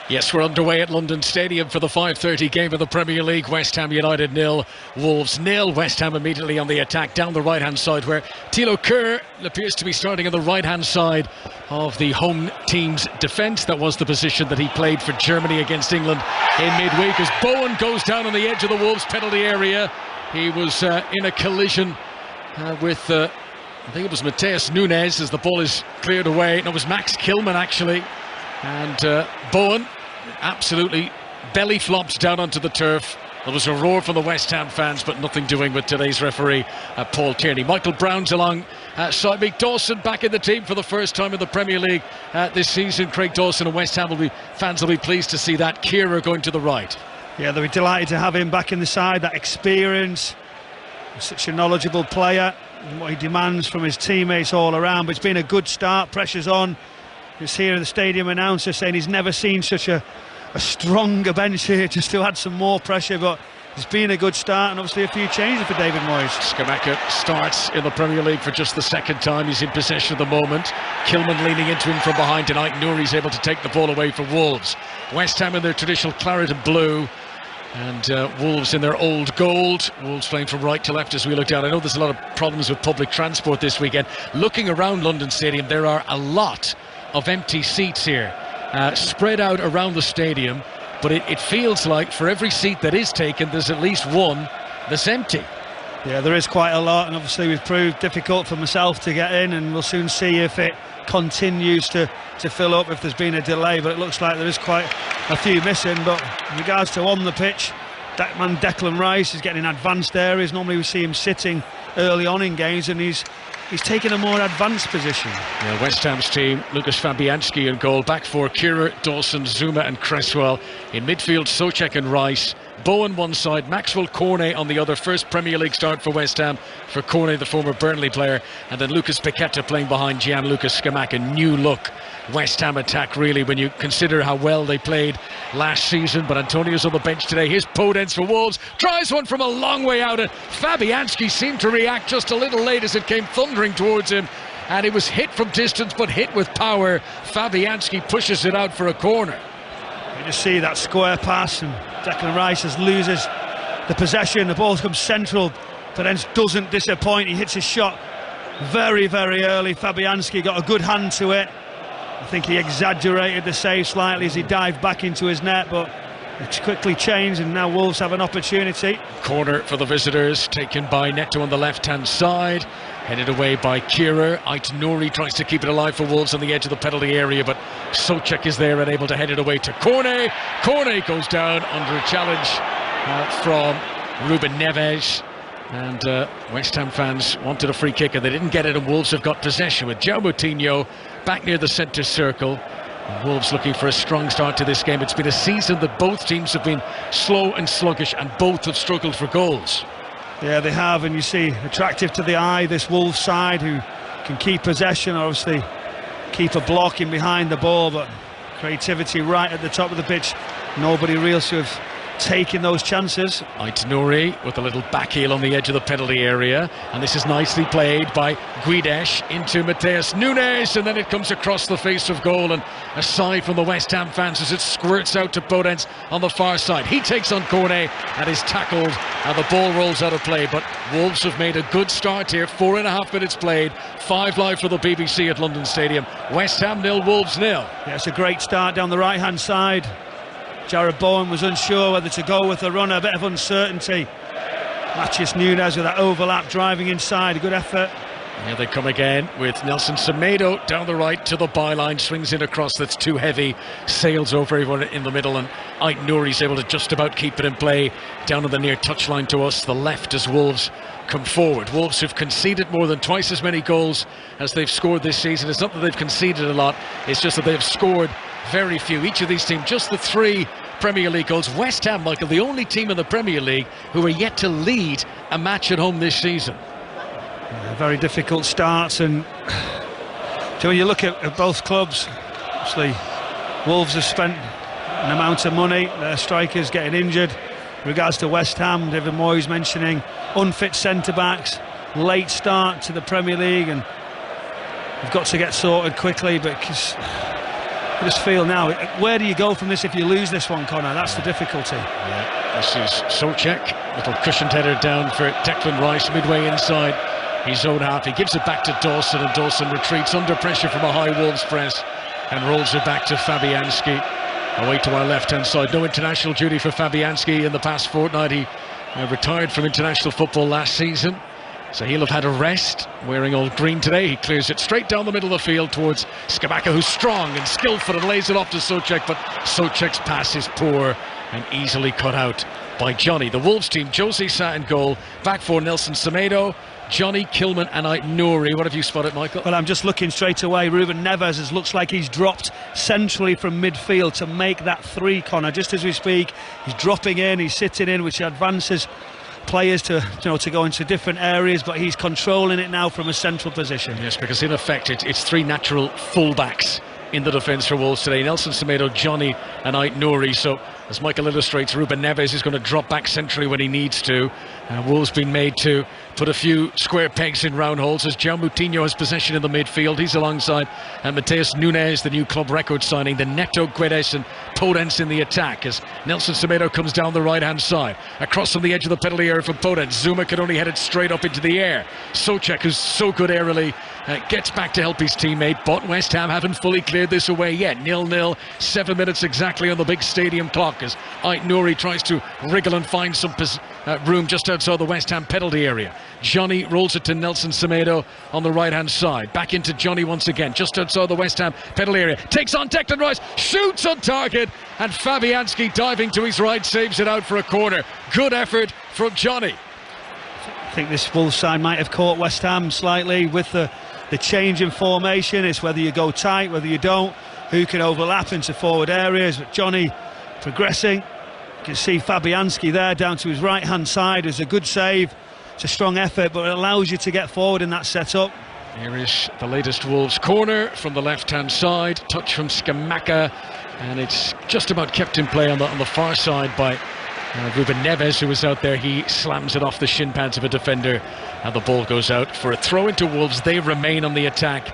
Yes, we're underway at London Stadium for the 5:30 game of the Premier League. West Ham United 0, Wolves 0. West Ham immediately on the attack down the right-hand side, where Thilo Kerr appears to be starting on the right-hand side of the home team's defence. That was the position that he played for Germany against England in midweek, as Bowen goes down on the edge of the Wolves penalty area. He was in a collision with I think it was Matheus Nunes, as the ball is cleared away. No, it was Max Kilman actually. And Bowen absolutely belly flopped down onto the turf. There was a roar from the West Ham fans, but nothing doing with today's referee, Paul Tierney. Michael Brown's along side. Mick Dawson back in the team for the first time in the Premier League this season. Craig Dawson and West Ham fans will be pleased to see that. Kieran going to the right. Yeah, they'll be delighted to have him back in the side. That experience, such a knowledgeable player, and what he demands from his teammates all around. But it's been a good start. Pressure's on. Just here the stadium announcer saying he's never seen such a stronger bench here, just to add some more pressure. But it's been a good start, and obviously a few changes for David Moyes. Scamacca starts in the Premier League for just the second time. He's in possession at the moment. Kilman leaning into him from behind tonight. Nouri's able to take the ball away for Wolves. West Ham in their traditional claret and blue, and Wolves in their old gold. Wolves playing from right to left as we look down. I know there's a lot of problems with public transport this weekend. Looking around London Stadium, there are a lot of empty seats here, spread out around the stadium, but it feels like for every seat that is taken, there's at least one that's empty. Yeah, there is quite a lot, and obviously we've proved difficult for myself to get in, and we'll soon see if it continues to fill up, if there's been a delay. But it looks like there is quite a few missing. But in regards to on the pitch, that man Declan Rice is getting in advanced areas. Normally we see him sitting early on in games, and he's taken a more advanced position. Yeah, West Ham's team, Lucas Fabianski in goal, back four, Kieran, Dawson, Zuma and Cresswell. In midfield, Souček and Rice. Bowen one side, Maxwell Cornet on the other. First Premier League start for West Ham for Cornet, the former Burnley player. And then Lucas Paqueta playing behind Gianluca Scamacca. New look West Ham attack, really, when you consider how well they played last season. But Antonio's on the bench today. Here's Podence for Wolves, tries one from a long way out, and Fabianski seemed to react just a little late as it came thundering towards him, and it was hit from distance but hit with power. Fabianski pushes it out for a corner. You just see that square pass, and Declan Rice loses the possession. The ball comes central, Podence doesn't disappoint. He hits his shot very, very early. Fabianski got a good hand to it. I think he exaggerated the save slightly as he dived back into his net, but it's quickly changed, and now Wolves have an opportunity. Corner for the visitors, taken by Neto on the left-hand side, headed away by Kieran. Nouri tries to keep it alive for Wolves on the edge of the penalty area, but Souček is there and able to head it away to Cornet. Cornet goes down under a challenge from Ruben Neves. And West Ham fans wanted a free kick and they didn't get it, and Wolves have got possession with João Moutinho back near the centre circle. And Wolves looking for a strong start to this game. It's been a season that both teams have been slow and sluggish, and both have struggled for goals. Yeah, they have, and you see attractive to the eye this Wolves side, who can keep possession, obviously keep a blocking behind the ball, but creativity right at the top of the pitch. Nobody real to have taking those chances. Nouri with a little back heel on the edge of the penalty area, and this is nicely played by Guedes into Matheus Nunes, and then it comes across the face of goal and aside from the West Ham fans as it squirts out to Podence on the far side. He takes on Cornet and is tackled, and the ball rolls out of play. But Wolves have made a good start here. 4.5 minutes played, 5 live for the BBC at London Stadium. West Ham 0, Wolves 0. Yeah, it's a great start down the right hand side. Jared Bowen was unsure whether to go with the runner, a bit of uncertainty. Matheus Nunes with that overlap driving inside, a good effort. Here they come again with Nelson Semedo down the right to the byline, swings in across, that's too heavy, sails over everyone in the middle, and Nouri's able to just about keep it in play down on the near touchline to us, the left, as Wolves come forward. Wolves have conceded more than twice as many goals as they've scored this season. It's not that they've conceded a lot, it's just that they've scored very few. Each of these teams, just the 3 Premier League goals. West Ham, Michael, the only team in the Premier League who are yet to lead a match at home this season. Yeah, very difficult starts, and so when you look at both clubs, obviously Wolves have spent an amount of money, their strikers getting injured. In regards to West Ham, David Moyes mentioning unfit centre-backs, late start to the Premier League, and we've got to get sorted quickly, because I just feel now, where do you go from this if you lose this one, Connor? That's the difficulty. Yeah, this is Souček, little cushioned header down for Declan Rice, midway inside his own half. He gives it back to Dawson, and Dawson retreats under pressure from a high Wolves press and rolls it back to Fabianski. Away to our left-hand side. No international duty for Fabianski in the past fortnight. He retired from international football last season, so he'll have had a rest. Wearing all green today, he clears it straight down the middle of the field towards Scamacca, who's strong and skillful, and lays it off to Souček, but Souček's pass is poor and easily cut out by Johnny. The Wolves team, Jose Sa in goal, back for Nelson Semedo, Johnny, Kilman and Ait-Nouri. What have you spotted, Michael? Well, I'm just looking straight away. Ruben Neves looks like he's dropped centrally from midfield to make that 3, Connor. Just as we speak, he's dropping in, he's sitting in, which advances players to go into different areas, but he's controlling it now from a central position. Yes, because in effect it's 3 natural fullbacks in the defence for Wolves today. Nelson Semedo, Johnny and Ait-Nouri. So as Michael illustrates, Ruben Neves is going to drop back centrally when he needs to. Wolves been made to put a few square pegs in round holes as João Moutinho has possession in the midfield. He's alongside Mateus Nunes, the new club record signing, the Neto, Guedes and Podence in the attack as Nelson Semedo comes down the right hand side. Across from the edge of the penalty area for Podence. Zuma could only head it straight up into the air. Souček, who's so good aerially, gets back to help his teammate, but West Ham haven't fully cleared this away yet. 0-0, 7 minutes exactly on the big stadium clock as Ait-Nouri tries to wriggle and find some room just outside the West Ham penalty area. Johnny rolls it to Nelson Semedo on the right hand side. Back into Johnny once again, just outside the West Ham penalty area. Takes on Declan Rice, shoots on target, and Fabianski diving to his right saves it out for a corner. Good effort from Johnny. I think this Wolves side might have caught West Ham slightly with the change in formation. It's whether you go tight, whether you don't, who can overlap into forward areas. But Johnny progressing. You can see Fabianski there down to his right hand side. It's a good save, it's a strong effort, but it allows you to get forward in that setup. Here is the latest Wolves corner from the left hand side. Touch from Scamacca, and it's just about kept in play on the far side by Ruben Neves, who was out there. He slams it off the shin pads of a defender, and the ball goes out for a throw into Wolves. They remain on the attack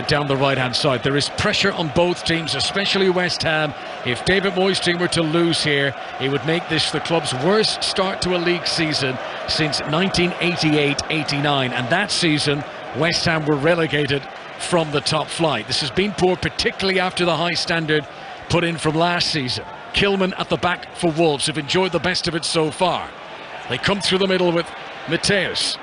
down the right hand side. There is pressure on both teams, especially West Ham. If David Moyes' team were to lose here, it would make this the club's worst start to a league season since 1988-89, and that season West Ham were relegated from the top flight. This has been poor, particularly after the high standard put in from last season. Kilman at the back for Wolves have enjoyed the best of it so far. They come through the middle with Mateus.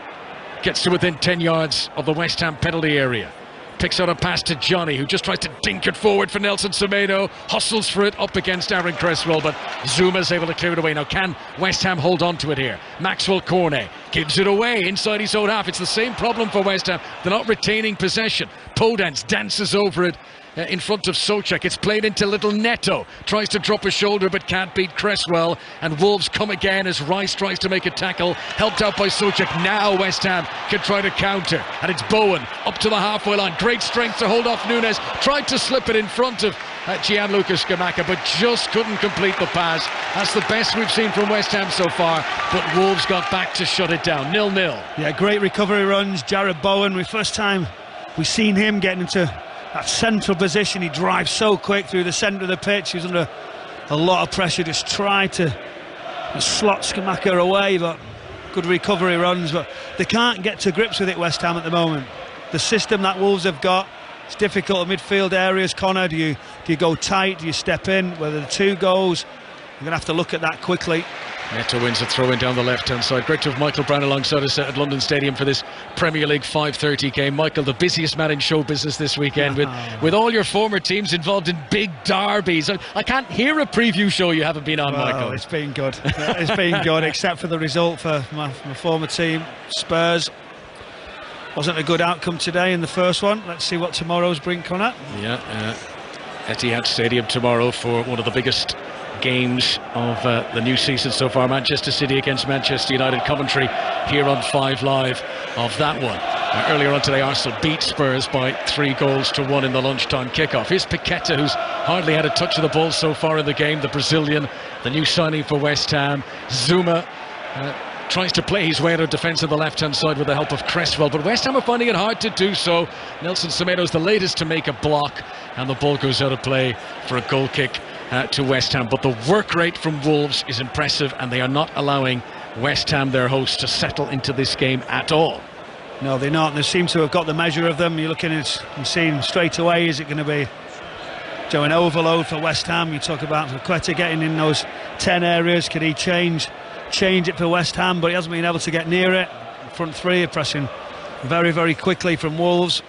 Gets to within 10 yards of the West Ham penalty area. Picks out a pass to Johnny, who just tries to dink it forward for Nelson Semedo. Hustles for it up against Aaron Cresswell, but Zuma's able to clear it away. Now can West Ham hold on to it here? Maxwell Cornet gives it away inside his own half. It's the same problem for West Ham. They're not retaining possession. Podence dances over it in front of Souček. It's played into little Neto. Tries to drop a shoulder but can't beat Cresswell. And Wolves come again as Rice tries to make a tackle. Helped out by Souček. Now West Ham can try to counter. And it's Bowen up to the halfway line. Great strength to hold off Nunes. Tried to slip it in front of Gianluca Scamacca, but just couldn't complete the pass. That's the best we've seen from West Ham so far. But Wolves got back to shut it down. 0-0. Yeah, great recovery runs. Jared Bowen, the first time we've seen him getting into that central position. He drives so quick through the centre of the pitch. He was under a lot of pressure, just tried to slot Scamacca away, but good recovery runs. But they can't get to grips with it, West Ham, at the moment. The system that Wolves have got, it's difficult at midfield areas. Connor, do you go tight, do you step in? Whether the 2 goals, you're going to have to look at that quickly. Neto wins a throw in down the left hand side. Great to have Michael Brown alongside us at London Stadium for this Premier League 5:30 game. Michael, the busiest man in show business this weekend, with all your former teams involved in big derbies. I can't hear a preview show you haven't been on, Michael. It's been good. It's been good, except for the result for my former team, Spurs. Wasn't a good outcome today in the first one. Let's see what tomorrow's bring, Connor. Yeah, Etihad Stadium tomorrow for one of the biggest games of the new season so far. Manchester City against Manchester United. Commentary here on 5 Live of that one. Earlier on today, Arsenal beat Spurs by 3-1 in the lunchtime kickoff. Here's Paqueta, who's hardly had a touch of the ball so far in the game. The Brazilian, the new signing for West Ham. Zuma tries to play his way out of defence on the left-hand side with the help of Cresswell, but West Ham are finding it hard to do so. Nelson Semedo's the latest to make a block, and the ball goes out of play for a goal kick to West Ham. But the work rate from Wolves is impressive, and they are not allowing West Ham, their hosts, to settle into this game at all. No, they're not. They seem to have got the measure of them. You're looking at and seeing straight away, is it going to be an overload for West Ham? You talk about Paqueta getting in those 10 areas. Could he change it for West Ham? But he hasn't been able to get near it. Front three are pressing very, very quickly from Wolves,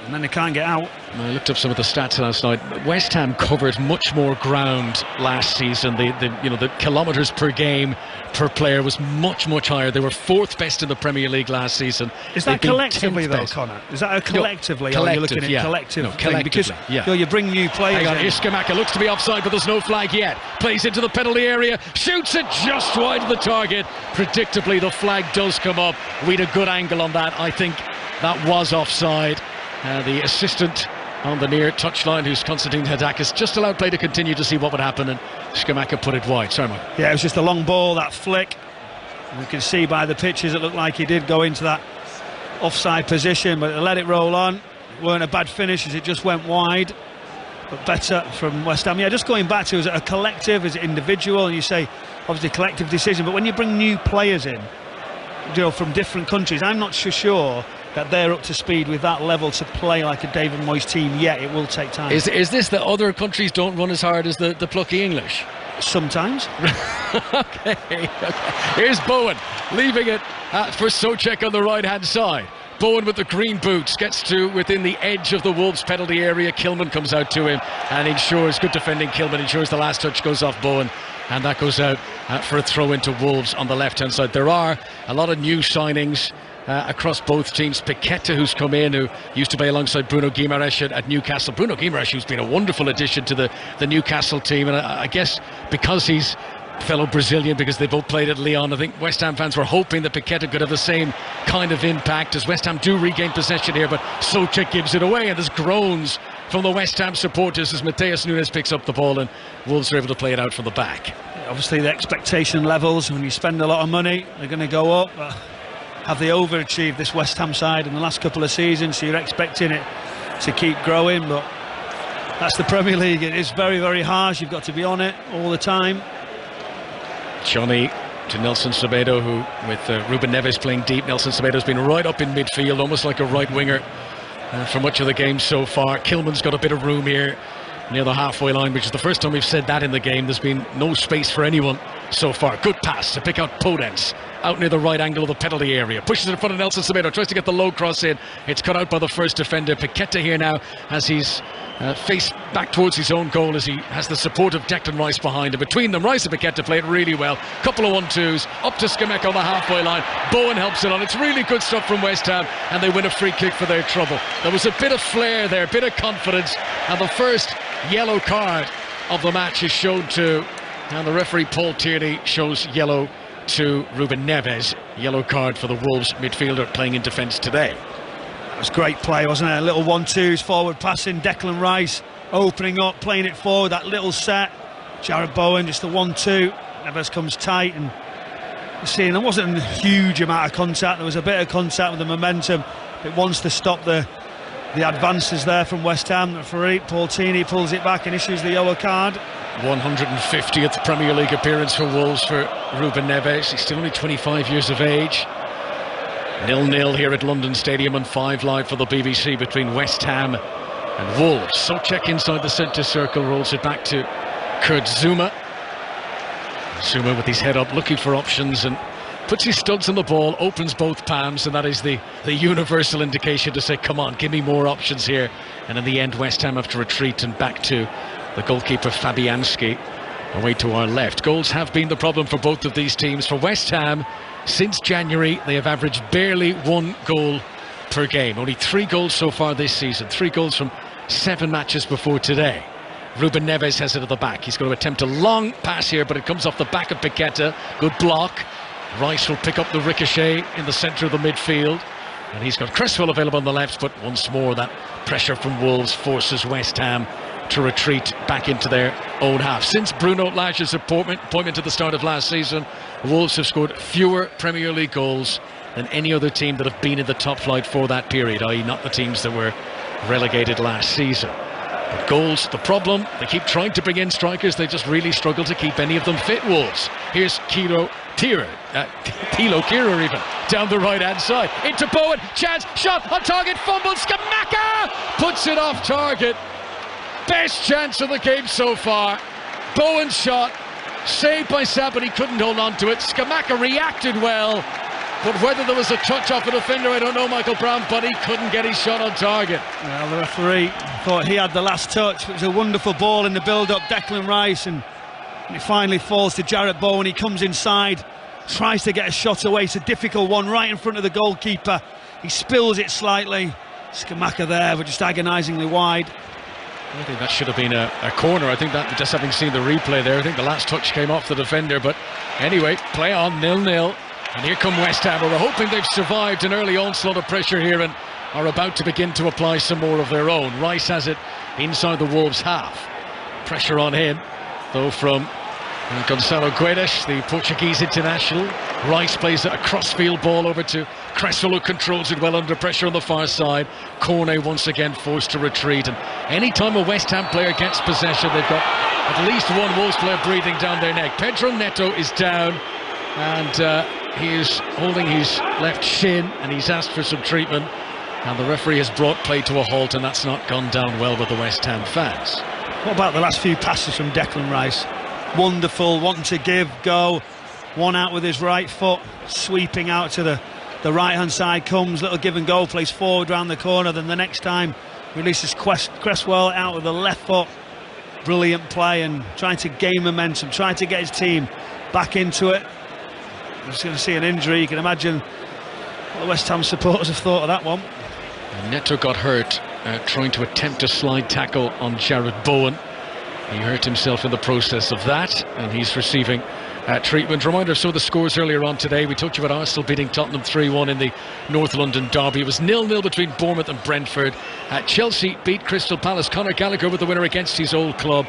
and then they can't get out. I looked up some of the stats last night. West Ham covered much more ground last season. The kilometres per game per player was much higher. They were 4th best in the Premier League last season. Is that collectively though, Connor? Is that a collectively? No, or are you looking at collective? No, collectively, because you bring new players. Hang on, Iskamaka looks to be offside, but there's no flag yet. Plays into the penalty area, shoots it just wide of the target. Predictably, the flag does come up. We had a good angle on that. I think that was offside. The assistant on the near touchline, who's Konstantin Hadakis, just allowed play to continue to see what would happen, and Skamaka put it wide. Sorry, Mike. Yeah, it was just a long ball, that flick. You can see by the pitches it looked like he did go into that offside position, but let it roll on. It weren't a bad finish as it just went wide, but better from West Ham. Yeah, just going back to, is it a collective, is it individual? And you say obviously collective decision, but when you bring new players in, from different countries, I'm not sure that they're up to speed with that level to play like a David Moyes team yet. It will take time. Is this that other countries don't run as hard as the plucky English? Sometimes. okay. Here's Bowen leaving it for Souček on the right hand side. Bowen with the green boots gets to within the edge of the Wolves penalty area. Kilman comes out to him and ensures, good defending Kilman, ensures the last touch goes off Bowen, and that goes out for a throw into Wolves on the left hand side. There are a lot of new signings across both teams. Paqueta, who's come in, who used to play alongside Bruno Guimaraes at Newcastle. Bruno Guimaraes, who's been a wonderful addition to the Newcastle team, and I guess because he's fellow Brazilian, because they both played at Lyon, I think West Ham fans were hoping that Paqueta could have the same kind of impact, as West Ham do regain possession here, but Souček gives it away, and there's groans from the West Ham supporters as Mateus Nunes picks up the ball, and Wolves are able to play it out from the back. Obviously the expectation levels, when you spend a lot of money, they're going to go up. Have they overachieved, this West Ham side, in the last couple of seasons? So you're expecting it to keep growing, but that's the Premier League. It is very, very harsh. You've got to be on it all the time. Johnny to Nelson Semedo, who with Ruben Neves playing deep. Nelson Semedo's been right up in midfield, almost like a right winger for much of the game so far. Kilman's got a bit of room here near the halfway line, which is the first time we've said that in the game. There's been no space for anyone so far. Good pass to pick out Podence out near the right angle of the penalty area, pushes it in front of Nelson Semedo, tries to get the low cross in. It's cut out by the first defender. Paqueta here now has his face back towards his own goal, as he has the support of Declan Rice behind him. Between them, Rice and Paqueta play it really well. Couple of 1-2s up to Skamaka on the halfway line. Bowen helps it on. It's really good stuff from West Ham, and they win a free kick for their trouble. There was a bit of flair there, a bit of confidence, and the first yellow card of the match is shown to, and the referee Paul Tierney shows yellow to Ruben Neves. Yellow card for the Wolves midfielder playing in defence today. That was great play, wasn't it? A little 1-2s, forward passing, Declan Rice opening up, playing it forward, that little set. Jarrod Bowen, just the 1-2. Neves comes tight, and you're seeing there wasn't a huge amount of contact. There was a bit of contact with the momentum. It wants to stop the advances there from West Ham. Referee Paul Tierney pulls it back and issues the yellow card. 150th Premier League appearance for Wolves for Ruben Neves. He's still only 25 years of age. 0-0 here at London Stadium, and 5 live for the BBC between West Ham and Wolves. Souček inside the centre circle, rolls it back to Kurt Zouma. Zouma with his head up, looking for options, and puts his studs on the ball, opens both palms, and that is the universal indication to say, come on, give me more options here. And in the end, West Ham have to retreat and back to the goalkeeper Fabianski away to our left. Goals have been the problem for both of these teams. For West Ham, since January, they have averaged barely 1 goal per game. Only 3 goals so far this season. 3 goals from 7 matches before today. Ruben Neves has it at the back. He's going to attempt a long pass here, but it comes off the back of Paqueta. Good block. Rice will pick up the ricochet in the centre of the midfield, and he's got Cresswell available on the left, but once more that pressure from Wolves forces West Ham to retreat back into their own half. Since Bruno Lage's appointment at the start of last season, Wolves have scored fewer Premier League goals than any other team that have been in the top flight for that period, i.e. not the teams that were relegated last season. But goals, the problem, they keep trying to bring in strikers, they just really struggle to keep any of them fit, Wolves. Here's Thilo Kehrer even, down the right-hand side, into Bowen, chance, shot, on target, fumble, Scamacca puts it off target. Best chance of the game so far. Bowen's shot, saved by Sam, but he couldn't hold on to it. Scamacca reacted well, but whether there was a touch off a defender, I don't know, Michael Brown, but he couldn't get his shot on target. Well, the referee thought he had the last touch. It was a wonderful ball in the build-up, Declan Rice, and it finally falls to Jarrett Bowen. He comes inside, tries to get a shot away. It's a difficult one right in front of the goalkeeper. He spills it slightly. Scamacca there, but just agonisingly wide. I think that should have been a corner. I think that, just having seen the replay there, I think the last touch came off the defender. But anyway, play on, 0-0. And here come West Ham, who are hoping they've survived an early onslaught of pressure here and are about to begin to apply some more of their own. Rice has it inside the Wolves' half. Pressure on him, though, from Gonçalo Guedes, the Portuguese international. Rice plays a cross-field ball over to Cresswell, who controls it well under pressure on the far side. Cornet once again forced to retreat, and any time a West Ham player gets possession, they've got at least one Wolves player breathing down their neck. Pedro Neto is down, and he is holding his left shin, and he's asked for some treatment, and the referee has brought play to a halt, and that's not gone down well with the West Ham fans. What about the last few passes from Declan Rice? Wonderful, wanting to give, go, one out with his right foot, sweeping out to the right hand side, comes, little give and go, plays forward round the corner, then the next time releases Cresswell out with the left foot. Brilliant play, and trying to gain momentum, trying to get his team back into it. We're just going to see an injury. You can imagine what the West Ham supporters have thought of that one. And Neto got hurt trying to attempt a slide tackle on Jarrett Bowen. He hurt himself in the process of that, and he's receiving treatment. Reminder of some of the scores earlier on today. We talked about Arsenal beating Tottenham 3-1 in the North London derby. It was 0-0 between Bournemouth and Brentford. Chelsea beat Crystal Palace. Conor Gallagher with the winner against his old club.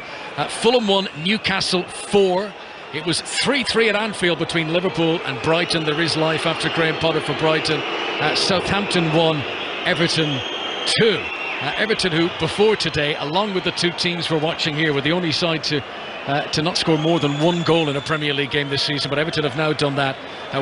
Fulham 1, Newcastle 4. It was 3-3 at Anfield between Liverpool and Brighton. There is life after Graham Potter for Brighton. Southampton 1, Everton 2. Everton, who before today, along with the two teams we're watching here, were the only side to not score more than one goal in a Premier League game this season, but Everton have now done that,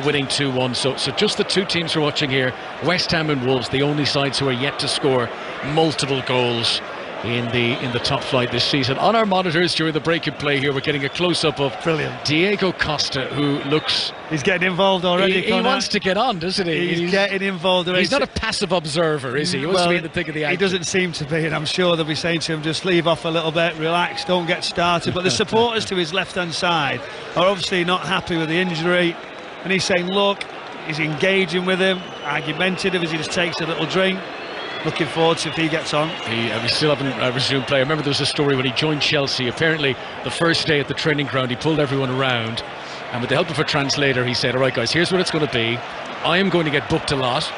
winning 2-1. So just the two teams we're watching here, West Ham and Wolves, the only sides who are yet to score multiple goals in the top flight this season. On our monitors during the break in play here, we're getting a close-up of Diego Costa, who looks... He's getting involved already. He wants to get on, doesn't he? He's getting involved already. He's not a passive observer, is he? He wants to be in the thick of the action. He doesn't seem to be, and I'm sure they'll be saying to him, just leave off a little bit, relax, don't get started. But the supporters to his left-hand side are obviously not happy with the injury, and he's saying, look, he's engaging with him, argumentative as he just takes a little drink. Looking forward to if he gets on. We still haven't resumed play. I remember there was a story when he joined Chelsea. Apparently, the first day at the training ground, he pulled everyone around, and with the help of a translator, he said, all right, guys, here's what it's going to be. I am going to get booked a lot.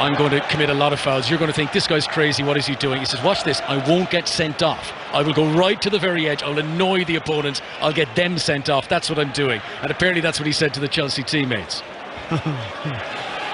I'm going to commit a lot of fouls. You're going to think, this guy's crazy. What is he doing? He says, watch this. I won't get sent off. I will go right to the very edge. I'll annoy the opponents. I'll get them sent off. That's what I'm doing. And apparently that's what he said to the Chelsea teammates.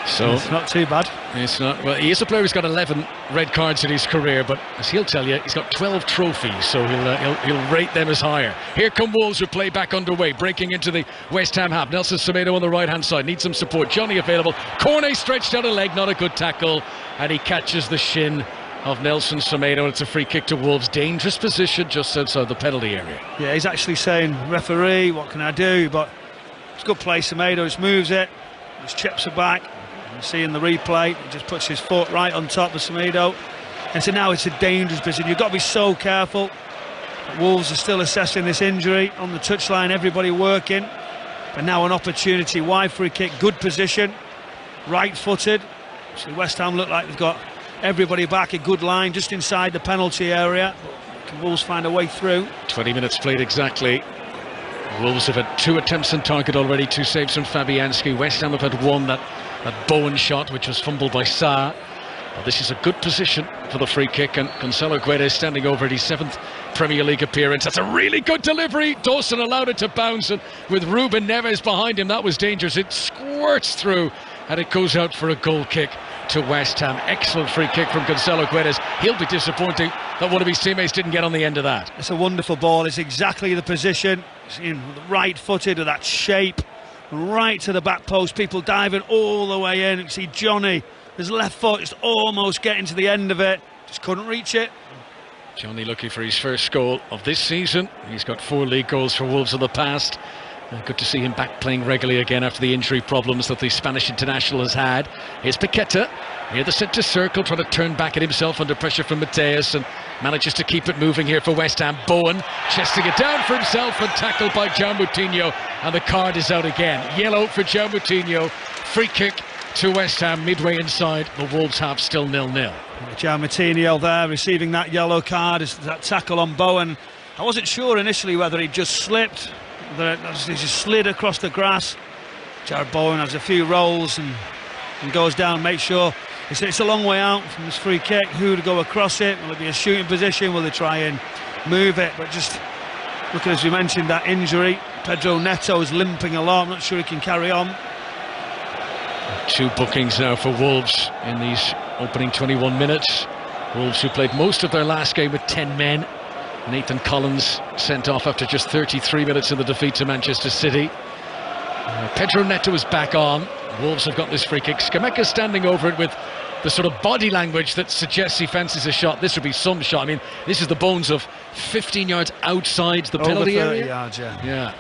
So it's not too bad. It's not. Well, he is a player who's got 11 red cards in his career, but as he'll tell you, he's got 12 trophies, so he'll rate them as higher. Here come Wolves with play back underway, breaking into the West Ham half. Nelson Semedo on the right hand side needs some support. Johnny available. Cornet stretched out a leg, not a good tackle, and he catches the shin of Nelson Semedo. It's a free kick to Wolves. Dangerous position just outside the penalty area. Yeah, he's actually saying, referee, what can I do? But it's a good play. Semedo just moves it, just chips it back. You see in the replay, he just puts his foot right on top of Semedo. And so now it's a dangerous position. You've got to be so careful. Wolves are still assessing this injury on the touchline, everybody working. But now an opportunity, wide free kick, good position, right-footed. So West Ham look like they've got everybody back, a good line just inside the penalty area. Can Wolves find a way through? 20 minutes played exactly. Wolves have had 2 attempts on target already, 2 saves from Fabianski. West Ham have had 1, that Bowen shot, which was fumbled by Sarr. Well, this is a good position for the free kick, and Gonçalo Guedes standing over at his 7th Premier League appearance. That's a really good delivery. Dawson allowed it to bounce, and with Ruben Neves behind him, that was dangerous. It squirts through and it goes out for a goal kick to West Ham. Excellent free kick from Gonzalo Guedes. He'll be disappointed that one of his teammates didn't get on the end of that. It's a wonderful ball. It's exactly the position. It's right-footed with that shape, right to the back post. People diving all the way in. You see Johnny, his left foot is almost getting to the end of it. Just couldn't reach it. Johnny looking for his first goal of this season. He's got 4 league goals for Wolves in the past. Good to see him back playing regularly again after the injury problems that the Spanish international has had. Here's Paqueta near the centre circle, trying to turn back at himself under pressure from Mateus, and manages to keep it moving here for West Ham. Bowen chesting it down for himself and tackled by João Moutinho, and the card is out again. Yellow for João Moutinho. Free kick to West Ham midway inside the Wolves half, still 0-0. João Moutinho there receiving that yellow card. Is that tackle on Bowen. I wasn't sure initially whether he just slipped, whether he just slid across the grass. Jared Bowen has a few rolls and goes down, makes sure it's a long way out from this free kick. Who to go across it? Will it be a shooting position? Will they try and move it? But just look at, as we mentioned, that injury. Pedro Neto is limping a lot. I'm not sure he can carry on. 2 bookings now for Wolves in these opening 21 minutes. Wolves, who played most of their last game with 10 men. Nathan Collins sent off after just 33 minutes in the defeat to Manchester City. Pedro Neto is back on. Wolves have got this free kick. Scamacca standing over it with the sort of body language that suggests he fancies a shot. This would be some shot. I mean, this is the bones of 15 yards outside the penalty over 30 area. yards, yeah. Yeah.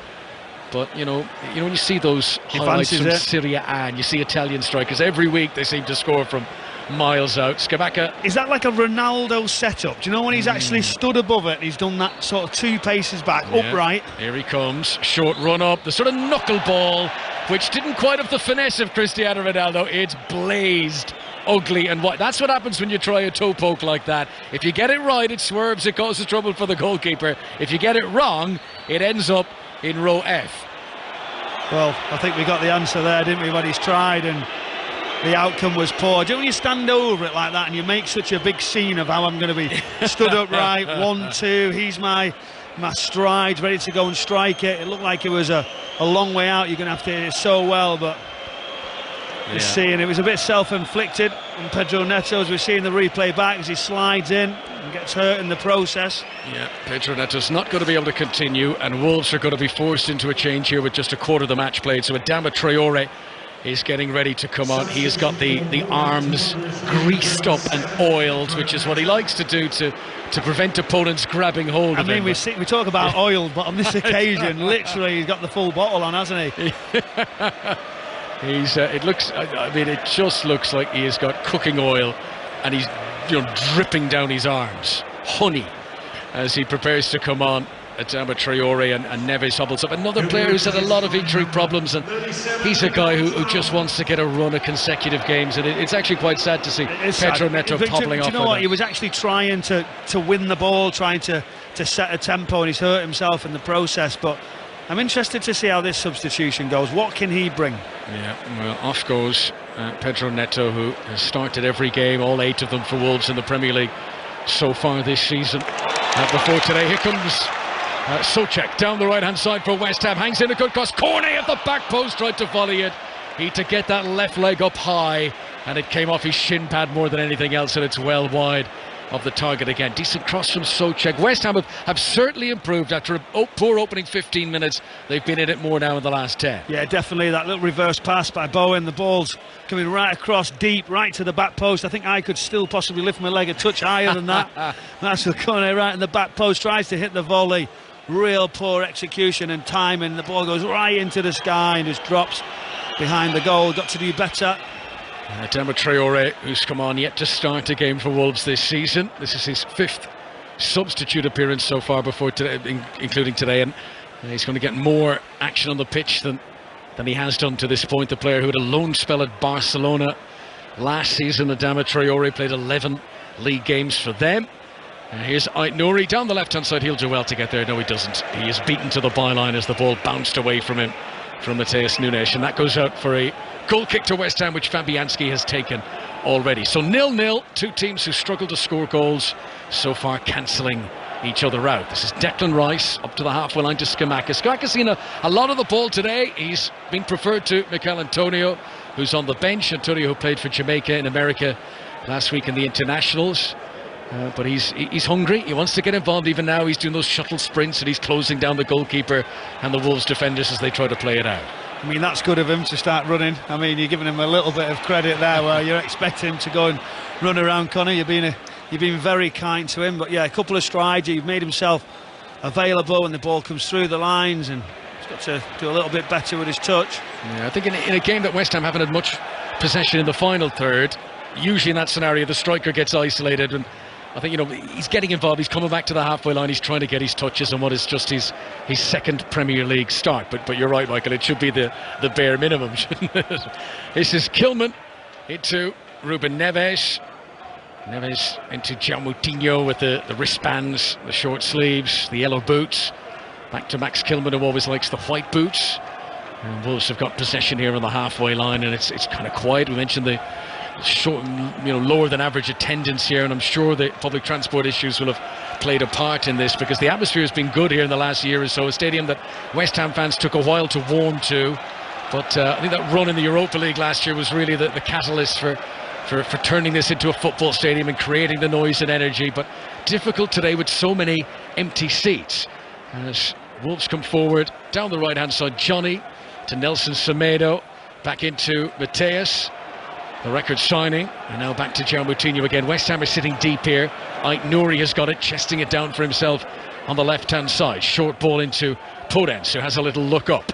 But you know when you see those highlights from Serie A and you see Italian strikers, every week they seem to score from miles out. Scamacca. Is that like a Ronaldo setup? Do you know when he's actually stood above it? He's done that sort of 2 paces back, upright. Here he comes, short run up, the sort of knuckleball, which didn't quite have the finesse of Cristiano Ronaldo. It's blazed, ugly and white. That's what happens when you try a toe poke like that. If you get it right, it swerves, it causes trouble for the goalkeeper. If you get it wrong, it ends up in row F. Well, I think we got the answer there, didn't we, when he's tried, and the outcome was poor. Do you know when you stand over it like that and you make such a big scene of how I'm going to be stood upright, 1, 2, he's my stride, ready to go and strike it. It looked like it was a long way out. You're going to have to hit it so well, but you're seeing it was a bit self-inflicted on Pedro Neto, as we're seeing the replay back as he slides in and gets hurt in the process. Yeah, Pedro Neto's not going to be able to continue, and Wolves are going to be forced into a change here with just a quarter of the match played. So Adama Traore is getting ready to come on. He has got the arms greased up and oiled, which is what he likes to do to prevent opponents grabbing hold of him. We talk about oil, but on this occasion, literally, he's got the full bottle on, hasn't he? It just looks like he has got cooking oil, and he's dripping down his arms, honey, as he prepares to come on. Adama Traore and Neves hobbles up. Another player who's had a lot of injury problems, and he's a guy who just wants to get a run of consecutive games, and it's actually quite sad to see Pedro Neto toppling off. Do you know what? He was actually trying to win the ball, trying to set a tempo, and he's hurt himself in the process. But I'm interested to see how this substitution goes. What can he bring? Yeah, well, off goes Pedro Neto, who has started every game, all 8 of them for Wolves in the Premier League so far this season. Before today, here comes Souček down the right hand side for West Ham, hangs in a good cross. Cornet at the back post, tried to volley it. He had to get that left leg up high, and it came off his shin pad more than anything else, and it's well wide of the target again. Decent cross from Souček. West Ham have certainly improved after a poor opening 15 minutes. They've been in it more now in the last 10. Yeah, definitely. That little reverse pass by Bowen, the ball's coming right across deep, right to the back post. I think I could still possibly lift my leg a touch higher than that. That's the corner right in the back post, tries to hit the volley. Real poor execution and timing. The ball goes right into the sky and just drops behind the goal. Got to do better. Adama Traore, who's come on yet to start a game for Wolves this season. This is his 5th substitute appearance so far, before today, including today, and he's going to get more action on the pitch than he has done to this point. The player who had a loan spell at Barcelona last season, Adama Traore, played 11 league games for them. Here's Ait Nouri down the left hand side. He'll do well to get there. No, he doesn't. He is beaten to the byline as the ball bounced away from him, from Mateus Nunes, and that goes out for a goal kick to West Ham, which Fabianski has taken already. So 0-0, 2 teams who struggle to score goals so far, cancelling each other out. This is Declan Rice up to the halfway line to Scamacca. Scamacca's seen a lot of the ball today. He's been preferred to Mikel Antonio, who's on the bench. Antonio, who played for Jamaica in America last week in the internationals. But he's hungry. He wants to get involved. Even now he's doing those shuttle sprints and he's closing down the goalkeeper and the Wolves defenders as they try to play it out. I mean, that's good of him to start running. I mean, you're giving him a little bit of credit there where you're expecting him to go and run around, Connor. You've been very kind to him. But yeah, a couple of strides. He's made himself available when the ball comes through the lines, and he's got to do a little bit better with his touch. Yeah, I think in a game that West Ham haven't had much possession in the final third, usually in that scenario the striker gets isolated, and I think, he's getting involved. He's coming back to the halfway line. He's trying to get his touches on what is just his second Premier League start. But you're right, Michael. It should be the bare minimum, shouldn't it? This is Kilman into Ruben Neves. Neves into João Moutinho with the wristbands, the short sleeves, the yellow boots. Back to Max Kilman, who always likes the white boots. And Wolves have got possession here on the halfway line, and it's kind of quiet. We mentioned the short, lower than average attendance here, and I'm sure the public transport issues will have played a part in this, because the atmosphere has been good here in the last year or so. A stadium that West Ham fans took a while to warm to, but I think that run in the Europa League last year was really the catalyst for turning this into a football stadium and creating the noise and energy. But difficult today with so many empty seats. As Wolves come forward down the right hand side, Johnny to Nelson Semedo, back into Mateus, the record signing, and now back to João Moutinho again. West Ham is sitting deep here. Ait Nouri has got it, chesting it down for himself on the left hand side. Short ball into Podence, who has a little look up,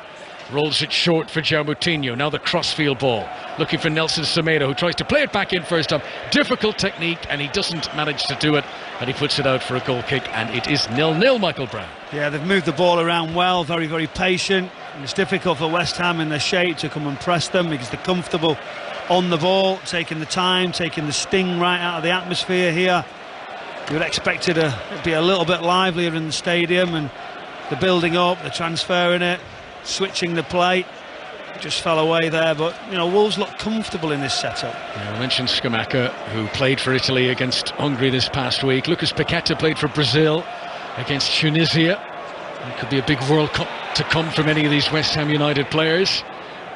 rolls it short for João Moutinho. Now the crossfield ball, looking for Nelson Semedo, who tries to play it back in first time. Difficult technique, and he doesn't manage to do it, and he puts it out for a goal kick, and it is 0-0, Michael Brown. Yeah, they've moved the ball around well, very, very patient. And it's difficult for West Ham in their shape to come and press them, because they're comfortable on the ball, taking the time, taking the sting right out of the atmosphere here. You would expect it to be a little bit livelier in the stadium, and they're building up, they're transferring it, switching the play. Just fell away there, but Wolves look comfortable in this setup. Yeah, I mentioned Scamacca, who played for Italy against Hungary this past week. Lucas Paqueta played for Brazil against Tunisia. It could be a big World Cup to come from any of these West Ham United players.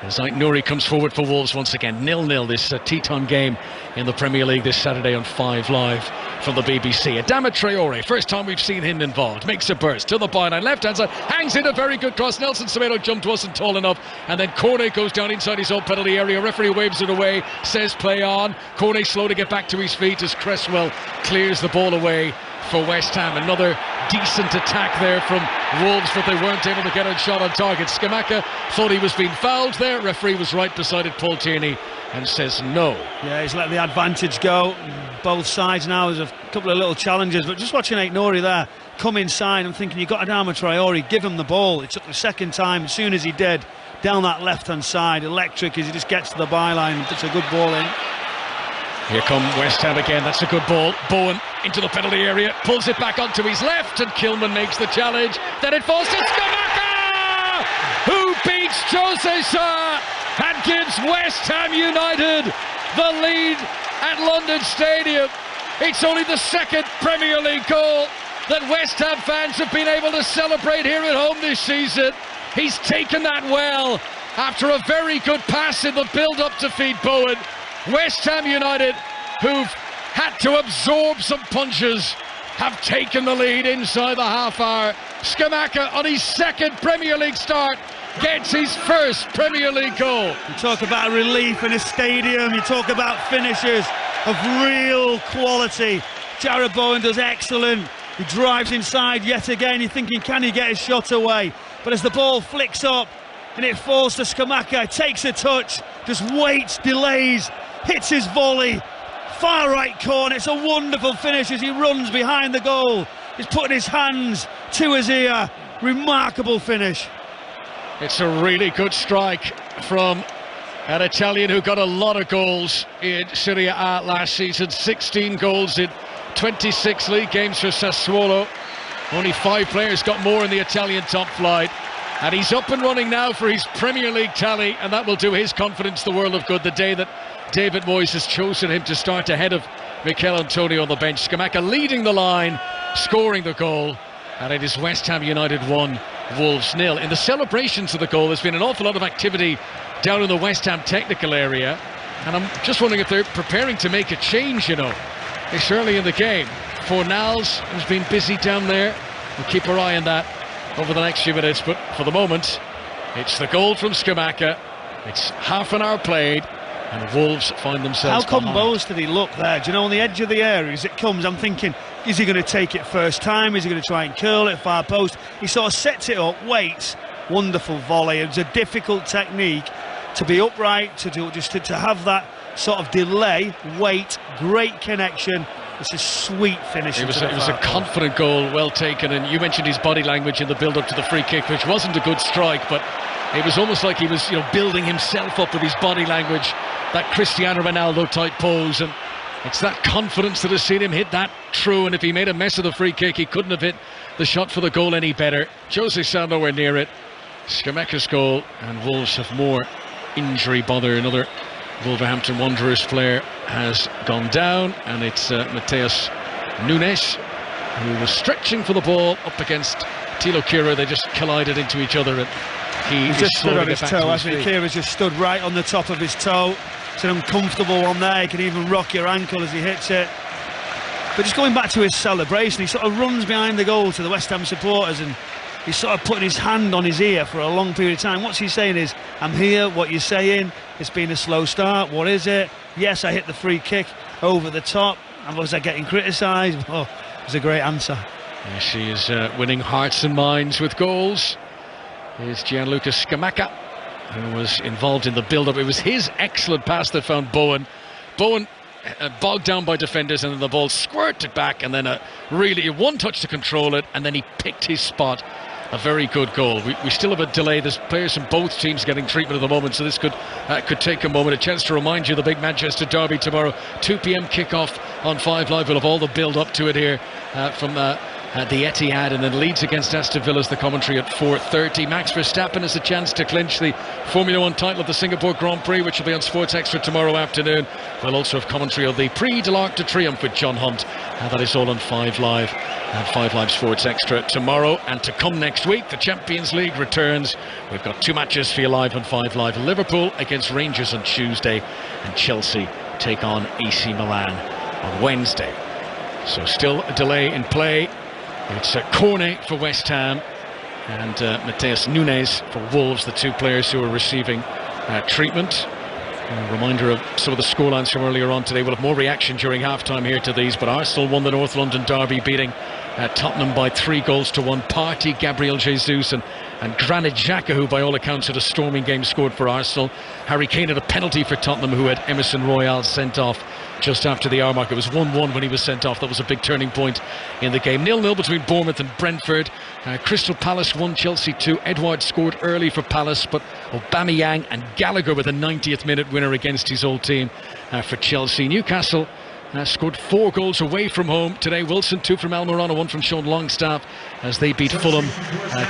As Ait Nouri comes forward for Wolves once again. 0-0, this tea time game in the Premier League this Saturday on 5 Live from the BBC. Adama Traore, first time we've seen him involved, makes a burst to the byline, left hand side, hangs in a very good cross. Nelson Semedo jumped, wasn't tall enough, and then Cornet goes down inside his own penalty area. Referee waves it away, says play on. Cornet slow to get back to his feet as Cresswell clears the ball away for West Ham. Another decent attack there from Wolves, but they weren't able to get a shot on target. Scamacca thought he was being fouled there. Referee was right beside it, Paul Tierney, and says no. Yeah, he's let the advantage go. Both sides now, there's a couple of little challenges, but just watching Ait Nouri there come inside, I'm thinking, you've got Adama Traore, give him the ball. It took the second time. As soon as he did, down that left hand side, electric as he just gets to the byline and puts a good ball in. Here come West Ham again. That's a good ball. Bowen into the penalty area, pulls it back onto his left, and Kilman makes the challenge. Then it falls to Scamacca, who beats Jose Sarr and gives West Ham United the lead at London Stadium. It's only the second Premier League goal that West Ham fans have been able to celebrate here at home this season. He's taken that well after a very good pass in the build-up to feed Bowen. West Ham United, who've had to absorb some punches, have taken the lead inside the half hour. Scamacca, on his second Premier League start, gets his first Premier League goal. You talk about relief in a stadium, you talk about finishers of real quality. Jarrod Bowen does excellent. He drives inside yet again. You're thinking, can he get his shot away? But as the ball flicks up and it falls to Scamacca, takes a touch, just waits, delays, hits his volley, far right corner. It's a wonderful finish as he runs behind the goal. He's putting his hands to his ear. Remarkable finish. It's a really good strike from an Italian who got a lot of goals in Serie A last season. 16 goals in 26 league games for Sassuolo. Only 5 players got more in the Italian top flight. And he's up and running now for his Premier League tally, and that will do his confidence the world of good. The day that David Moyes has chosen him to start ahead of Mikel Antonio on the bench. Scamacca leading the line, scoring the goal, and it is West Ham United 1, Wolves 0. In the celebrations of the goal, there's been an awful lot of activity down in the West Ham technical area, and I'm just wondering if they're preparing to make a change, you know. It's early in the game. Fornals has been busy down there. We'll keep our eye on that over the next few minutes, but for the moment, it's the goal from Scamacca. It's half an hour played, and Wolves find themselves How behind. composed did he look there? Do you know, on the edge of the area as it comes, I'm thinking, is he going to take it first time? Is he going to try and curl it far post? He sort of sets it up, waits. Wonderful volley. It was a difficult technique to be upright, to have that sort of delay, wait, great connection. It's a sweet finish. It was a confident goal, well taken, and you mentioned his body language in the build-up to the free kick, which wasn't a good strike, but it was almost like he was, you know, building himself up with his body language, that Cristiano Ronaldo type pose, and it's that confidence that has seen him hit that true. And if he made a mess of the free kick, he couldn't have hit the shot for the goal any better. Jose Sá nowhere near it. Scamacca's goal, and Wolves have more injury bother. Another Wolverhampton Wanderers player has gone down, and it's Mateus Nunes, who was stretching for the ball up against Tilo Kehrer. They just collided into each other, and he just stood on his toe. I think Kehrer just stood right on the top of his toe. It's an uncomfortable one there. You can even rock your ankle as he hits it. But just going back to his celebration, he sort of runs behind the goal to the West Ham supporters, and he's sort of putting his hand on his ear for a long period of time. What's he saying is, I'm here, what you're saying, it's been a slow start, what is it? Yes, I hit the free kick over the top, and was I getting criticised? Oh, it was a great answer. Yes, he is winning hearts and minds with goals. Here's Gianluca Scamacca, who was involved in the build-up. It was his excellent pass that found Bowen. Bowen bogged down by defenders, and then the ball squirted back, and then really one touch to control it, and then he picked his spot. A very good goal. We still have a delay. There's players from both teams getting treatment at the moment, so this could take a moment. A chance to remind you the big Manchester derby tomorrow, 2 p.m. kickoff on 5 Live. We'll have all the build up to it here from the Etihad, and then Leeds against Aston Villa's the commentary at 4:30. Max Verstappen has a chance to clinch the Formula 1 title of the Singapore Grand Prix, which will be on Sports Extra tomorrow afternoon. We'll also have commentary of the Prix de l'Arc de Triomphe with John Hunt. That is all on 5 Live and 5 Live Sports Extra tomorrow. And to come next week, the Champions League returns. We've got 2 matches for you live on 5 Live. Liverpool against Rangers on Tuesday, and Chelsea take on AC Milan on Wednesday. So still a delay in play. It's Cornet for West Ham and Mateus Nunes for Wolves, the 2 players who are receiving treatment. A reminder of some of the scorelines from earlier on today. We'll have more reaction during half-time here to these, but Arsenal won the North London derby, beating Tottenham by 3-1. Partey, Gabriel Jesus and Granit Xhaka, who by all accounts had a storming game, scored for Arsenal. Harry Kane had a penalty for Tottenham, who had Emerson Royal sent off just after the hour mark. It was 1-1 when he was sent off. That was a big turning point in the game. 0-0 between Bournemouth and Brentford. Crystal Palace 1, Chelsea 2. Edouard scored early for Palace, but Aubameyang and Gallagher with a 90th minute winner against his old team for Chelsea. Newcastle scored 4 goals away from home today. Wilson 2 from Almiron, 1 from Sean Longstaff, as they beat Fulham.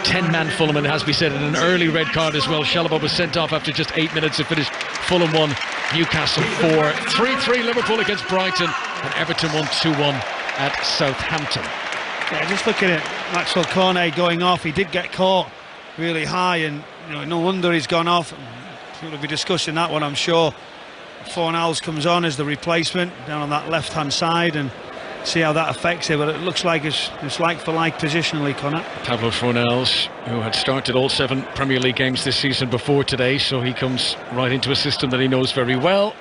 10-man Fulham, and has been said, in an early red card as well. Chalobah was sent off after just 8 minutes. It finished Fulham 1, Newcastle 4. 3-3 Liverpool against Brighton, and Everton won 2-1 at Southampton. Yeah, just looking at Maxwell Cornet going off, he did get caught really high, and no wonder he's gone off. We'll be discussing that one, I'm sure. Fornals comes on as the replacement down on that left-hand side, and see how that affects it. But it looks like it's like for like positionally, Connor. Pablo Fornals, who had started all 7 Premier League games this season before today, so he comes right into a system that he knows very well.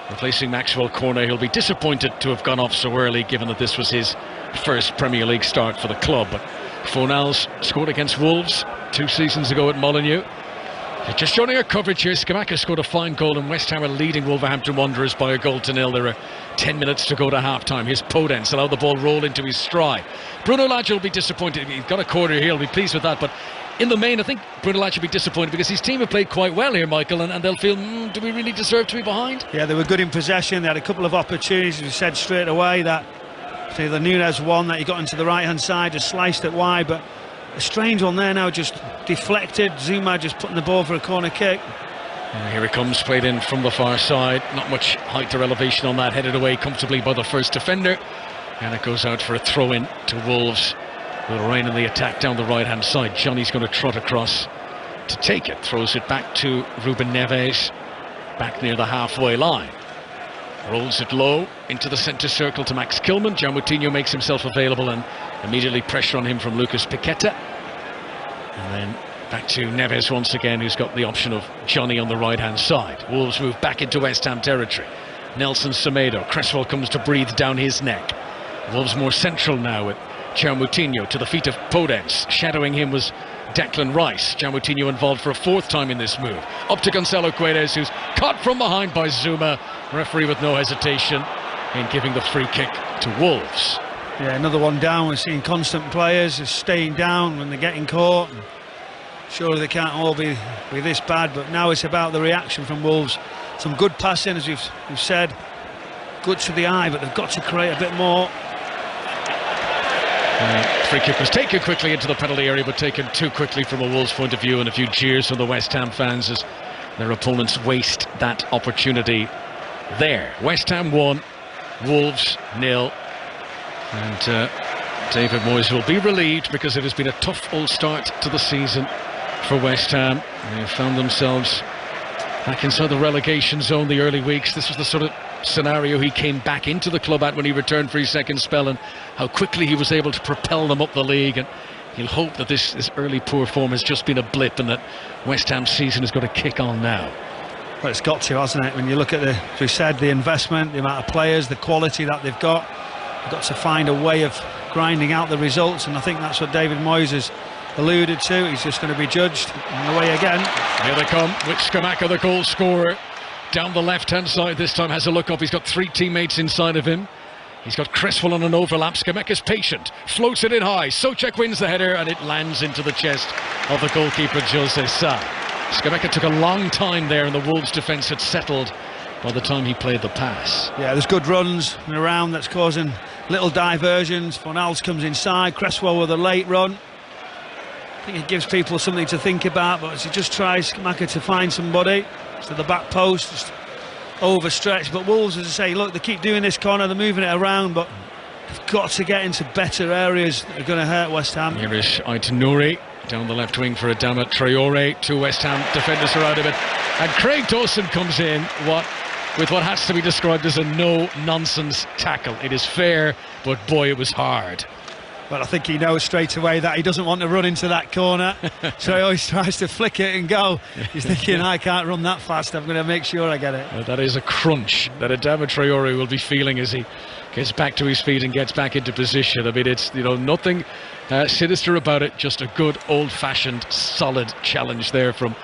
Replacing Maxwell Cornet. He'll be disappointed to have gone off so early, given that this was his first Premier League start for the club. But Fornals scored against Wolves 2 seasons ago at Molineux. Just joining our coverage here, Scamacca scored a fine goal, and West Ham are leading Wolverhampton Wanderers by 1-0. There are 10 minutes to go to half-time. Here's Podence, allowed the ball roll into his stride. Bruno Lage will be disappointed. He's got a corner here, he'll be pleased with that, but in the main, I think Bruno Lage will be disappointed because his team have played quite well here, Michael, and they'll feel, do we really deserve to be behind? Yeah, they were good in possession. They had a couple of opportunities. We said straight away that the Nunes one that he got into the right-hand side, just sliced it wide, but a strange one there now, just deflected. Zuma just putting the ball for a corner kick. Here he comes, played in from the far side. Not much height or elevation on that. Headed away comfortably by the first defender. And it goes out for a throw-in to Wolves. Will rein in the attack down the right-hand side. Johnny's going to trot across to take it. Throws it back to Ruben Neves. Back near the halfway line. Rolls it low into the centre circle to Max Kilman. João Moutinho makes himself available and immediately pressure on him from Lucas Paqueta. And then back to Neves once again, who's got the option of Johnny on the right-hand side. Wolves move back into West Ham territory. Nelson Semedo. Cresswell comes to breathe down his neck. Wolves more central now with João Moutinho to the feet of Podence. Shadowing him was Declan Rice. João Moutinho involved for a fourth time in this move. Up to Gonçalo Guedes, who's caught from behind by Zuma. Referee with no hesitation in giving the free kick to Wolves. Yeah, another one down. We're seeing constant players staying down when they're getting caught. Surely they can't all be this bad, but now it's about the reaction from Wolves. Some good passing, as we've said. Good to the eye, but they've got to create a bit more. Free kick was taken quickly into the penalty area, but taken too quickly from a Wolves point of view, and a few jeers from the West Ham fans as their opponents waste that opportunity there. West Ham 1, Wolves 0, and David Moyes will be relieved because it has been a tough old start to the season for West Ham. They found themselves back inside the relegation zone the early weeks. This was the sort of scenario he came back into the club at when he returned for his second spell, and how quickly he was able to propel them up the league. And he'll hope that this early poor form has just been a blip and that West Ham's season has got to kick on now. Well, it's got to, hasn't it? When you look at as we said, the investment, the amount of players, the quality that they've got to find a way of grinding out the results, and I think that's what David Moyes has alluded to. He's just going to be judged on the way again. Here they come with Scamacca, the goal scorer, down the left-hand side. This time has a look up. He's got three teammates inside of him. He's got Cresswell on an overlap. Scamacca's patient, floats it in high. Souček wins the header and it lands into the chest of the goalkeeper Jose Sa. Scamacca took a long time there, and the Wolves defence had settled by the time he played the pass. Yeah, there's good runs around that's causing little diversions. Fornals comes inside. Cresswell with a late run. I think it gives people something to think about, but as he just tries Scamacca to find somebody to the back post, just overstretched. But Wolves, as I say, look, they keep doing this corner, they're moving it around, but they've got to get into better areas that are going to hurt West Ham. Here is Aït-Nouri down the left wing for Adama Traoré. Two West Ham defenders are out of it, and Craig Dawson comes in with what has to be described as a no-nonsense tackle. It is fair, but boy, it was hard. Well, I think he knows straight away that he doesn't want to run into that corner, so he always tries to flick it and go. He's thinking, I can't run that fast, I'm going to make sure I get it. Well, that is a crunch that Adama Traoré will be feeling as he gets back to his feet and gets back into position. I mean, it's, nothing sinister about it, just a good old-fashioned solid challenge there from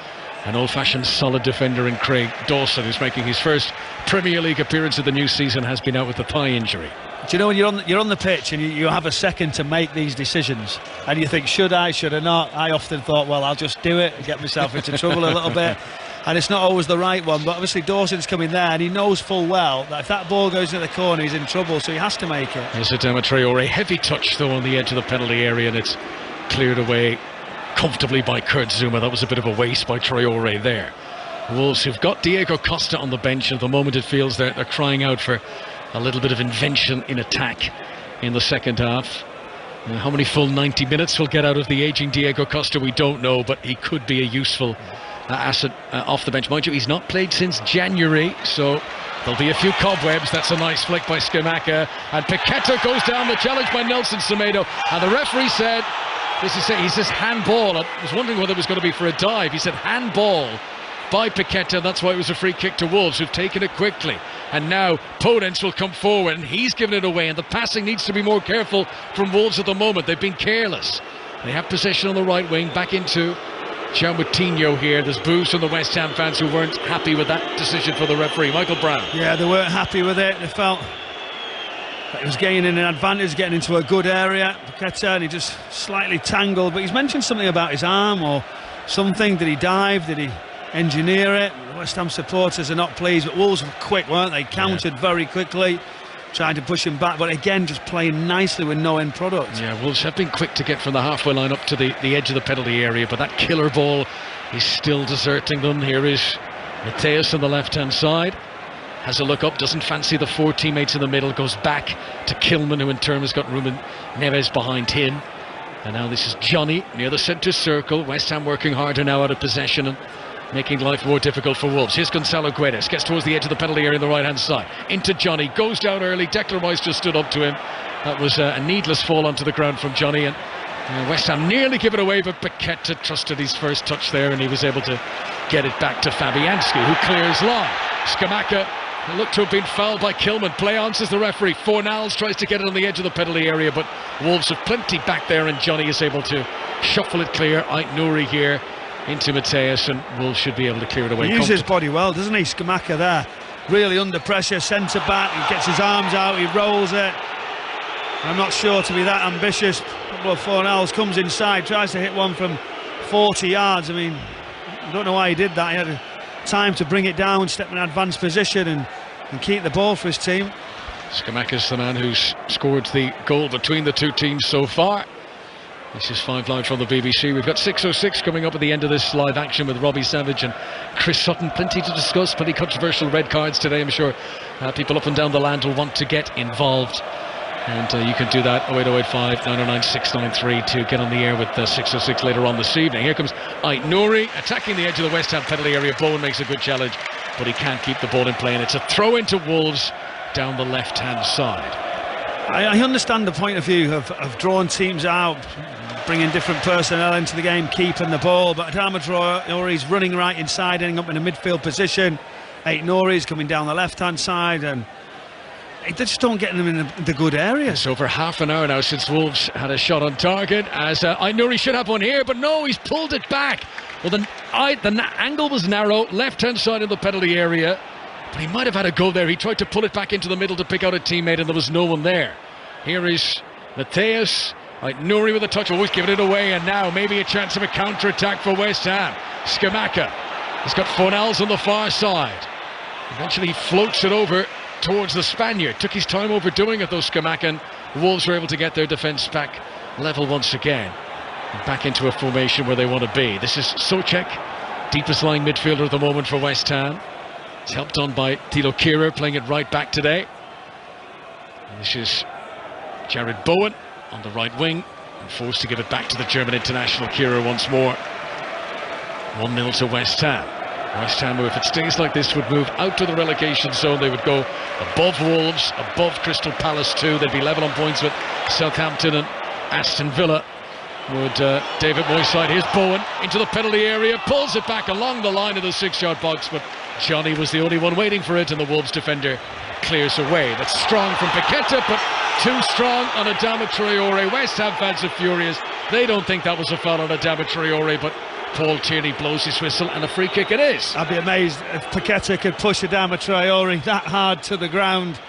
an old-fashioned solid defender in Craig Dawson, who's making his first Premier League appearance of the new season, has been out with a thigh injury. Do you know, when you're on the pitch and you have a second to make these decisions, and you think, should I not? I often thought, well, I'll just do it and get myself into trouble a little bit, and it's not always the right one. But obviously Dawson's coming there, and he knows full well that if that ball goes in the corner, he's in trouble, so he has to make it. Here's Adama Traoré, heavy touch though on the edge of the penalty area, and it's cleared away comfortably by Kurt Zouma. That was a bit of a waste by Traoré there. Wolves, who've got Diego Costa on the bench, and at the moment it feels they're crying out for a little bit of invention in attack in the second half. How many full 90 minutes we'll get out of the aging Diego Costa, we don't know, but he could be a useful asset off the bench. Mind you, he's not played since January, so there'll be a few cobwebs. That's a nice flick by Scamacca, and Paqueta goes down, the challenge by Nelson Semedo, and the referee said, he says handball. I was wondering whether it was going to be for a dive. He said handball by Paqueta. That's why it was a free kick to Wolves, who've taken it quickly. And now Podence will come forward, and he's given it away, and the passing needs to be more careful from Wolves at the moment. They've been careless. They have possession on the right wing, back into João Moutinho here. There's boos from the West Ham fans who weren't happy with that decision for the referee. Michael Brown. Yeah, they weren't happy with it. They felt that he was gaining an advantage, getting into a good area. Paqueta, and he just slightly tangled, but he's mentioned something about his arm or something. Did he dive? Did he engineer it? The West Ham supporters are not pleased, but Wolves were quick, weren't they? Countered very quickly, trying to push him back, but again just playing nicely with no end product. Yeah, Wolves have been quick to get from the halfway line up to the edge of the penalty area, but that killer ball is still deserting them. Here is Mateus on the left-hand side has a look up, doesn't fancy the four teammates in the middle, goes back to Kilman, who in turn has got Ruben Neves behind him. And now this is Johnny near the centre circle. West Ham working harder now out of possession and making life more difficult for Wolves. Here's Gonzalo Guedes, gets towards the edge of the penalty area on the right-hand side. Into Johnny, goes down early. Declan Rice just stood up to him. That was a needless fall onto the ground from Johnny, and West Ham nearly give it away, but Paqueta trusted his first touch there, and he was able to get it back to Fabianski, who clears long. Scamacca looked to have been fouled by Kilman. Play on, says the referee. Fornals tries to get it on the edge of the penalty area, but Wolves have plenty back there, and Johnny is able to shuffle it clear. Ait-Nouri here into Mateus, and Wolves should be able to clear it away. He uses his body well, doesn't he, Scamacca there? Really under pressure, centre back, he gets his arms out, he rolls it. I'm not sure to be that ambitious. Fornals comes inside, tries to hit one from 40 yards. I mean, I don't know why he did that. He had time to bring it down, step in an advanced position and keep the ball for his team. Scamacca's the man who's scored the goal between the two teams so far. This is 5 Live from the BBC. We've got 6:06 coming up at the end of this live action with Robbie Savage and Chris Sutton. Plenty to discuss, plenty controversial red cards today. I'm sure people up and down the land will want to get involved. And you can do that 08085 909 693 to get on the air with 6:06 later on this evening. Here comes Ait-Nouri attacking the edge of the West Ham penalty area. Bowen makes a good challenge, but he can't keep the ball in play, and it's a throw into Wolves down the left-hand side. I understand the point of view of drawing teams out, bringing different personnel into the game, keeping the ball, but Adama Traore's running right inside, ending up in a midfield position. Ait-Nouri's coming down the left-hand side, and they just don't get them in the good areas. It's over half an hour now since Wolves had a shot on target, as Ait-Nouri should have one here, but no, he's pulled it back. Well, the angle was narrow, left-hand side of the penalty area, but he might have had a go there. He tried to pull it back into the middle to pick out a teammate, and there was no one there. Here is Mateus. Ait-Nouri with a touch, always giving it away, and now maybe a chance of a counter-attack for West Ham. Scamacca has got Fornals on the far side. Eventually he floats it over towards the Spaniard. Took his time overdoing it though, Scamacca, and Wolves were able to get their defence back level once again. And back into a formation where they want to be. This is Soucek, deepest lying midfielder at the moment for West Ham. It's helped on by Thilo Kehrer, playing it right back today. And this is Jared Bowen on the right wing, and forced to give it back to the German international. Kehrer once more. 1-0 to West Ham. West Ham, who if it stays like this, would move out to the relegation zone. They would go above Wolves, above Crystal Palace too. They'd be level on points with Southampton and Aston Villa. Would David Moyes side. Here's Bowen into the penalty area, pulls it back along the line of the 6-yard box, but Johnny was the only one waiting for it, and the Wolves defender clears away. That's strong from Paqueta, but too strong on Adama Traore. West Ham fans are furious. They don't think that was a foul on Adama Traore, but Paul Tierney blows his whistle, and a free kick it is. I'd be amazed if Paqueta could push Adama Traore that hard to the ground.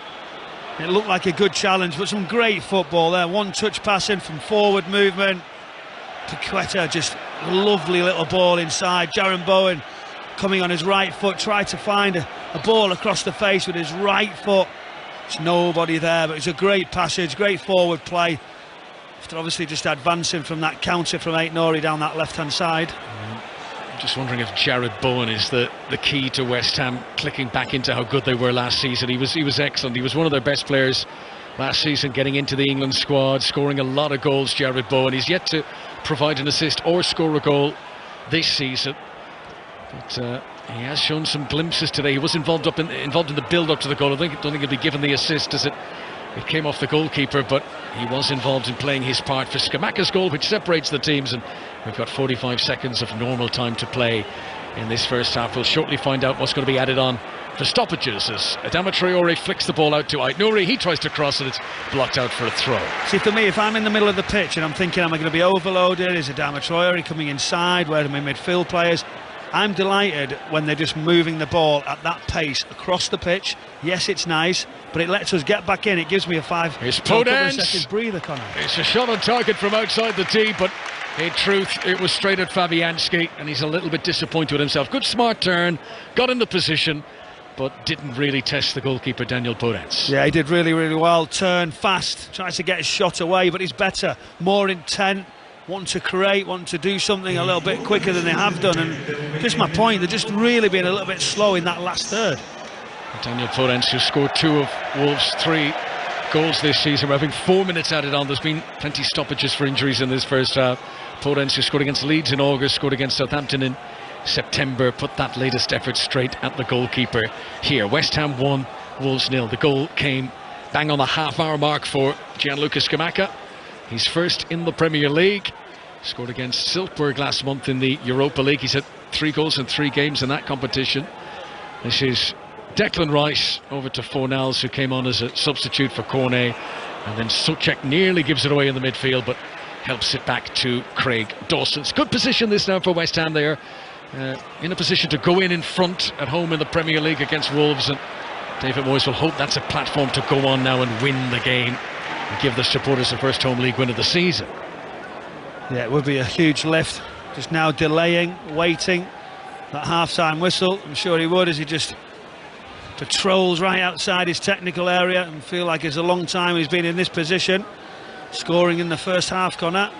It looked like a good challenge, but some great football there. One touch passing from forward movement. Paqueta, just a lovely little ball inside. Jaron Bowen coming on his right foot, tried to find a ball across the face with his right foot. There's nobody there, but it's a great passage, great forward play. After obviously just advancing from that counter from Ait-Nouri down that left-hand side. I'm just wondering if Jared Bowen is the key to West Ham clicking back into how good they were last season. He was excellent. He was one of their best players last season, getting into the England squad, scoring a lot of goals. Jared Bowen, he's yet to provide an assist or score a goal this season, but he has shown some glimpses today. He was involved in the build-up to the goal. I don't think he'll be given the assist as it came off the goalkeeper, but he was involved in playing his part for Scamacca's goal, which separates the teams, and we've got 45 seconds of normal time to play in this first half. We'll shortly find out what's going to be added on for stoppages as Adama Traore flicks the ball out to Ait-Nouri. He tries to cross it, it's blocked out for a throw. See, for me, if I'm in the middle of the pitch and I'm thinking, am I going to be overloaded? Is Adama Traore coming inside? Where are my midfield players? I'm delighted when they're just moving the ball at that pace across the pitch. Yes, it's nice, but it lets us get back in. It gives me a 5 seconds breather, Connor. It's a shot on target from outside the tee, but in truth, it was straight at Fabianski, and he's a little bit disappointed with himself. Good smart turn, got in the position, but didn't really test the goalkeeper, Daniel Podence. Yeah, he did really, really well. Turn fast, tries to get his shot away, but he's better, more intent. want to create, want to do something a little bit quicker than they have done. And just my point, they're just really being a little bit slow in that last third. Daniel Podence, who scored 2 of Wolves' 3 goals this season. We're having 4 minutes added on. There's been plenty of stoppages for injuries in this first half. Podence, who scored against Leeds in August, scored against Southampton in September, put that latest effort straight at the goalkeeper here. West Ham 1, Wolves 0. The goal came bang on the half-hour mark for Gianluca Scamacca. He's first in the Premier League. Scored against Silkeborg last month in the Europa League. He's had 3 goals in 3 games in that competition. This is Declan Rice over to Fornals, who came on as a substitute for Cornet, and then Souček nearly gives it away in the midfield, but helps it back to Craig Dawson. It's good position this now for West Ham. They are in a position to go in front at home in the Premier League against Wolves, and David Moyes will hope that's a platform to go on now and win the game and give the supporters the first home league win of the season. Yeah, it would be a huge lift. Just now delaying, waiting that half-time whistle. I'm sure he would, as he just patrols right outside his technical area, and feel like it's a long time he's been in this position, scoring in the first half. Connor.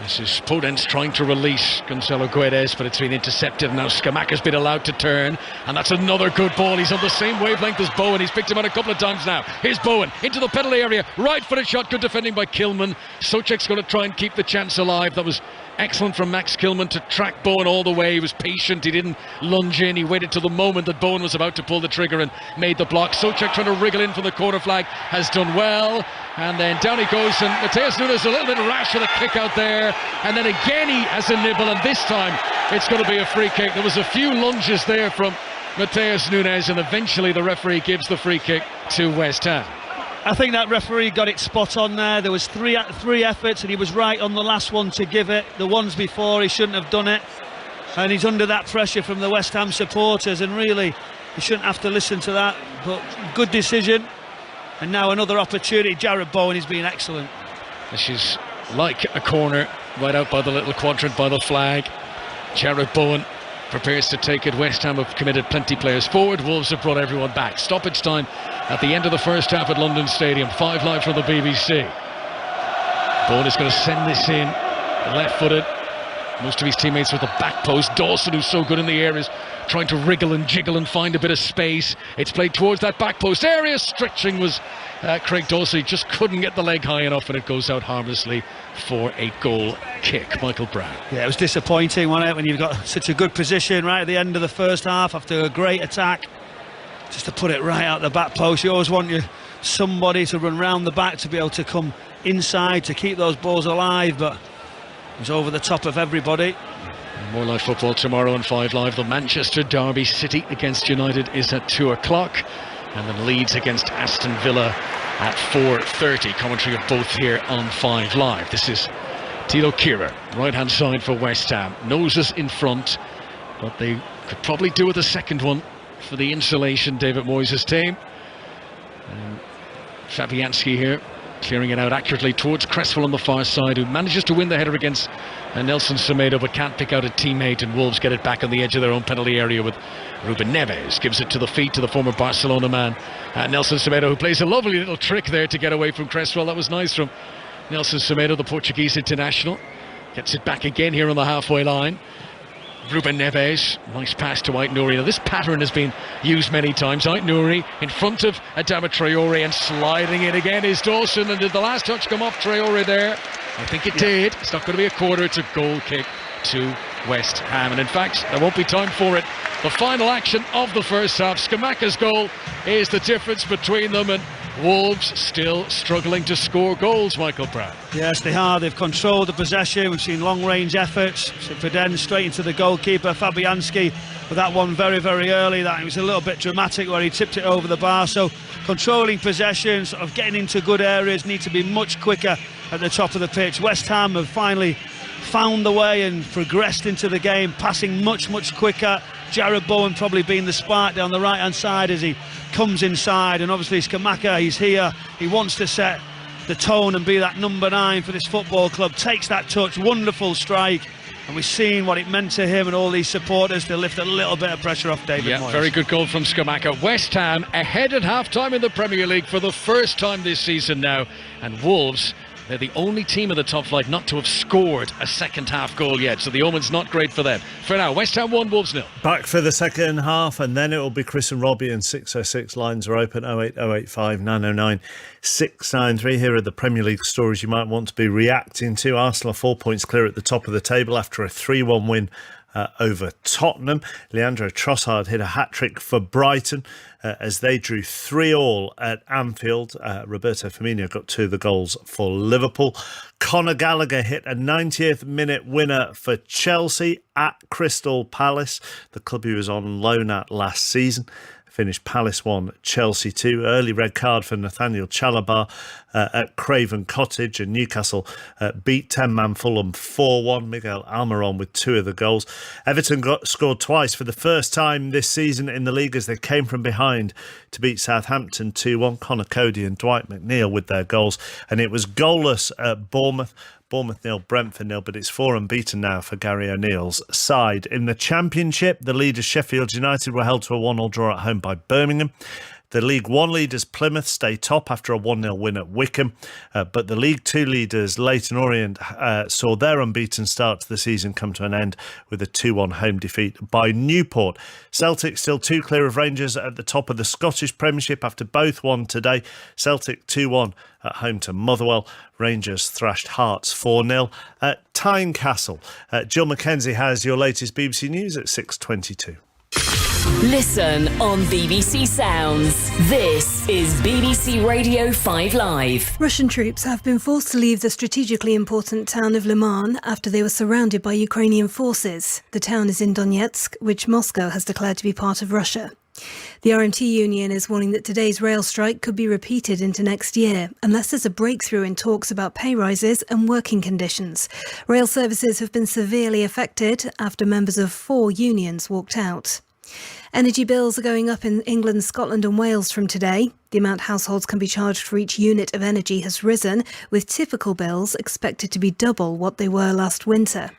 This is Podence trying to release Gonzalo Guedes, but it's been intercepted. Now Scamacca's been allowed to turn, and that's another good ball. He's on the same wavelength as Bowen. He's picked him out a couple of times now. Here's Bowen into the penalty area, right-footed shot, good defending by Kilman. Souček's going to try and keep the chance alive. That was excellent from Max Kilman to track Bowen all the way. He was patient, he didn't lunge in, he waited till the moment that Bowen was about to pull the trigger and made the block. Souček trying to wriggle in from the corner flag, has done well, and then down he goes, and Mateus Nunes a little bit rash with a kick out there, and then again he has a nibble, and this time it's going to be a free kick. There was a few lunges there from Mateus Nunes, and eventually the referee gives the free kick to West Ham. I think that referee got it spot on there. There was three efforts, and he was right on the last one to give it. The ones before, he shouldn't have done it, and he's under that pressure from the West Ham supporters, and really he shouldn't have to listen to that. But good decision, and now another opportunity. Jared Bowen is being excellent. This is like a corner right out by the little quadrant by the flag. Jared Bowen prepares to take it. West Ham have committed plenty players forward. Wolves have brought everyone back. Stoppage time at the end of the first half at London Stadium. 5 live from the BBC. Bowen is going to send this in left-footed. Most of his teammates with the back post. Dawson, who's so good in the air, is trying to wriggle and jiggle and find a bit of space. It's played towards that back post area. Stretching was Craig Dawson. He just couldn't get the leg high enough, and it goes out harmlessly for a goal kick. Michael Brown. Yeah, it was disappointing, wasn't it, when you've got such a good position right at the end of the first half after a great attack, just to put it right out the back post. You always want somebody to run round the back to be able to come inside to keep those balls alive, but it was over the top of everybody. More live football tomorrow on 5 Live. The Manchester Derby, City against United, is at 2 o'clock, and then Leeds against Aston Villa at 4:30. Commentary of both here on 5 Live. This is Tilo Kehrer, right hand side for West Ham. Noses in front, but they could probably do with a second one for the insulation, David Moyes' team. And Fabianski here, clearing it out accurately towards Cresswell on the far side, who manages to win the header against Nelson Semedo, but can't pick out a teammate, and Wolves get it back on the edge of their own penalty area with Ruben Neves. Gives it to the feet to the former Barcelona man, Nelson Semedo, who plays a lovely little trick there to get away from Cresswell. That was nice from Nelson Semedo, the Portuguese international. Gets it back again here on the halfway line. Ruben Neves, nice pass to Ait Nouri. Now this pattern has been used many times. Ait Nouri in front of Adama Traore, and sliding in again is Dawson. And did the last touch come off Traore there? I think it did. It's not going to be a quarter, it's a goal kick to West Ham. And in fact, there won't be time for it. The final action of the first half, Scamacca's goal, is the difference between them, and Wolves still struggling to score goals, Michael Brown. Yes, they are. They've controlled the possession. We've seen long-range efforts. Fidel straight into the goalkeeper, Fabianski, with that one very, very early. That it was a little bit dramatic where he tipped it over the bar. So controlling possession, sort of getting into good areas, need to be much quicker at the top of the pitch. West Ham have finally found the way and progressed into the game, passing much, much quicker. Jared Bowen probably being the spark down the right hand side as he comes inside, and obviously Scamacca, he's here, he wants to set the tone and be that number 9 for this football club. Takes that touch, wonderful strike, and we've seen what it meant to him and all these supporters to lift a little bit of pressure off David Moyes. Very good goal from Scamacca. West Ham ahead at half time in the Premier League for the first time this season now, and Wolves They're the only team in the top flight not to have scored a second half goal yet, so the omen's not great for them. For now, West Ham 1, Wolves 0. Back for the second half, and then it will be Chris and Robbie, and 606 lines are open, 08085 909 693. Here are the Premier League stories you might want to be reacting to. Arsenal are 4 points clear at the top of the table after a 3-1 win over Tottenham. Leandro Trossard hit a hat-trick for Brighton as they drew 3-3 at Anfield. Roberto Firmino got 2 of the goals for Liverpool. Conor Gallagher hit a 90th minute winner for Chelsea at Crystal Palace, the club he was on loan at last season. Finished Palace 1, Chelsea 2. Early red card for Nathaniel Chalobah at Craven Cottage, and Newcastle beat 10-man Fulham 4-1. Miguel Almiron with 2 of the goals. Everton scored twice for the first time this season in the league as they came from behind to beat Southampton 2-1. Conor Cody and Dwight McNeil with their goals, and it was goalless at Bournemouth. Bournemouth 0, Brentford 0, but it's 4 unbeaten now for Gary O'Neill's side. In the Championship, the leaders Sheffield United were held to a 1-1 draw at home by Birmingham. The League One leaders Plymouth stay top after a 1-0 win at Wycombe, but the League Two leaders Leyton Orient saw their unbeaten start to the season come to an end with a 2-1 home defeat by Newport. Celtic still 2 clear of Rangers at the top of the Scottish Premiership after both won today. Celtic 2-1 at home to Motherwell. Rangers thrashed Hearts 4-0 at Tynecastle. Jill Mackenzie has your latest BBC News at 6:22. Listen on BBC Sounds. This is BBC Radio 5 Live. Russian troops have been forced to leave the strategically important town of Liman after they were surrounded by Ukrainian forces. The town is in Donetsk, which Moscow has declared to be part of Russia. The RMT union is warning that today's rail strike could be repeated into next year unless there's a breakthrough in talks about pay rises and working conditions. Rail services have been severely affected after members of 4 unions walked out. Energy bills are going up in England, Scotland and Wales from today. The amount households can be charged for each unit of energy has risen, with typical bills expected to be double what they were last winter.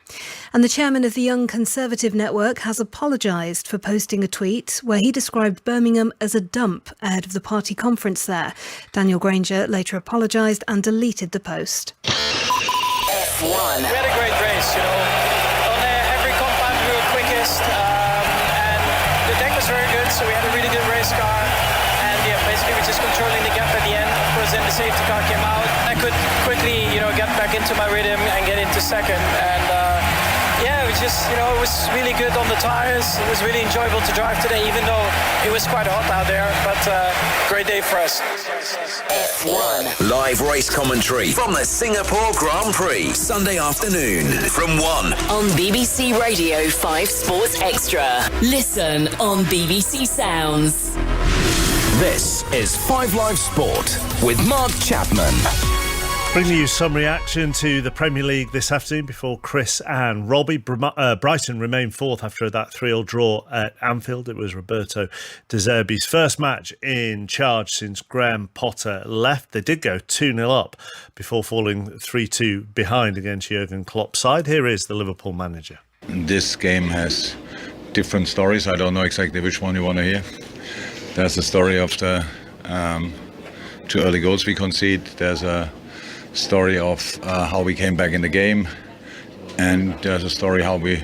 And the chairman of the Young Conservative Network has apologised for posting a tweet where he described Birmingham as a dump ahead of the party conference there. Daniel Granger later apologised and deleted the post. F1. We had a great race, on every compound we were quickest. The deck was very good, so we had a really good race car, and basically we're just controlling the gap at the end. Of course, then the safety car came out. I could quickly, get back into my rhythm and get into second, and it was just, it was really good on the tires. It was really enjoyable to drive today, even though it was quite hot out there, but great day for us. F1. Live race commentary from the Singapore Grand Prix, Sunday afternoon from 1 on BBC Radio 5 Sports Extra. Listen on BBC Sounds. This is 5 Live Sport with Mark Chapman. Bringing you some reaction to the Premier League this afternoon before Chris and Robbie. Brighton remained fourth after that 3-3 draw at Anfield. It was Roberto De Zerbi's first match in charge since Graham Potter left. They did go 2-0 up before falling 3-2 behind against Jurgen Klopp's side. Here is the Liverpool manager. This game has different stories. I don't know exactly which one you want to hear. There's the story of the 2 early goals we concede. There's a story of how we came back in the game, and there's a story how we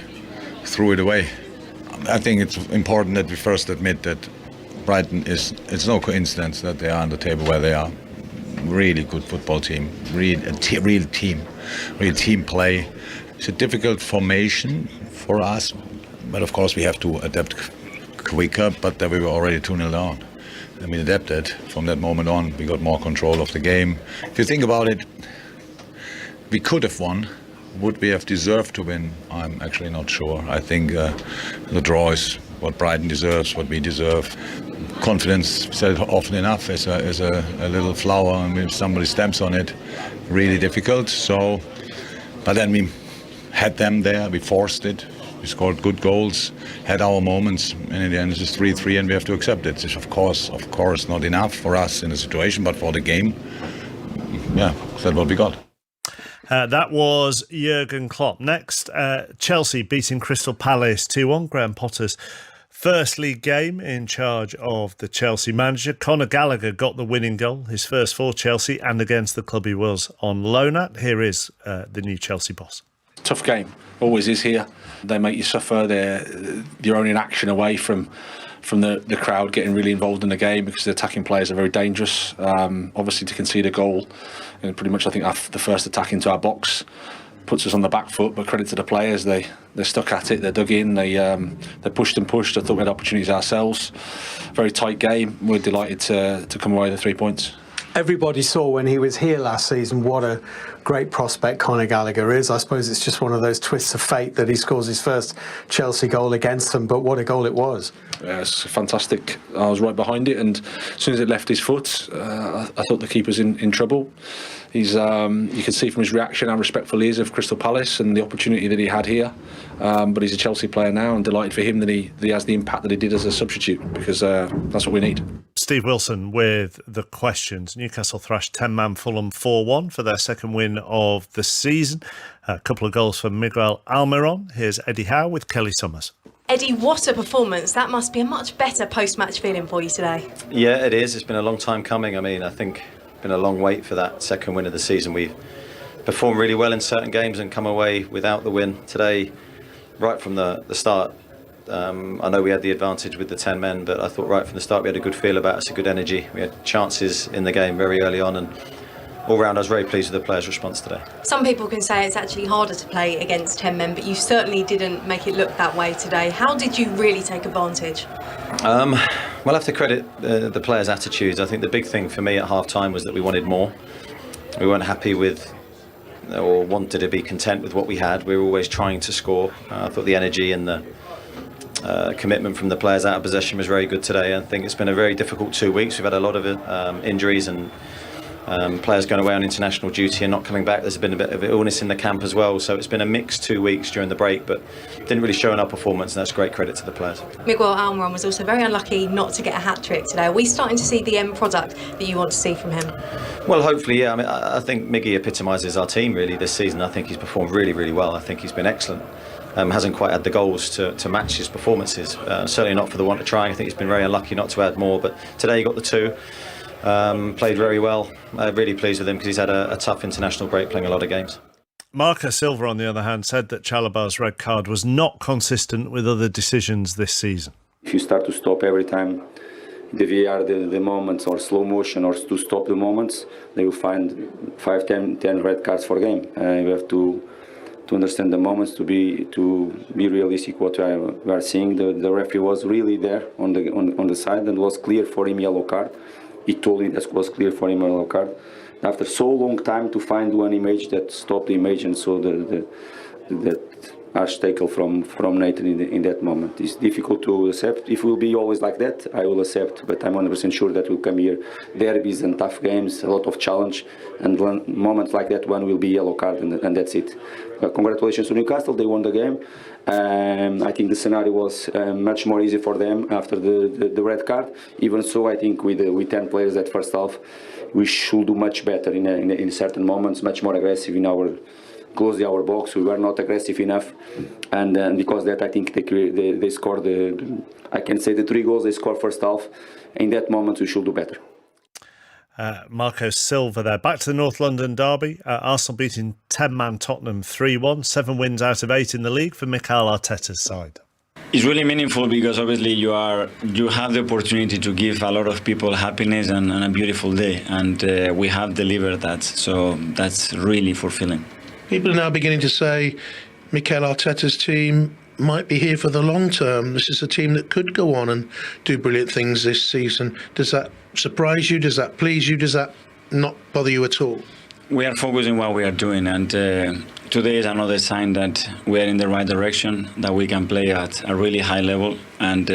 threw it away. I think it's important that we first admit that Brighton it's no coincidence that they are on the table where they are. Really good football team, real team play. It's a difficult formation for us, but of course we have to adapt quicker, but we were already 2-0 down. And we adapted from that moment on. We got more control of the game. If you think about it, we could have won. Would we have deserved to win? I'm actually not sure. I think the draw is what Brighton deserves, what we deserve. Confidence, said often enough, is a little flower, and if somebody stamps on it, really difficult. So, but then we had them there. We forced it. We scored good goals, had our moments, and in the end it's just 3-3, and we have to accept it. It's of course not enough for us in the situation, but for the game, that's what we got. That was Jurgen Klopp. Next, Chelsea beating Crystal Palace 2-1. Graham Potter's First league game in charge of the Chelsea manager. Conor Gallagher got the winning goal, his first for Chelsea and against the club he was on loan at. Here is the new Chelsea boss. Tough game, always is here. They make you suffer. You're only an action away from the crowd getting really involved in the game because the attacking players are very dangerous. Obviously, to concede a goal, and pretty much I think the first attack into our box puts us on the back foot, but credit to the players, they're stuck at it, they're dug in, they pushed and pushed. I thought we had opportunities ourselves. Very tight game. We're delighted to come away with the 3 points. Everybody saw when he was here last season what a great prospect Conor Gallagher is. I suppose it's just one of those twists of fate that he scores his first Chelsea goal against them, but what a goal it was. Yeah, it's fantastic. I was right behind it, and as soon as it left his foot, I thought the keeper's in trouble. He's, you can see from his reaction how respectful he is of Crystal Palace and the opportunity that he had here. But he's a Chelsea player now, and delighted for him that he has the impact that he did as a substitute, because that's what we need. Steve Wilson with the questions. Newcastle thrashed 10-man Fulham 4-1 for their second win of the season. A couple of goals for Miguel Almiron. Here's Eddie Howe with Kelly Summers. Eddie, what a performance. That must be a much better post-match feeling for you today. Yeah, it is. It's been a long time coming. I mean, I think it's been a long wait for that second win of the season. We've performed really well in certain games and come away without the win. Today, right from the start, I know we had the advantage with the 10 men, but I thought right from the start we had a good feel about us, a good energy. We had chances in the game very early on, and all round I was very pleased with the players' response today. Some people can say it's actually harder to play against 10 men, but you certainly didn't make it look that way today. How did you really take advantage? Well, I have to credit the players' attitudes. I think the big thing for me at half-time was that we wanted more. We weren't happy with or wanted to be content with what we had. We were always trying to score. I thought the energy and the commitment from the players out of possession was very good today. I think it's been a very difficult 2 weeks. We've had a lot of injuries and players going away on international duty and not coming back. There's been a bit of illness in the camp as well, so it's been a mixed 2 weeks during the break, but didn't really show in our performance, and that's great credit to the players. Miguel Almiron was also very unlucky not to get a hat-trick today. Are we starting to see the end product that you want to see from him? Well, hopefully, yeah. I mean, I think Miggy epitomises our team really this season. I think he's performed really, really well. I think he's been excellent. Hasn't quite had the goals to match his performances. Certainly not for the want of trying. I think he's been very unlucky not to add more, but today he got the 2. Played very well. Really pleased with him because he's had a tough international break, playing a lot of games. Marco Silva, on the other hand, said that Chalobah's red card was not consistent with other decisions this season. If you start to stop every time the VAR, the moments, or slow motion, or to stop the moments, they will find 5, 10 red cards for game. You have to understand the moments, to be realistic. What we are seeing, the referee was really there on the side, and was clear for him yellow card. He told me that was clear for him yellow card. After so long time to find one image that stopped the image, and so that harsh tackle from Nathan in that moment. It's difficult to accept. If it will be always like that, I will accept, but I'm 100% sure that will come here derbies and tough games, a lot of challenge, and moments like that one will be yellow card, and that's it. Congratulations to Newcastle, they won the game. I think the scenario was much more easy for them after the red card. Even so, I think with 10 players that first half, we should do much better in certain moments, much more aggressive close our box. We were not aggressive enough, and because that, I think they scored I can say the 3 goals they scored first half. In that moment, we should do better. Marco Silva there. Back to the North London derby. Arsenal beating 10-man Tottenham 3-1. 7 wins out of 8 in the league for Mikel Arteta's side. It's really meaningful because obviously you have the opportunity to give a lot of people happiness and a beautiful day, and we have delivered that. So that's really fulfilling. People are now beginning to say Mikel Arteta's team might be here for the long term. This is a team that could go on and do brilliant things this season. Does that surprise you? Does that please you? Does that not bother you at all? We are focusing on what we are doing, and today is another sign that we are in the right direction, that we can play at a really high level, and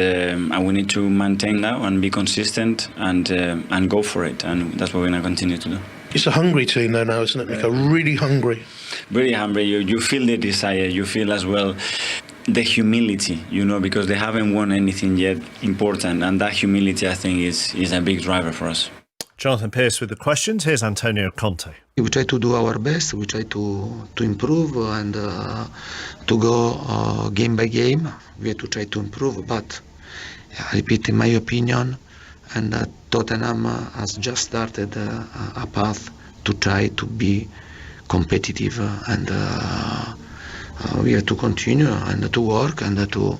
we need to maintain that and be consistent and go for it, and that's what we're going to continue to do. It's a hungry team though now, isn't it, Mikel? Really hungry. Very hungry. You feel the desire. You feel as well the humility, because they haven't won anything yet important, and that humility, I think, is a big driver for us. Jonathan Pearce with the questions. Here's Antonio Conte. We try to do our best. We try to improve and to go game by game. We have to try to improve, but I repeat, in my opinion, and Tottenham has just started a path to try to be competitive, and we have to continue and to work and to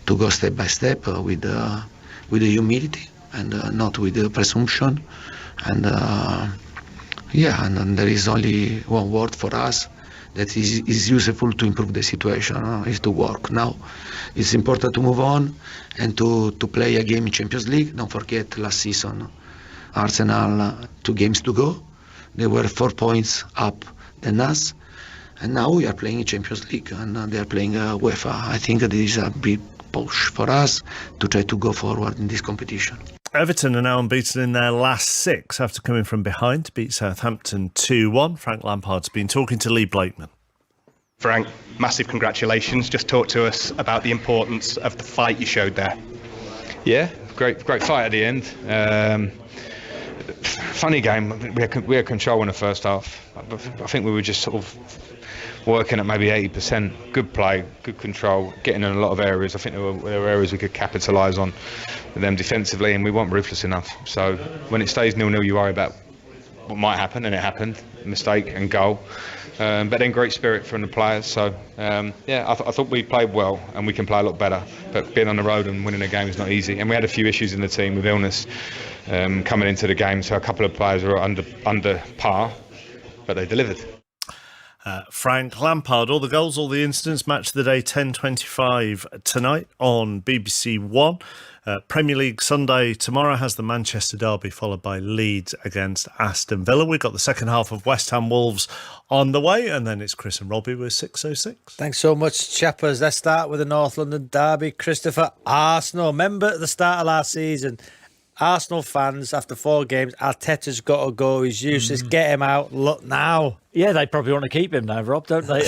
go step by step with the humility and not with the presumption. And and there is only one word for us that is useful to improve the situation, is to work. Now it's important to move on and to play a game in Champions League. Don't forget last season Arsenal 2 games to go, they were 4 points up than us, and now we are playing in Champions League and they are playing UEFA. I think there is a big push for us to try to go forward in this competition. Everton are now unbeaten in their last 6 after coming from behind to beat Southampton 2-1. Frank Lampard's been talking to Lee Blakeman. Frank, massive congratulations. Just talk to us about the importance of the fight you showed there. Yeah, great fight at the end. Funny game. We had control in the first half. I think we were just sort of working at maybe 80%. Good play, good control, getting in a lot of areas. I think there were areas we could capitalise on with them defensively, and we weren't ruthless enough. So when it stays 0-0, you worry about what might happen, and it happened. Mistake and goal. But then great spirit from the players. So I thought we played well, and we can play a lot better. But being on the road and winning a game is not easy. And we had a few issues in the team with illness coming into the game. So a couple of players were under par, but they delivered. Frank Lampard, all the goals, all the incidents, match of the day 10:25 tonight on BBC One. Premier League Sunday tomorrow has the Manchester derby, followed by Leeds against Aston Villa. We've got the second half of West Ham Wolves on the way, and then it's Chris and Robbie with 606. Thanks so much, chappers. Let's start with the North London derby. Christopher, Arsenal. Remember at the start of last season, Arsenal fans, after 4 games, Arteta's got to go, he's useless, get him out, look now. Yeah, they probably want to keep him now, Rob, don't they?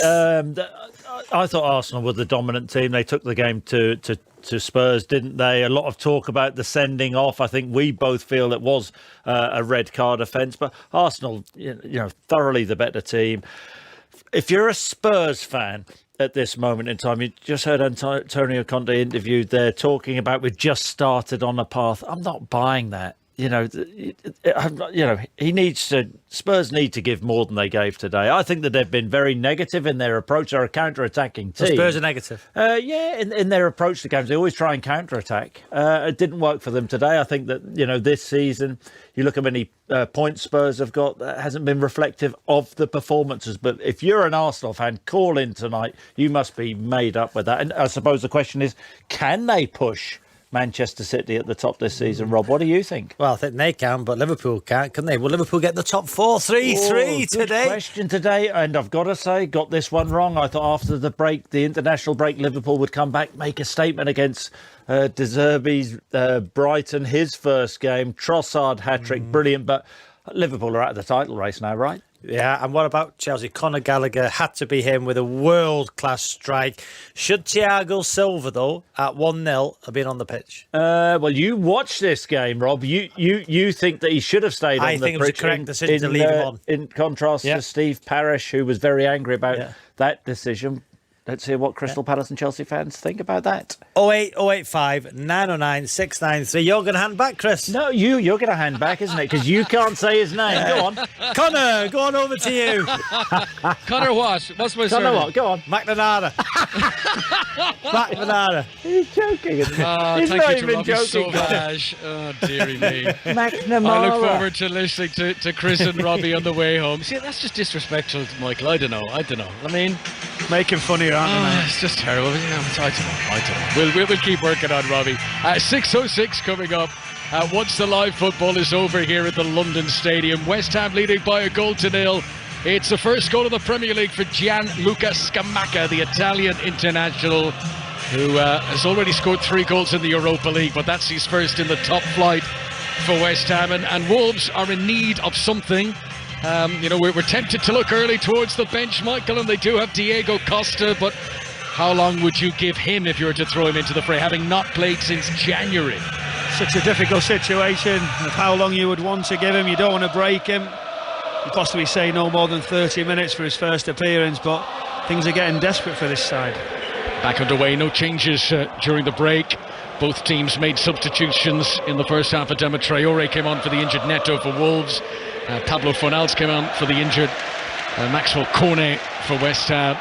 I thought Arsenal were the dominant team. They took the game to Spurs, didn't they? A lot of talk about the sending off. I think we both feel it was a red card offence, but Arsenal, thoroughly the better team. If you're a Spurs fan at this moment in time, you just heard Antonio Conte interviewed there talking about we've just started on a path. I'm not buying that. Spurs need to give more than they gave today. I think that they've been very negative in their approach. They're a counter-attacking team. So Spurs are negative? In their approach to games. They always try and counter-attack. It didn't work for them today. I think that, this season, you look at how many points Spurs have got, that hasn't been reflective of the performances. But if you're an Arsenal fan, call in tonight. You must be made up with that. And I suppose the question is, can they push Manchester City at the top this season, Rob? What do you think? Well, I think they can, but Liverpool can't, can they? Will Liverpool get the top 4? 3-3 today? Good question today, and I've got to say, got this one wrong. I thought after the break, the international break, Liverpool would come back, make a statement against De Zerbi's Brighton, his first game. Trossard hat-trick, brilliant, but Liverpool are out of the title race now, right? Yeah, and what about Chelsea? Conor Gallagher had to be him with a world-class strike. Should Thiago Silva, though, at 1-0, have been on the pitch? Well, you watched this game, Rob. You think that he should have stayed on the pitch? I think it was a correct decision to leave him on. In contrast to Steve Parish, who was very angry about that decision. Let's hear what Crystal Palace and Chelsea fans think about that. 08085 909 693. You're going to hand back, Chris? No, you're going to hand back, isn't it? Because you can't say his name. Go on. Connor, go on over to you. Connor what? What's my surname? Connor what? Go on. McNamara. McNamara. He's joking. He's not even joking. Oh, dearie me. McNamara. I look forward to listening to Chris and Robbie on the way home. See, that's just disrespectful to Michael. I don't know. I mean, making funny. It's just terrible. I don't know. We'll keep working on Robbie. 6:06 coming up. Once the live football is over here at the London Stadium, West Ham leading by 1-0. It's the first goal of the Premier League for Gianluca Scamacca, the Italian international, who has already scored 3 goals in the Europa League, but that's his first in the top flight for West Ham. And Wolves are in need of something. We're tempted to look early towards the bench, Michael, and they do have Diego Costa, but how long would you give him if you were to throw him into the fray, having not played since January? Such a difficult situation of how long you would want to give him. You don't want to break him. You possibly say no more than 30 minutes for his first appearance, but things are getting desperate for this side. Back underway, no changes during the break. Both teams made substitutions in the first half. Adama Traore came on for the injured Neto for Wolves. Pablo Fornals came on for the injured Maxwell Cornet for West Ham.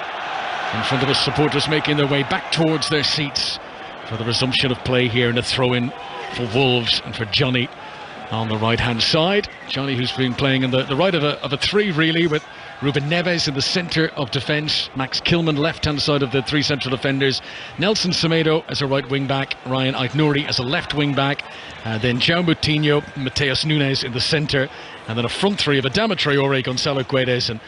In front of us, supporters making their way back towards their seats for the resumption of play here, and a throw-in for Wolves and for Johnny on the right-hand side. Johnny, who's been playing in the right of a three, really, with Ruben Neves in the centre of defence, Max Kilman left-hand side of the three central defenders, Nelson Semedo as a right wing-back, Ryan Aït-Nouri as a left wing-back, then João Moutinho, Mateus Nunes in the centre, and then a front three of Adama Traore, Gonçalo Guedes and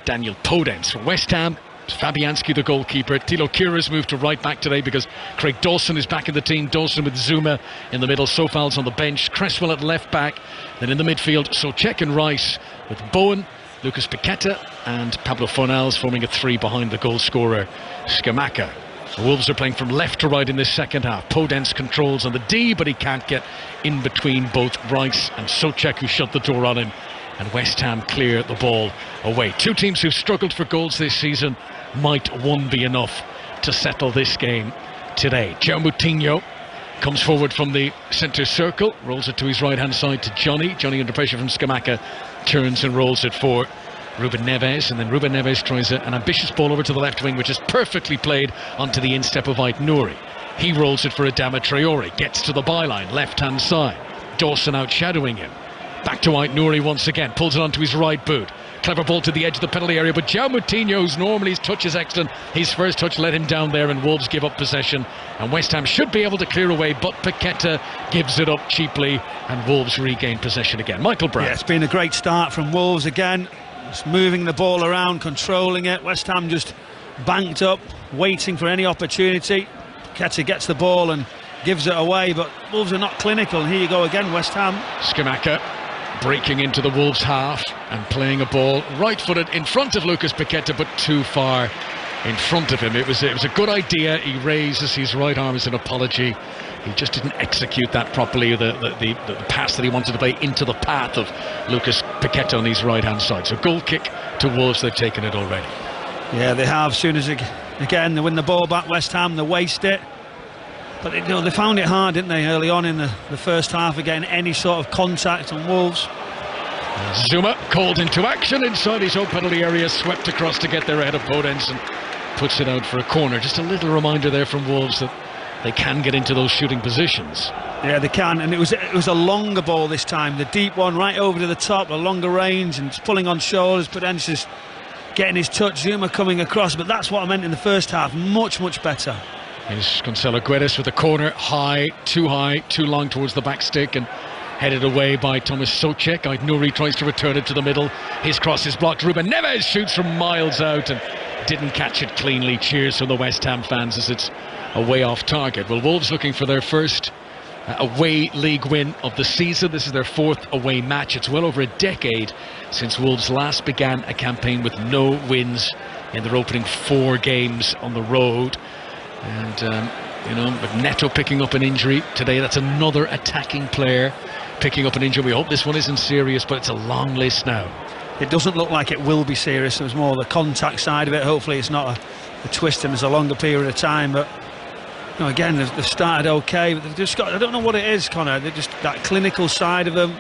Daniel Podence. For West Ham, Fabianski the goalkeeper. Thilo Kehra's moved to right back today because Craig Dawson is back in the team. Dawson with Zuma in the middle, Sofal's on the bench, Cresswell at left back. Then in the midfield, Souček and Rice with Bowen, Lucas Paqueta and Pablo Fornals forming a three behind the goal scorer Scamacca. The Wolves are playing from left to right in this second half. Podence controls on the D, but he can't get in between both Rice and Souček, who shut the door on him, and West Ham clear the ball away. Two teams who've struggled for goals this season. Might one be enough to settle this game today? João Moutinho comes forward from the centre circle, rolls it to his right hand side to Johnny. Johnny under pressure from Scamacca turns and rolls it for Ruben Neves, and then Ruben Neves tries an ambitious ball over to the left wing, which is perfectly played onto the instep of Aït-Nouri. He rolls it for Adama Traore, gets to the byline, left hand side. Dawson outshadowing him. Back to Aït-Nouri once again, pulls it onto his right boot. Clever ball to the edge of the penalty area, but João Moutinho, who's normally his touch is excellent, his first touch let him down there, and Wolves give up possession, and West Ham should be able to clear away, but Paqueta gives it up cheaply and Wolves regain possession again. Michael Brown. Yeah, it's been a great start from Wolves again, just moving the ball around, controlling it. West Ham just banked up, waiting for any opportunity. Paqueta gets the ball and gives it away, but Wolves are not clinical, and here you go again, West Ham. Scamacca breaking into the Wolves half and playing a ball right-footed in front of Lucas Paqueta, but too far in front of him. It was a good idea. He raises his right arm as an apology. He just didn't execute that properly, the pass that he wanted to play into the path of Lucas Paqueta on his right-hand side. So goal kick to Wolves, they've taken it already. Yeah, they have. As soon as again they win the ball back, West Ham, they waste it. But they found it hard, didn't they, early on in the first half, again, any sort of contact on Wolves. Zuma called into action inside his own penalty area, swept across to get there ahead of Podence and puts it out for a corner. Just a little reminder there from Wolves that they can get into those shooting positions. Yeah, they can, and it was a longer ball this time, the deep one right over to the top, a longer range, and pulling on shoulders. Podence is getting his touch, Zuma coming across, but that's what I meant in the first half, much better. Here's Gonçalo Guedes with the corner, high, too long towards the back stick, and headed away by Thomas Souček. Aït-Nouri tries to return it to the middle. His cross is blocked. Ruben Neves shoots from miles out and didn't catch it cleanly. Cheers from the West Ham fans as it's a way off target. Well, Wolves looking for their first away league win of the season. This is their fourth away match. It's well over a decade since Wolves last began a campaign with no wins in their opening 4 games on the road. And with Neto picking up an injury today, that's another attacking player picking up an injury. We hope this one isn't serious, but it's a long list now. It doesn't look like it will be serious. It was more the contact side of it. Hopefully it's not a twist and there's a longer period of time. But again, they've started okay, but they've just got, I don't know what it is, Connor. They're just that clinical side of them.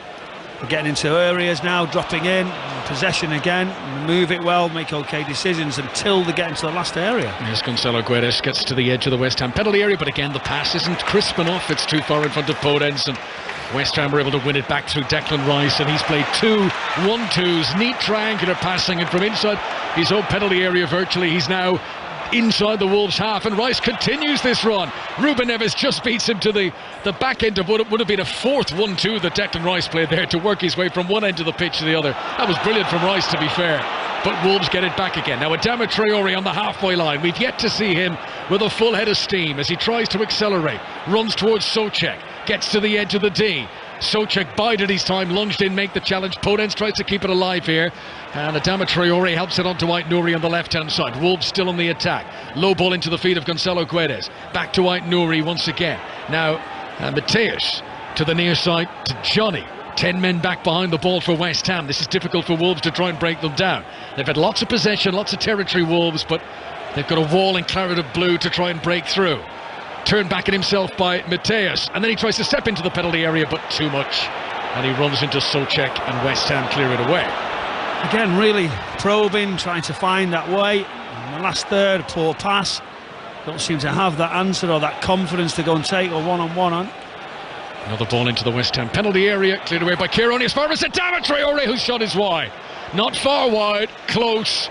They're getting into areas now, dropping in, possession again, move it well, make okay decisions until they get into the last area. Yes, Gonçalo Guedes gets to the edge of the West Ham penalty area, but again the pass isn't crisp enough. It's too far in front of Podence, and West Ham were able to win it back through Declan Rice, and he's played 2 1-2s, neat triangular passing, and from inside his own penalty area virtually, he's now inside the Wolves half, and Rice continues this run. Ruben Neves just beats him to the back end of what would have been a 4th 1-2 that Declan Rice played there to work his way from one end of the pitch to the other. That was brilliant from Rice, to be fair, but Wolves get it back again. Now Adama Traore on the halfway line. We've yet to see him with a full head of steam as he tries to accelerate, runs towards Souček, gets to the edge of the D. Souček bided his time, lunged in, make the challenge. Podence tries to keep it alive here, and Adama Traore helps it onto Aït-Nouri on the left-hand side. Wolves still on the attack. Low ball into the feet of Gonçalo Guedes. Back to Aït-Nouri once again. Now Mateus to the near side to Johnny. 10 men back behind the ball for West Ham. This is difficult for Wolves to try and break them down. They've had lots of possession, lots of territory, Wolves, but They've got a wall in claret of blue to try and break through. Turned back at himself by Mateus, and then he tries to step into the penalty area, but too much. And he runs into Souček, and West Ham clear it away. Again, really probing, trying to find that way. In the last third, a poor pass. Don't seem to have that answer or that confidence to go and take a one-on-one on. Another ball into the West Ham penalty area, cleared away by Kieran as far as Adama Traore, whose shot is wide. Not far wide, close,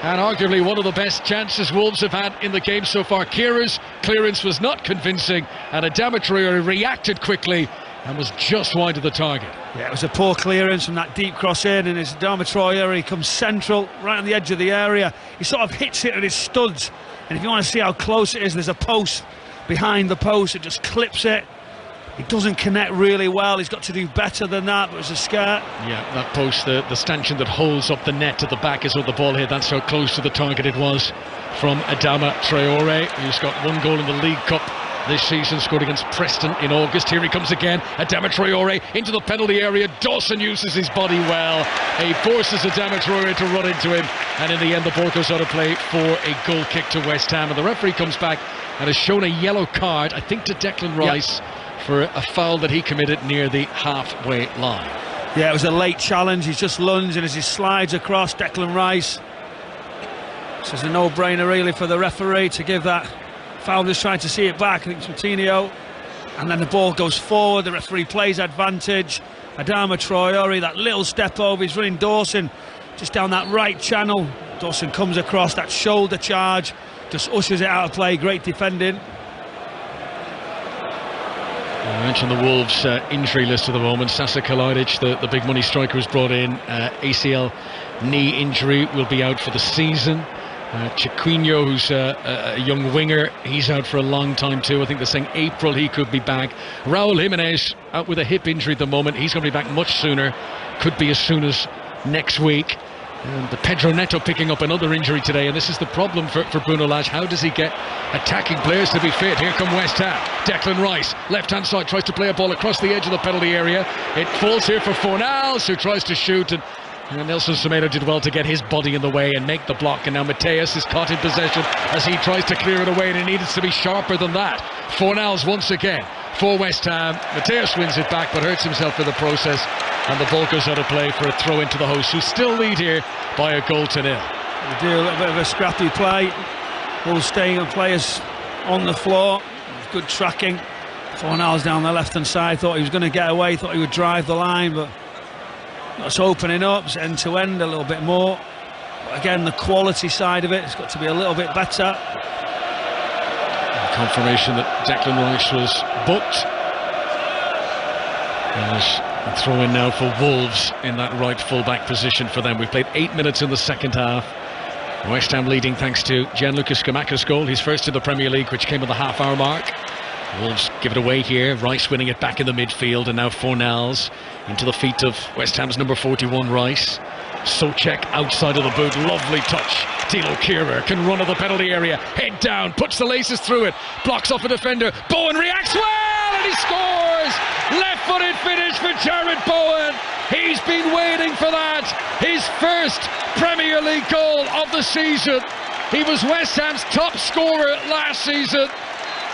and arguably one of the best chances Wolves have had in the game so far. Kieran's clearance was not convincing, and Adama Traore reacted quickly and was just wide of the target. Yeah, it was a poor clearance from that deep cross in, and as Adama Traore comes central, right on the edge of the area, he sort of hits it at his studs. And if you want to see how close it is, there's a post behind the post, it just clips it. It doesn't connect really well. He's got to do better than that, but it's a scare. Yeah, that post, the stanchion that holds up the net at the back is what the ball hit. That's how close to the target it was from Adama Traore, who's got one goal in the League Cup this season, scored against Preston in August. Here he comes again, Adama Traore into the penalty area. Dawson uses his body well. He forces Adama Traore to run into him, and in the end the ball goes out of play for a goal kick to West Ham, and the referee comes back and has shown a yellow card, I think to Declan Rice, for a foul that he committed near the halfway line. Yeah, it was a late challenge. He's just lunged, and as he slides across, Declan Rice, this is a no-brainer really for the referee to give that foul. Just trying to see it back, I think it's Moutinho, and then the ball goes forward, the referee plays advantage. Adama Traore, that little step over, he's running Dawson just down that right channel. Dawson comes across, that shoulder charge just ushers it out of play. Great defending. I mentioned the Wolves injury list at the moment. Sasa Kalajdzic, the big money striker, was brought in. ACL knee injury, will be out for the season. Chiquinho, who's a young winger, he's out for a long time too. I think they're saying April he could be back. Raul Jimenez out with a hip injury at the moment. He's going to be back much sooner, could be as soon as next week. And the Pedro Neto picking up another injury today, and this is the problem for Bruno Lage. How does he get attacking players to be fit? Here come West Ham. Declan Rice, left-hand side, tries to play a ball across the edge of the penalty area. It falls here for Fornals, who tries to shoot, and Nelson Semedo did well to get his body in the way and make the block. And now Mateus is caught in possession as he tries to clear it away, and it needs to be sharper than that. Fornals once again for West Ham. Mateus wins it back but hurts himself in the process, and the ball goes out of play for a throw into the hosts, who still lead here by a goal to nil. We do a little bit of a scrappy play. Wolves staying on players on the floor. Good tracking. Fornals down the left hand side, thought he was going to get away, thought he would drive the line, but that's opening up. It's end to end a little bit more. But again, the quality side of it has got to be a little bit better. Confirmation that Declan Rice was booked. And there's a throw in now for Wolves in that right full-back position for them. We've played 8 minutes in the second half. West Ham leading thanks to Gianluca Scamacca's goal, his first in the Premier League, which came at the half-hour mark. Wolves give it away here. Rice winning it back in the midfield, and now Fornals into the feet of West Ham's number 41, Rice. Souček outside of the boot, lovely touch. Tilo Kehrer can run at the penalty area, head down, puts the laces through it, blocks off a defender. Bowen reacts well, and he scores! Left-footed finish for Jared Bowen. He's been waiting for that. His first Premier League goal of the season. He was West Ham's top scorer last season,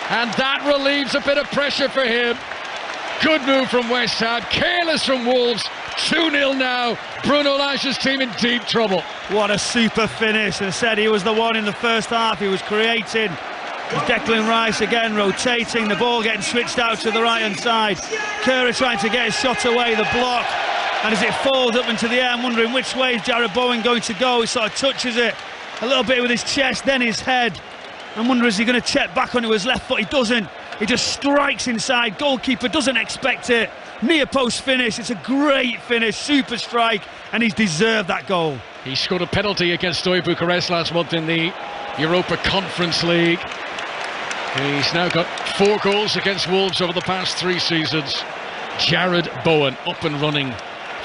and that relieves a bit of pressure for him. Good move from West Ham, careless from Wolves. 2-0 now. Bruno Lage's team in deep trouble. What a super finish. And said he was the one in the first half. He was creating. Declan Rice again rotating, the ball getting switched out to the right hand side. Kehrer trying to get his shot away, the block, and as it falls up into the air, I'm wondering which way is Jared Bowen going to go. He sort of touches it a little bit with his chest, then his head. I'm wondering, is he going to check back onto his left foot? He doesn't. He just strikes inside. Goalkeeper doesn't expect it. Near post finish. It's a great finish, super strike, and he's deserved that goal. He scored a penalty against Steaua Bucharest last month in the Europa Conference League. He's now got 4 goals against Wolves over the past 3 seasons. Jared Bowen up and running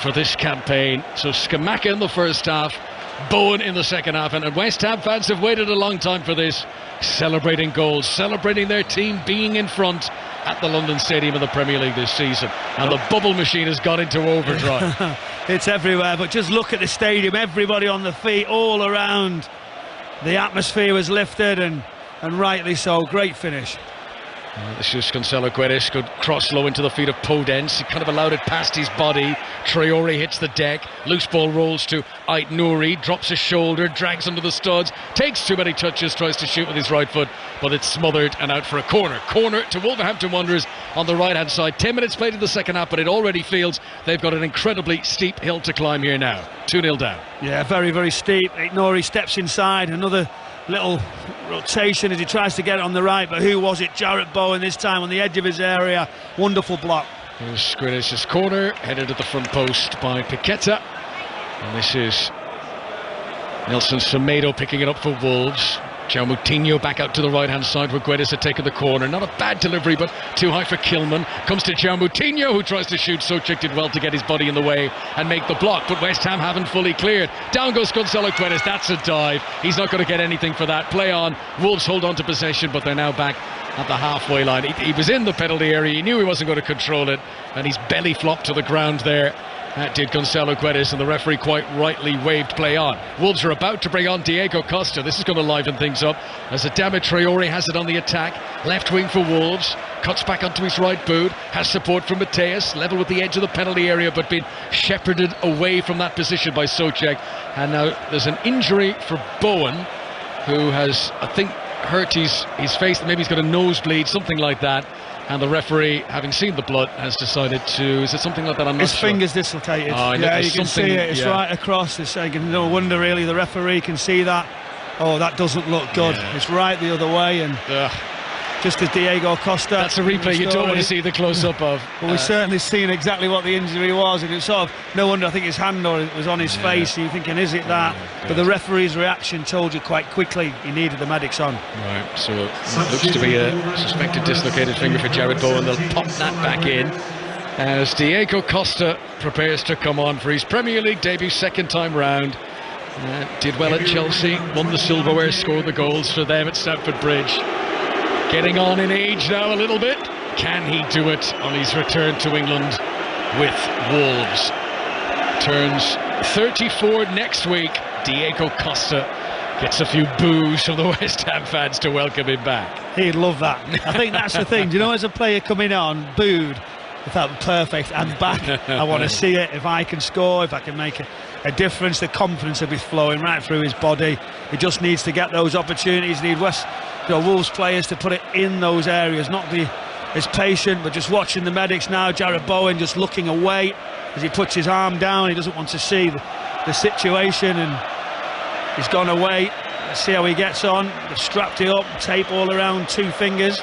for this campaign. So Scamacca in the first half, Bowen in the second half, and West Ham fans have waited a long time for this. Celebrating goals, celebrating their team being in front at the London Stadium in the Premier League this season, and the bubble machine has got into overdrive. It's everywhere, but just look at the stadium, everybody on the feet all around. the atmosphere was lifted, and rightly so. Great finish. This is Gonzalo Guedes, good cross low into the feet of Podence. He kind of allowed it past his body. Traore hits the deck. Loose ball rolls to Ait Nouri, drops his shoulder, drags under the studs, takes too many touches, tries to shoot with his right foot, but it's smothered and out for a corner. Corner to Wolverhampton Wanderers on the right hand side. 10 minutes played in the second half, but it already feels they've got an incredibly steep hill to climb here now. 2-0 down. Yeah, very, very steep. Ait Nouri steps inside, another little rotation as he tries to get it on the right, but who was it? Jarrett Bowen this time on the edge of his area. Wonderful block. Here's Guedes' corner, headed at the front post by Piqueta, and this is Nelson Semedo picking it up for Wolves. João Moutinho back out to the right hand side where Guedes had taken the corner. Not a bad delivery, but too high for Kilman. Comes to João Moutinho, who tries to shoot. Souček did well to get his body in the way and make the block, but West Ham haven't fully cleared. Down goes Gonzalo Guedes. That's a dive. He's not going to get anything for that. Play on. Wolves hold on to possession, but they're now back at the halfway line. He was in the penalty area. He knew he wasn't going to control it, and he's belly flopped to the ground there. That did Gonzalo Guedes, and the referee quite rightly waved play on. Wolves are about to bring on Diego Costa. This is going to liven things up as Adama Traore has it on the attack. Left wing for Wolves, cuts back onto his right boot, has support from Mateus, level with the edge of the penalty area, but been shepherded away from that position by Souček. And now there's an injury for Bowen, who has, I think, hurt his face. Maybe he's got a nosebleed, something like that. And the referee, having seen the blood, has decided to... Is it something like that? I'm not his sure. Fingers dislocated. Oh, yeah, you can see it. It's right across. It's no wonder, really, the referee can see that. Oh, that doesn't look good. Yeah. It's right the other way, and just as Diego Costa... That's a replay you don't want to see the close-up of. Well, we've certainly seen exactly what the injury was, and it's sort of... No wonder, I think his hand was on his face. You're thinking, is it that? But the referee's reaction told you quite quickly he needed the medics on. Right, so it looks to be a suspected dislocated finger for Jarrett Bowen. They'll pop that back in as Diego Costa prepares to come on for his Premier League debut, second time round. Did well at Chelsea, won the silverware, scored the goals for them at Stamford Bridge. Getting on in age now a little bit. Can he do it on his return to England with Wolves? Turns 34 next week. Diego Costa gets a few boos from the West Ham fans to welcome him back. He'd love that. I think that's the thing. Do you know, as a player coming on, booed, I thought, perfect, I'm back. I want to see it. If I can score, if I can make a difference, the confidence will be flowing right through his body. He just needs to get those opportunities. Need Wolves players to put it in those areas, not be as patient, but just watching the medics now. Jarrett Bowen just looking away as he puts his arm down. He doesn't want to see the situation, and he's gone away. Let's see how he gets on. They've strapped it up, tape all around 2 fingers.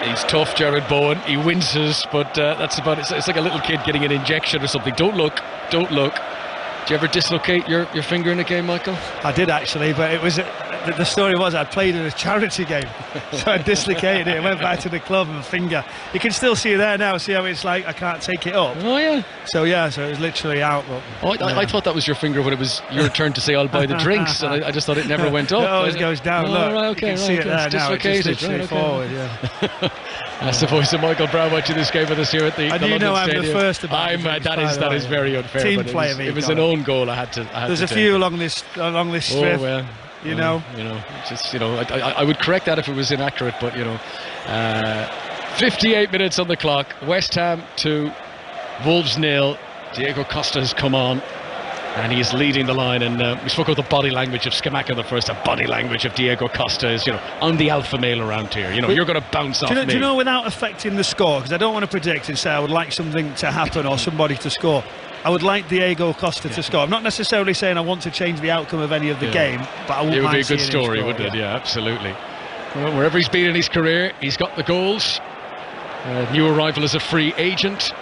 He's tough, Jarrett Bowen. He winces, but that's about it. It's like a little kid getting an injection or something. Don't look. Do you ever dislocate your finger in a game, Michael? I did, actually, but it was the story was I'd played in a charity game, so I dislocated it. I went back to the club and finger. You can still see it there now. See how it's like I can't take it up. Oh yeah. So it was literally out. But, I thought that was your finger when it was your turn to say I'll buy the drinks, and I just thought it never went up. It always goes down. Look, right, okay, you can see it there now. It's just literally forward. Yeah. That's the voice of Michael Brown watching this game with us here at the and London you know Stadium. I'm the first about that is very unfair. Team but player, it was an own goal. There's a few along this strip. Oh well. You know, just I would correct that if it was inaccurate, but 58 minutes on the clock. West Ham 2, Wolves 0. Diego Costa has come on, and he is leading the line. And we spoke about the body language of Scamacca in the first. The body language of Diego Costa is, I'm the alpha male around here. You're going to bounce off me. Do you know, without affecting the score, because I don't want to predict and say I would like something to happen or somebody to score. I would like Diego Costa to score. I'm not necessarily saying I want to change the outcome of any of the game, but I wouldn't mind seeing him score. It would be a good story, wouldn't it? Yeah, absolutely. Well, wherever he's been in his career, he's got the goals. New arrival as a free agent.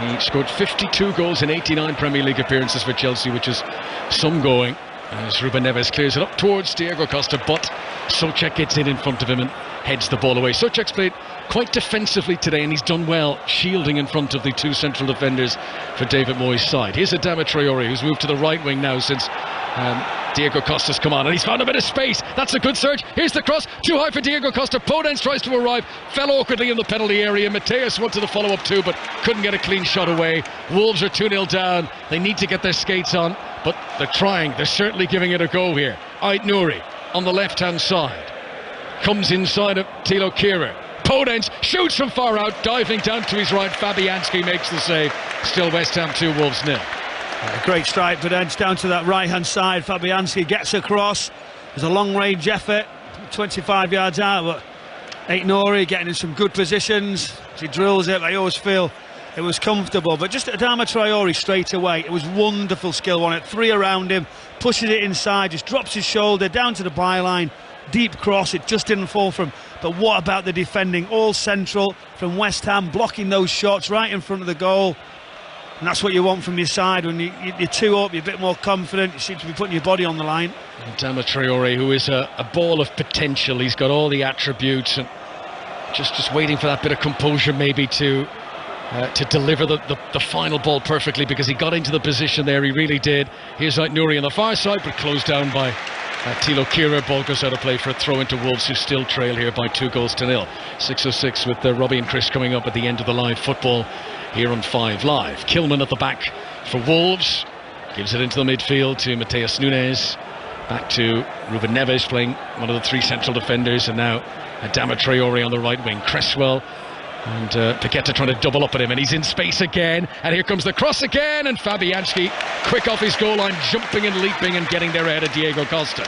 He scored 52 goals in 89 Premier League appearances for Chelsea, which is some going. As Ruben Neves clears it up towards Diego Costa, but Souček gets in front of him and heads the ball away. Souček's played quite defensively today, and he's done well shielding in front of the 2 central defenders for David Moyes' side. Here's Adama Traore, who's moved to the right wing now since Diego Costa's come on, and he's found a bit of space. That's a good search. Here's the cross, too high for Diego Costa. Podence tries to arrive, fell awkwardly in the penalty area. Mateus wanted to follow up too, but couldn't get a clean shot away. Wolves are 2-0 down. They need to get their skates on, but they're trying. They're certainly giving it a go here. Ait Nouri on the left-hand side. Comes inside of Thilo Kehrer. Podence shoots from far out, diving down to his right. Fabianski makes the save. Still West Ham 2, Wolves 0. Great strike, Podence down to that right-hand side. Fabianski gets across. There's a long-range effort, 25 yards out, but Ait Nouri getting in some good positions. As he drills it, I always feel it was comfortable. But just Adama Traore straight away, it was wonderful skill on it. 3 around him, pushes it inside, just drops his shoulder down to the byline. Deep cross, it just didn't fall from. But what about the defending? All central from West Ham, blocking those shots right in front of the goal. And that's what you want from your side. When you're 2 up, you're a bit more confident. You seem to be putting your body on the line. Adama Traore, who is a ball of potential. He's got all the attributes, and just waiting for that bit of composure maybe to deliver the final ball perfectly, because he got into the position there. He really did. Here's Ait Nouri on the far side, but closed down by Thilo Kehrer. Ball goes out of play for a throw into Wolves, who still trail here by 2-0. 6:06 with Robbie and Chris coming up at the end of the live football here on 5 Live. Kilman at the back for Wolves, gives it into the midfield to Mateus Nunes, back to Ruben Neves playing one of the 3 central defenders, and now Adama Traore on the right wing. Cresswell and Paqueta trying to double up at him, and he's in space again, and here comes the cross again, and Fabianski quick off his goal line, jumping and leaping and getting there ahead of Diego Costa.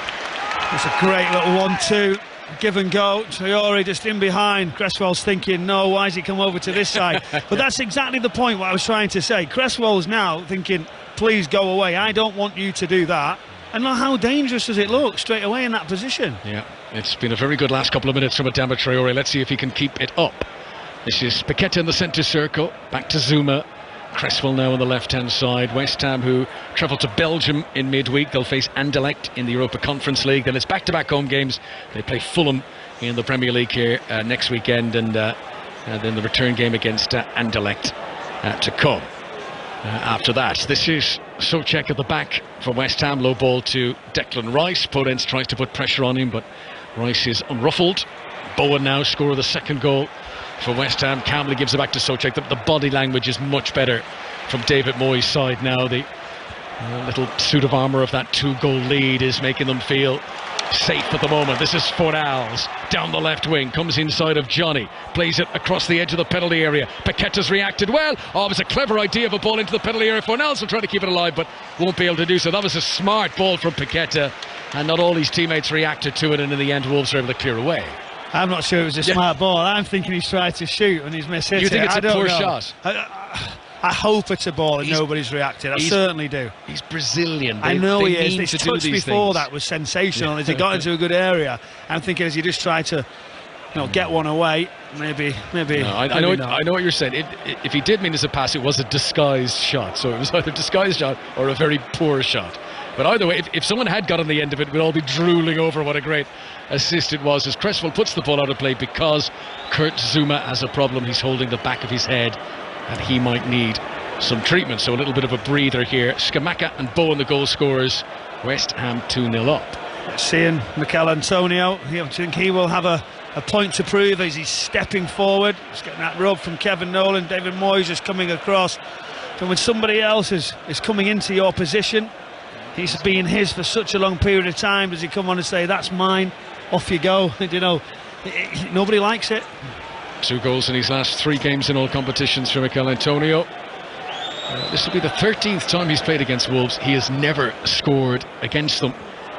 It's a great little 1-2, give and go. Traore just in behind. Cresswell's thinking, no, why has he come over to this side? But that's exactly the point what I was trying to say. Cresswell's now thinking, please go away, I don't want you to do that. And look how dangerous does it look straight away in that position. Yeah, it's been a very good last couple of minutes from Adama Traore. Let's see if he can keep it up. This is Paqueta in the centre circle, back to Zuma. Cresswell now on the left-hand side. West Ham, who travel to Belgium in midweek. They'll face Anderlecht in the Europa Conference League. Then it's back-to-back home games. They play Fulham in the Premier League here next weekend, and then the return game against Anderlecht to come after that. This is Souček at the back for West Ham. Low ball to Declan Rice. Podence tries to put pressure on him, but Rice is unruffled. Bowen now scorer the second goal for West Ham. Calmly gives it back to Souček. The body language is much better from David Moyes' side now. The little suit of armour of that 2-goal lead is making them feel safe at the moment. This is Fornals down the left wing, comes inside of Johnny, plays it across the edge of the penalty area. Paqueta's reacted well. Oh, it was a clever idea of a ball into the penalty area. Fornals will try to keep it alive, but won't be able to do so. That was a smart ball from Paqueta, and not all his teammates reacted to it, and in the end Wolves were able to clear away. I'm not sure it was a smart ball. I'm thinking he's tried to shoot and he's missed it. You think it's a poor shot? I hope it's a ball and nobody's reacted. I certainly do. He's Brazilian. I know he is. His touch before that was sensational. As he got into a good area, I'm thinking as he just tried to, get one away, maybe. No, I know what you're saying. If he did mean as a pass, it was a disguised shot. So it was either a disguised shot or a very poor shot. But either way, if someone had got on the end of it, we'd all be drooling over what a great assist it was, as Cresswell puts the ball out of play because Kurt Zouma has a problem. He's holding the back of his head and he might need some treatment. So a little bit of a breather here. Scamacca and Bowen, the goal scorers. West Ham 2-0 up. Seeing Mikel Antonio, I think he will have a point to prove as he's stepping forward. He's getting that rub from Kevin Nolan. David Moyes is coming across. But when somebody else is coming into your position, he's been his for such a long period of time, does he come on and say, that's mine, off you go? Nobody likes it. 2 goals in his last 3 games in all competitions for Mikel Antonio. This will be the 13th time he's played against Wolves. He has never scored against them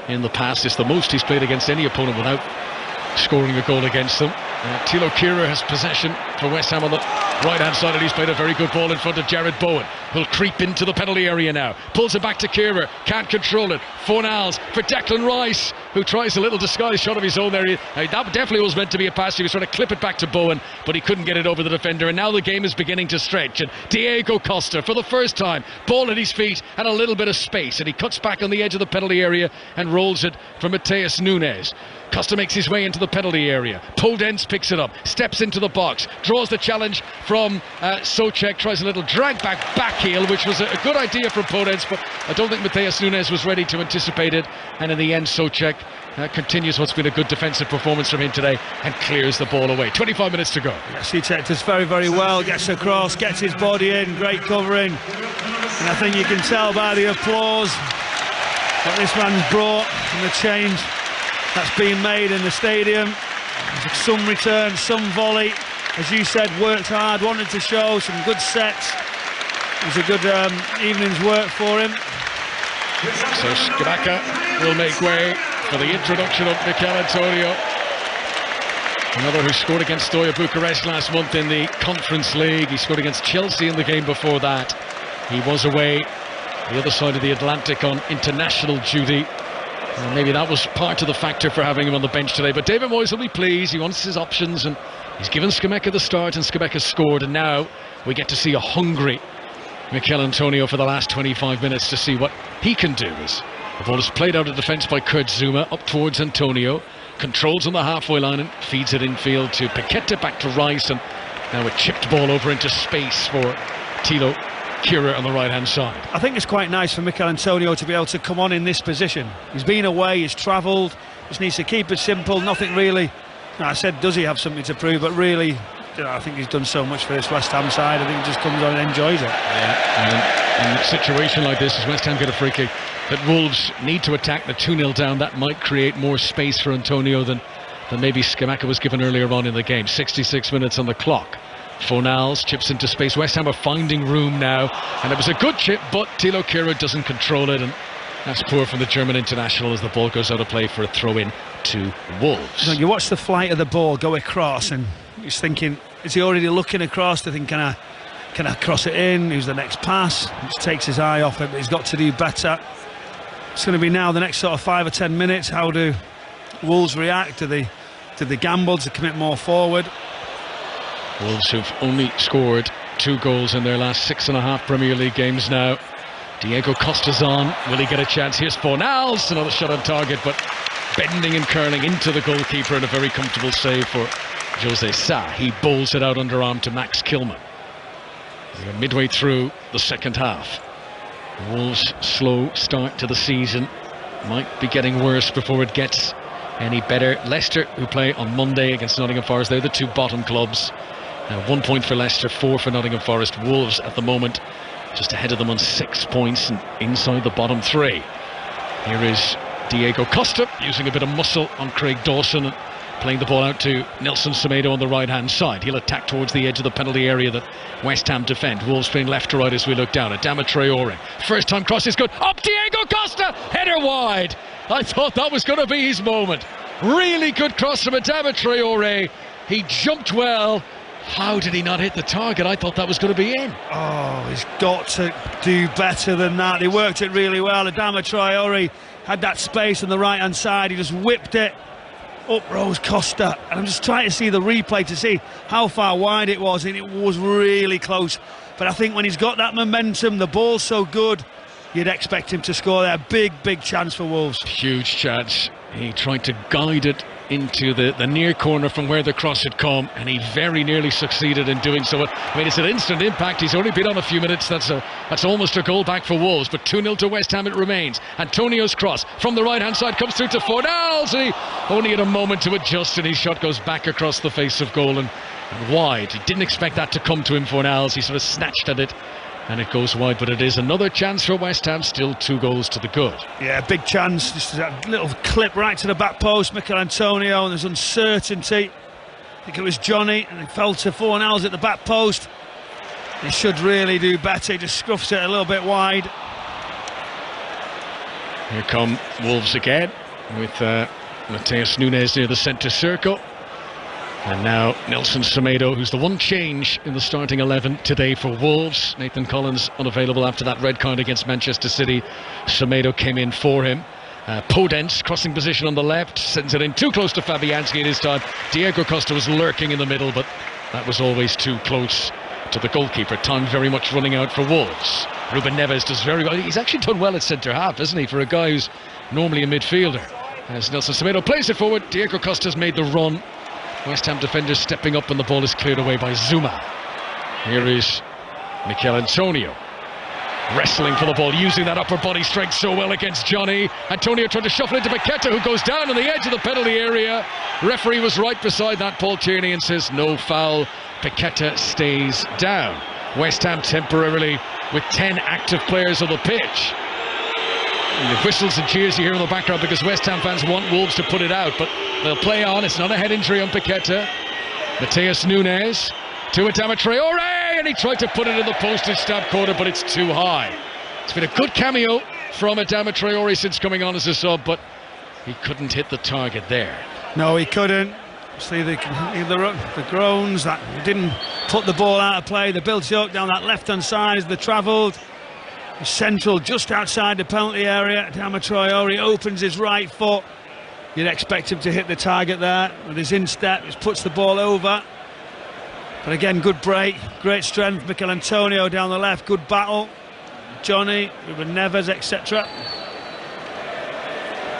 in the past. It's the most he's played against any opponent without scoring a goal against them. Thilo Kehrer has possession for West Ham on the right-hand side, and he's played a very good ball in front of Jared Bowen. He'll creep into the penalty area now. Pulls it back to Kehrer. Can't control it. Fornals for Declan Rice, who tries a little disguised shot of his own there. That definitely was meant to be a pass. He was trying to clip it back to Bowen, but he couldn't get it over the defender. And now the game is beginning to stretch. And Diego Costa, for the first time, ball at his feet and a little bit of space. And he cuts back on the edge of the penalty area and rolls it for Mateus Nunes. Costa makes his way into the penalty area. Podence picks it up, steps into the box, draws the challenge from Souček, tries a little drag back heel, which was a good idea from Podence, but I don't think Mateus Nunes was ready to anticipate it. And in the end, Souček continues what's been a good defensive performance from him today and clears the ball away. 25 minutes to go. Yes, he checked us very, very well, gets across, gets his body in, great covering. And I think you can tell by the applause what this man's brought and the change that's been made in the stadium. Some return, some volley. As you said, worked hard, wanted to show some good sets. It was a good evening's work for him. So Skabaka will make way for the introduction of Mikel Antonio. Another who scored against Steaua Bucharest last month in the Conference League. He scored against Chelsea in the game before that. He was away the other side of the Atlantic on international duty. And maybe that was part of the factor for having him on the bench today. But David Moyes will be pleased. He wants his options, and he's given Skabaka the start, and Skabaka scored. And now we get to see a hungry Mikel Antonio for the last 25 minutes to see what he can do. As the ball is played out of defence by Kurt Zouma, up towards Antonio. Controls on the halfway line and feeds it infield to Paqueta, back to Rice, and now a chipped ball over into space for Thilo Kehrer on the right hand side. I think it's quite nice for Mikel Antonio to be able to come on in this position. He's been away, he's travelled, just needs to keep it simple, nothing really. I said, does he have something to prove? But really, I think he's done so much for this West Ham side. I think he just comes on and enjoys it. Yeah, and in a situation like this, as West Ham get a free kick, that Wolves need to attack the 2-0 down. That might create more space for Antonio than maybe Skabaka was given earlier on in the game. 66 minutes on the clock. Fornals chips into space. West Ham are finding room now, and it was a good chip, but Thilo Kehrer doesn't control it, and that's poor from the German international as the ball goes out of play for a throw-in to Wolves. You watch the flight of the ball go across, and he's thinking, is he already looking across to think, can I cross it in? Who's the next pass? He just takes his eye off it, but he's got to do better. It's going to be now the next sort of 5 or 10 minutes. How do Wolves react? Do they gamble to commit more forward? Wolves who've only scored 2 goals in their last 6.5 Premier League games now. Diego Costa's on. Will he get a chance? Here's Fornals. Another shot on target, but bending and curling into the goalkeeper, and a very comfortable save for Jose Sa. He bowls it out underarm to Max Kilman. We're midway through the second half. Wolves' slow start to the season might be getting worse before it gets any better. Leicester, who play on Monday against Nottingham Forest, they're the 2 bottom clubs. 1 point for Leicester, 4 for Nottingham Forest. Wolves at the moment just ahead of them on 6 points and inside the bottom 3. Here is Diego Costa using a bit of muscle on Craig Dawson and playing the ball out to Nelson Semedo on the right hand side. He'll attack towards the edge of the penalty area that West Ham defend. Wolves playing left to right as we look down. Adama Traore, first time cross is good, up Diego Costa, header wide. I thought that was going to be his moment. Really good cross from Adama Traore. He jumped well. How did he not hit the target? I thought that was going to be in. Oh, he's got to do better than that. He worked it really well. Adama Traore had that space on the right hand side. He just whipped it. Up rose Costa, and I'm just trying to see the replay to see how far wide it was, and it was really close. But I think when he's got that momentum, the ball's so good, you'd expect him to score there. Big chance for Wolves. Huge chance. He tried to guide it into the near corner from where the cross had come, and he very nearly succeeded in doing so. I mean, it's an instant impact. He's only been on a few minutes. That's almost a goal back for Wolves, but 2-0 to West Ham it remains. Antonio's cross from the right hand side comes through to Fornals. He only had a moment to adjust, and his shot goes back across the face of goal and wide. He didn't expect that to come to him. Fornals, he sort of snatched at it, and it goes wide, but it is another chance for West Ham. Still 2 goals to the good. Yeah, big chance. Just that little clip right to the back post. Mikel Antonio, and there's uncertainty. I think it was Johnny, and it fell to Fornals at the back post. He should really do better. He just scruffs it a little bit wide. Here come Wolves again with Mateus Nunes near the centre circle. And now Nelson Semedo, who's the one change in the starting 11 today for Wolves. Nathan Collins unavailable after that red card against Manchester City. Semedo came in for him. Podence crossing position on the left, sends it in too close to Fabianski this time. Diego Costa was lurking in the middle, but that was always too close to the goalkeeper. Time very much running out for Wolves. Ruben Neves does very well. He's actually done well at centre half, hasn't he, for a guy who's normally a midfielder. As Nelson Semedo plays it forward, Diego Costa's made the run. West Ham defenders stepping up, and the ball is cleared away by Zouma. Here is Mikel Antonio wrestling for the ball, using that upper body strength so well against Johnny. Antonio trying to shuffle into Paqueta, who goes down on the edge of the penalty area. Referee was right beside that, Paul Tierney, and says no foul. Paqueta stays down. West Ham temporarily with 10 active players on the pitch. And the whistles and cheers you hear in the background because West Ham fans want Wolves to put it out, but they'll play on. It's not a head injury on Paqueta. Mateus Nunes to Adama Traore, and he tried to put it in the postage stamp corner, but it's too high. It's been a good cameo from Adama Traore since coming on as a sub, but he couldn't hit the target there. No, he couldn't. See the groans that didn't put the ball out of play. The build-up down that left-hand side as they travelled. Central just outside the penalty area. Adama Traore opens his right foot. You'd expect him to hit the target there with his instep. He puts the ball over. But again, good break, great strength. Mikel Antonio down the left, good battle. Johnny, Ruben Neves, etc.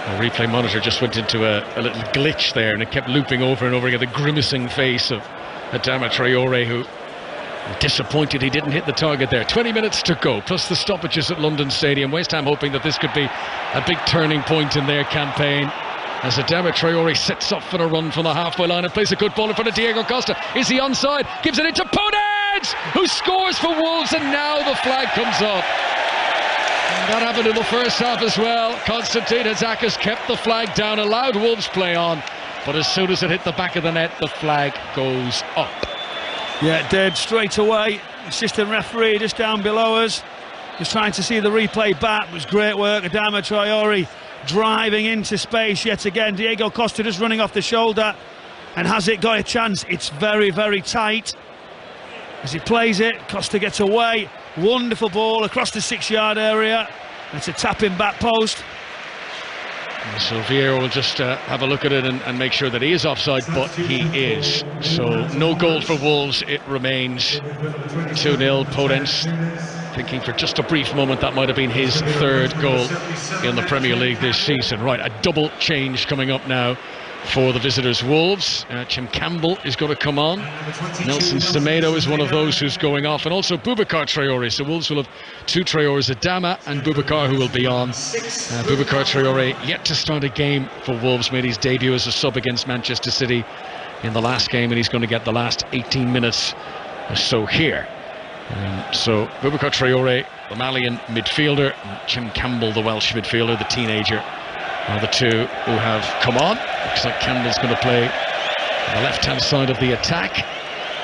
The replay monitor just went into a little glitch there, and it kept looping over and over again. The grimacing face of Adama Traore, who disappointed he didn't hit the target there. 20 minutes to go, plus the stoppages at London Stadium. West Ham hoping that this could be a big turning point in their campaign, as Adama Traore sets off for a run from the halfway line and plays a good ball in front of Diego Costa. Is he onside? Gives it into Podence, who scores for Wolves, and now the flag comes up. And that happened in the first half as well. Konstantin Hatzakis kept the flag down, allowed Wolves play on, but as soon as it hit the back of the net, the flag goes up. Yeah, it did, straight away. Assistant referee just down below us was trying to see the replay back. It was great work. Adama Traore driving into space yet again. Diego Costa just running off the shoulder. And has it got a chance? It's very, very tight. As he plays it, Costa gets away. Wonderful ball across the 6-yard area. It's a tapping back post. So Vieira will just have a look at it and make sure that he is offside, but he is. So no goal for Wolves, it remains 2-0. Podence thinking for just a brief moment that might have been his third goal in the Premier League this season. Right, a double change coming up now for the visitors Wolves. Jim Campbell is going to come on. Nelson Semedo is one of those who's going off, and also Boubacar Traore. So Wolves will have two Traores, Adama and Boubacar, who will be on. Boubacar Traore yet to start a game for Wolves, made his debut as a sub against Manchester City in the last game, and he's going to get the last 18 minutes or so here. So Boubacar Traore, the Malian midfielder, and Jim Campbell, the Welsh midfielder, the teenager, are the two who have come on. Looks like Campbell's going to play on the left-hand side of the attack.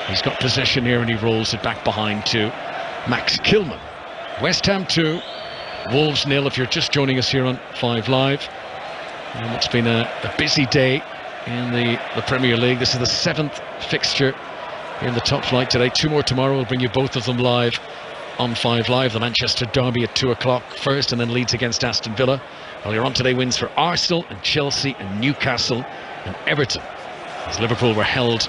He's got possession here and he rolls it back behind to Max Kilman. West Ham 2, Wolves 0 if you're just joining us here on 5 Live. And it's been a busy day in the Premier League. This is the 7th fixture in the top flight today. 2 more tomorrow. We'll bring you both of them live on 5 Live. The Manchester derby at 2 o'clock first, and then Leeds against Aston Villa. Earlier on today, wins for Arsenal and Chelsea and Newcastle and Everton, as Liverpool were held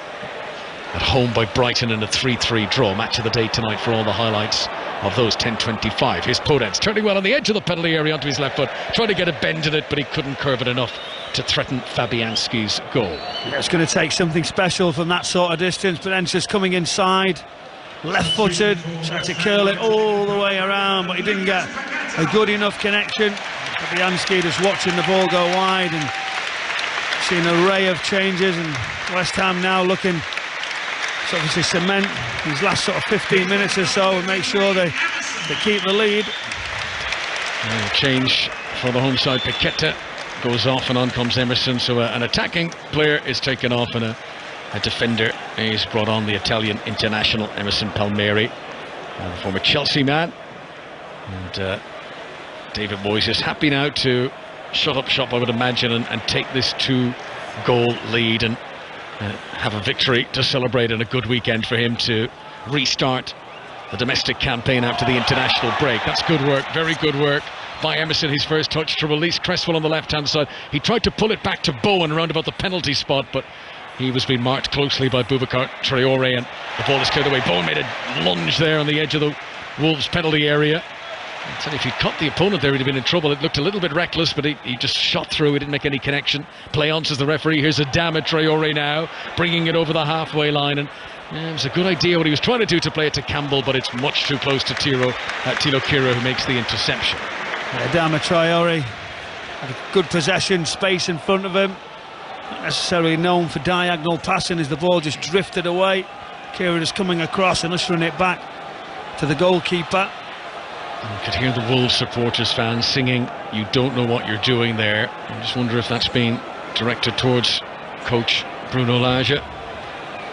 at home by Brighton in a 3-3 draw. Match of the day tonight for all the highlights of those. 10:25. Here's Podence turning well on the edge of the penalty area onto his left foot, trying to get a bend in it, but he couldn't curve it enough to threaten Fabianski's goal. Yeah, it's going to take something special from that sort of distance. Podence just coming inside, left-footed, tried to curl it all the way around, but he didn't get a good enough connection. Fabianski just watching the ball go wide and seeing an array of changes, and West Ham now looking to obviously cement these last sort of 15 minutes or so and make sure they keep the lead. And change for the home side. Paqueta goes off and on comes Emerson, so an attacking player is taken off and a defender is brought on, the Italian international Emerson Palmieri, the former Chelsea man. And David Moyes is happy now to shut up shop, I would imagine, and take this 2-goal lead and have a victory to celebrate, and a good weekend for him to restart the domestic campaign after the international break. That's good work, very good work by Emerson. His first touch to release Cresswell on the left-hand side. He tried to pull it back to Bowen around about the penalty spot, but he was being marked closely by Boubacar Traore, and the ball is cleared away. Bowen made a lunge there on the edge of the Wolves penalty area. I tell you, if he'd caught the opponent there, he'd have been in trouble. It looked a little bit reckless, but he just shot through. He didn't make any connection. Play on, says the referee. Here's Adama Traore now, bringing it over the halfway line. And it was a good idea what he was trying to do to play it to Campbell, but it's much too close to Tilo Kehrer, who makes the interception. Adama Traore had a good possession, space in front of him. Not necessarily known for diagonal passing, as the ball just drifted away. Kehrer is coming across and ushering it back to the goalkeeper. You could hear the Wolves supporters fans singing, "You don't know what you're doing there." I just wonder if that's been directed towards coach Bruno Lage.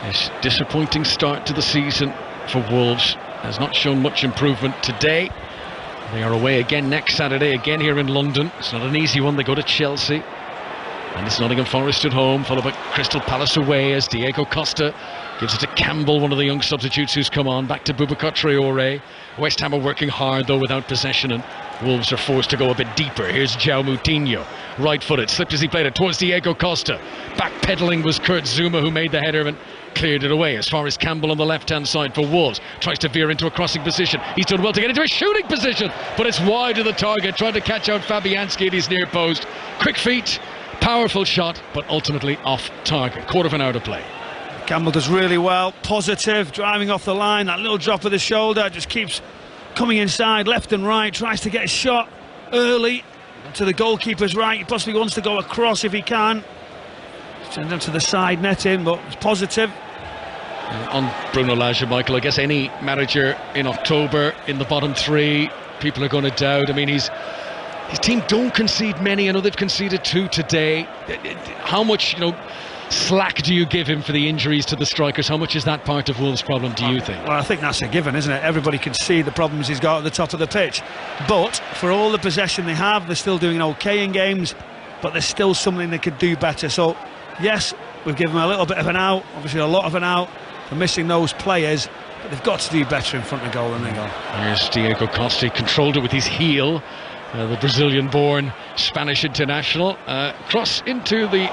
His disappointing start to the season for Wolves has not shown much improvement today. They are away again next Saturday, again here in London. It's not an easy one. They go to Chelsea, and it's Nottingham Forest at home, followed by Crystal Palace away, as Diego Costa gives it to Campbell, one of the young substitutes who's come on. Back to Boubacar Traoré. West Ham are working hard though without possession, and Wolves are forced to go a bit deeper. Here's João Moutinho, right-footed, slipped as he played it towards Diego Costa. Back-pedaling was Kurt Zuma, who made the header and cleared it away. As far as Campbell on the left-hand side for Wolves, tries to veer into a crossing position. He's done well to get into a shooting position, but it's wide of the target, trying to catch out Fabianski at his near post. Quick feet, powerful shot, but ultimately off target. Quarter of an hour to play. Campbell does really well, positive, driving off the line. That little drop of the shoulder just keeps coming inside, left and right, tries to get a shot early to the goalkeeper's right. He possibly wants to go across if he can. Turns out to the side netting, but it's positive. On Bruno Lage, Michael, I guess any manager in October in the bottom three, people are going to doubt. I mean, his team don't concede many. I know they've conceded 2 today. How much, slack do you give him for the injuries to the strikers? How much is that part of Wolves' problem, do you think? Well, I think that's a given, isn't it? Everybody can see the problems he's got at the top of the pitch. But for all the possession they have, they're still doing okay in games, but there's still something they could do better. So, yes, we've given them a little bit of an out, obviously a lot of an out for missing those players, but they've got to do better in front of goal than they go. Here's Diego Costa, controlled it with his heel. The Brazilian-born Spanish international. Cross into the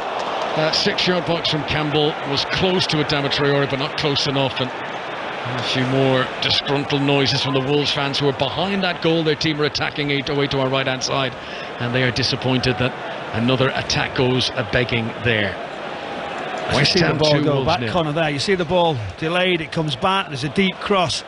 6-yard box from Campbell, was close to Adama Traoré, but not close enough. And a few more disgruntled noises from the Wolves fans who are behind that goal. Their team are attacking away to our right-hand side, and they are disappointed that another attack goes a-begging there. West Ham the ball go back corner there. You see the ball delayed, it comes back, there's a deep cross.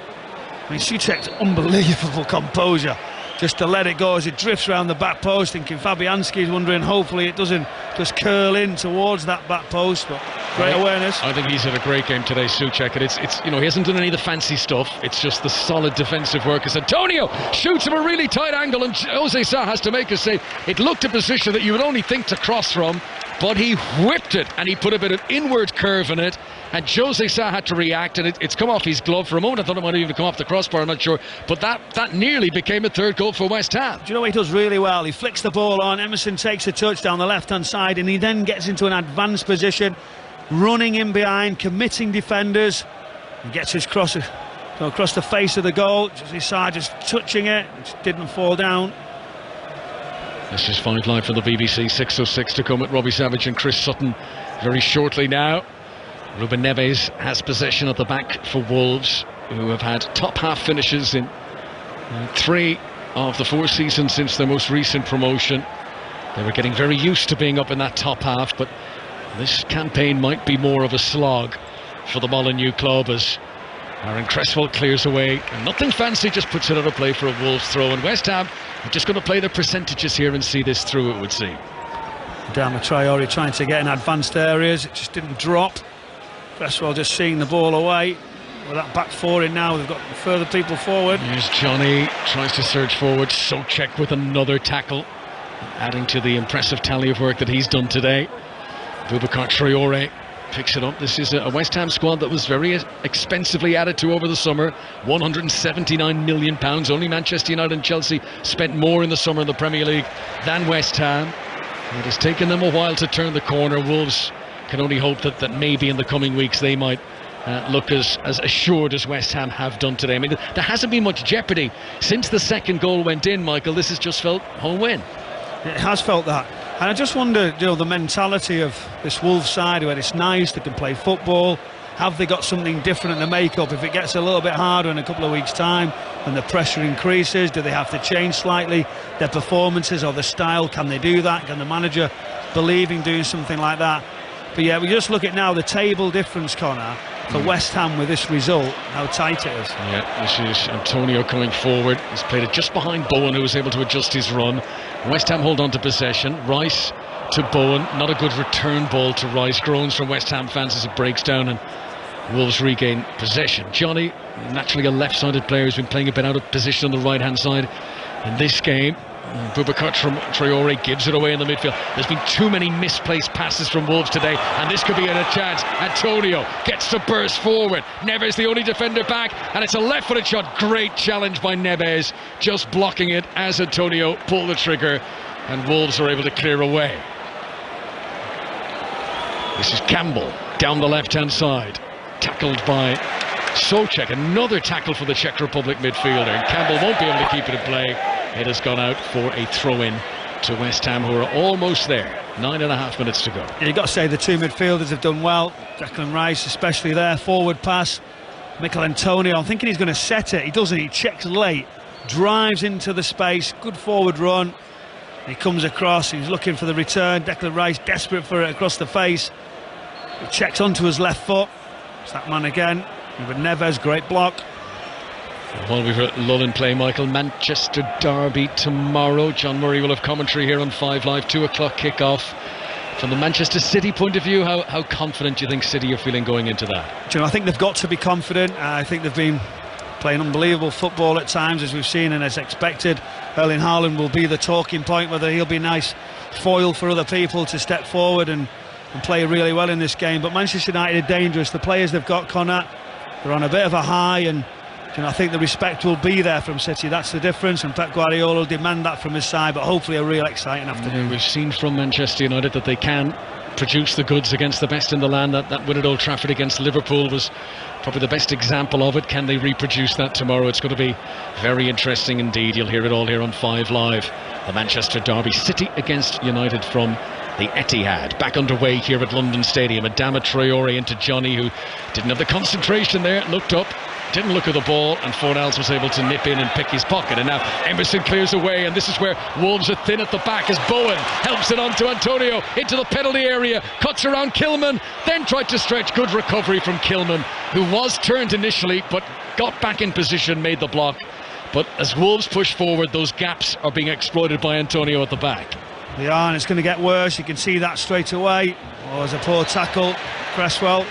I mean, Souček's unbelievable composure just to let it go as it drifts around the back post, thinking Fabianski's wondering hopefully it doesn't just curl in towards that back post, but great awareness. I think he's had a great game today, Souček, and it's he hasn't done any of the fancy stuff. It's just the solid defensive work as Antonio shoots from a really tight angle, and Jose Sa has to make a save. It looked a position that you would only think to cross from, but he whipped it and he put a bit of inward curve in it, and Jose Sa had to react, and it's come off his glove. For a moment I thought it might even come off the crossbar, I'm not sure, but that nearly became a third goal for West Ham. Do you know what he does really well? He flicks the ball on, Emerson takes a touch down the left hand side, and he then gets into an advanced position, running in behind, committing defenders, and gets his cross across the face of the goal. Jose Sa just touching it, it didn't fall down. This is 5 Live from the BBC. 6:06 to come with Robbie Savage and Chris Sutton very shortly now. Ruben Neves has possession at the back for Wolves, who have had top half finishes in 3 of the 4 seasons since their most recent promotion. They were getting very used to being up in that top half, but this campaign might be more of a slog for the Molineux club as Aaron Cresswell clears away. Nothing fancy, just puts it out of play for a Wolves throw. And West Ham are just going to play the percentages here and see this through, it would seem. Adama Traoré trying to get in advanced areas, it just didn't drop. Cresswell just seeing the ball away. With that back 4 in now, they've got further people forward. Here's Johnny, tries to surge forward. Souček with another tackle, adding to the impressive tally of work that he's done today. Boubacar Traoré picks it up. This is a West Ham squad that was very expensively added to over the summer. £179 million. Only Manchester United and Chelsea spent more in the summer in the Premier League than West Ham. It has taken them a while to turn the corner. Wolves can only hope that maybe in the coming weeks they might look as assured as West Ham have done today. I mean, there hasn't been much jeopardy since the second goal went in, Michael. This has just felt home win. It has felt that. And I just wonder, the mentality of this Wolves side, where it's nice, they can play football. Have they got something different in the makeup? If it gets a little bit harder in a couple of weeks' time and the pressure increases, do they have to change slightly their performances or the style? Can they do that? Can the manager believe in doing something like that? But yeah, we just look at now the table difference, Connor, for West Ham with this result, how tight it is. Yeah, this is Antonio coming forward. He's played it just behind Bowen, who was able to adjust his run. West Ham hold on to possession. Rice to Bowen, not a good return ball to Rice. Groans from West Ham fans as it breaks down, and Wolves regain possession. Johnny, naturally a left-sided player, has been playing a bit out of position on the right-hand side in this game. Boubacar Traoré gives it away in the midfield. There's been too many misplaced passes from Wolves today, and this could be a chance. Antonio gets to burst forward. Neves, the only defender back, and it's a left-footed shot. Great challenge by Neves, just blocking it as Antonio pulled the trigger, and Wolves are able to clear away. This is Campbell down the left-hand side, tackled by Souček. Another tackle for the Czech Republic midfielder, and Campbell won't be able to keep it in play. It has gone out for a throw-in to West Ham, who are almost there. 9.5 minutes to go. You've got to say the two midfielders have done well. Declan Rice especially there, forward pass. Mikel Antonio, I'm thinking he's going to set it. He doesn't, he checks late, drives into the space, good forward run. He comes across, he's looking for the return. Declan Rice desperate for it across the face. He checks onto his left foot. It's that man again. With Neves, great block. While we've got lull in play, Michael, Manchester derby tomorrow. John Murray will have commentary here on 5 Live, 2 o'clock kickoff. From the Manchester City point of view, how confident do you think City are feeling going into that? Do you know, I think they've got to be confident. I think they've been playing unbelievable football at times, as we've seen and as expected. Erling Haaland will be the talking point, whether he'll be a nice foil for other people to step forward and play really well in this game. But Manchester United are dangerous. The players they've got, Connor, they're on a bit of a high, and you know, I think the respect will be there from City. That's the difference, and Pep Guardiola will demand that from his side, but hopefully a real exciting afternoon. We've seen from Manchester United that they can produce the goods against the best in the land. That win at Old Trafford against Liverpool was probably the best example of it. Can they reproduce that tomorrow? It's going to be very interesting indeed. You'll hear it all here on 5 Live. The Manchester derby, City against United from the Etihad. Back underway here at London Stadium. Adama Traoré into Johnny, who didn't have the concentration there, looked up, didn't look at the ball, and Fornals was able to nip in and pick his pocket. And now Emerson clears away, and this is where Wolves are thin at the back as Bowen helps it on to Antonio into the penalty area, cuts around Kilman, then tried to stretch. Good recovery from Kilman, who was turned initially but got back in position, made the block. But as Wolves push forward, those gaps are being exploited by Antonio at the back. They are, and it's going to get worse. You can see that straight away. Oh, there's a poor tackle. Cresswell,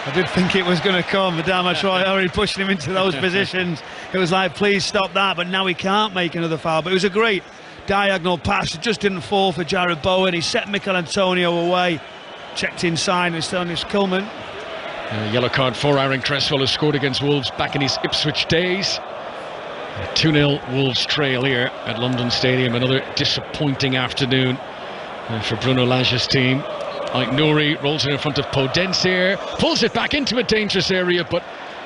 I did think it was going to come. Adama Traoré pushing him into those positions. It was like, please stop that, but now he can't make another foul. But it was a great diagonal pass. It just didn't fall for Jared Bowen. He set Mikel Antonio away. Checked inside, and it's on his Kilman. Yellow card for Aaron Cresswell, who scored against Wolves back in his Ipswich days. 2-0 Wolves trail here at London Stadium. Another disappointing afternoon for Bruno Lage's team. Aït-Nouri rolls it in front of Podence, pulls it back into a dangerous area, but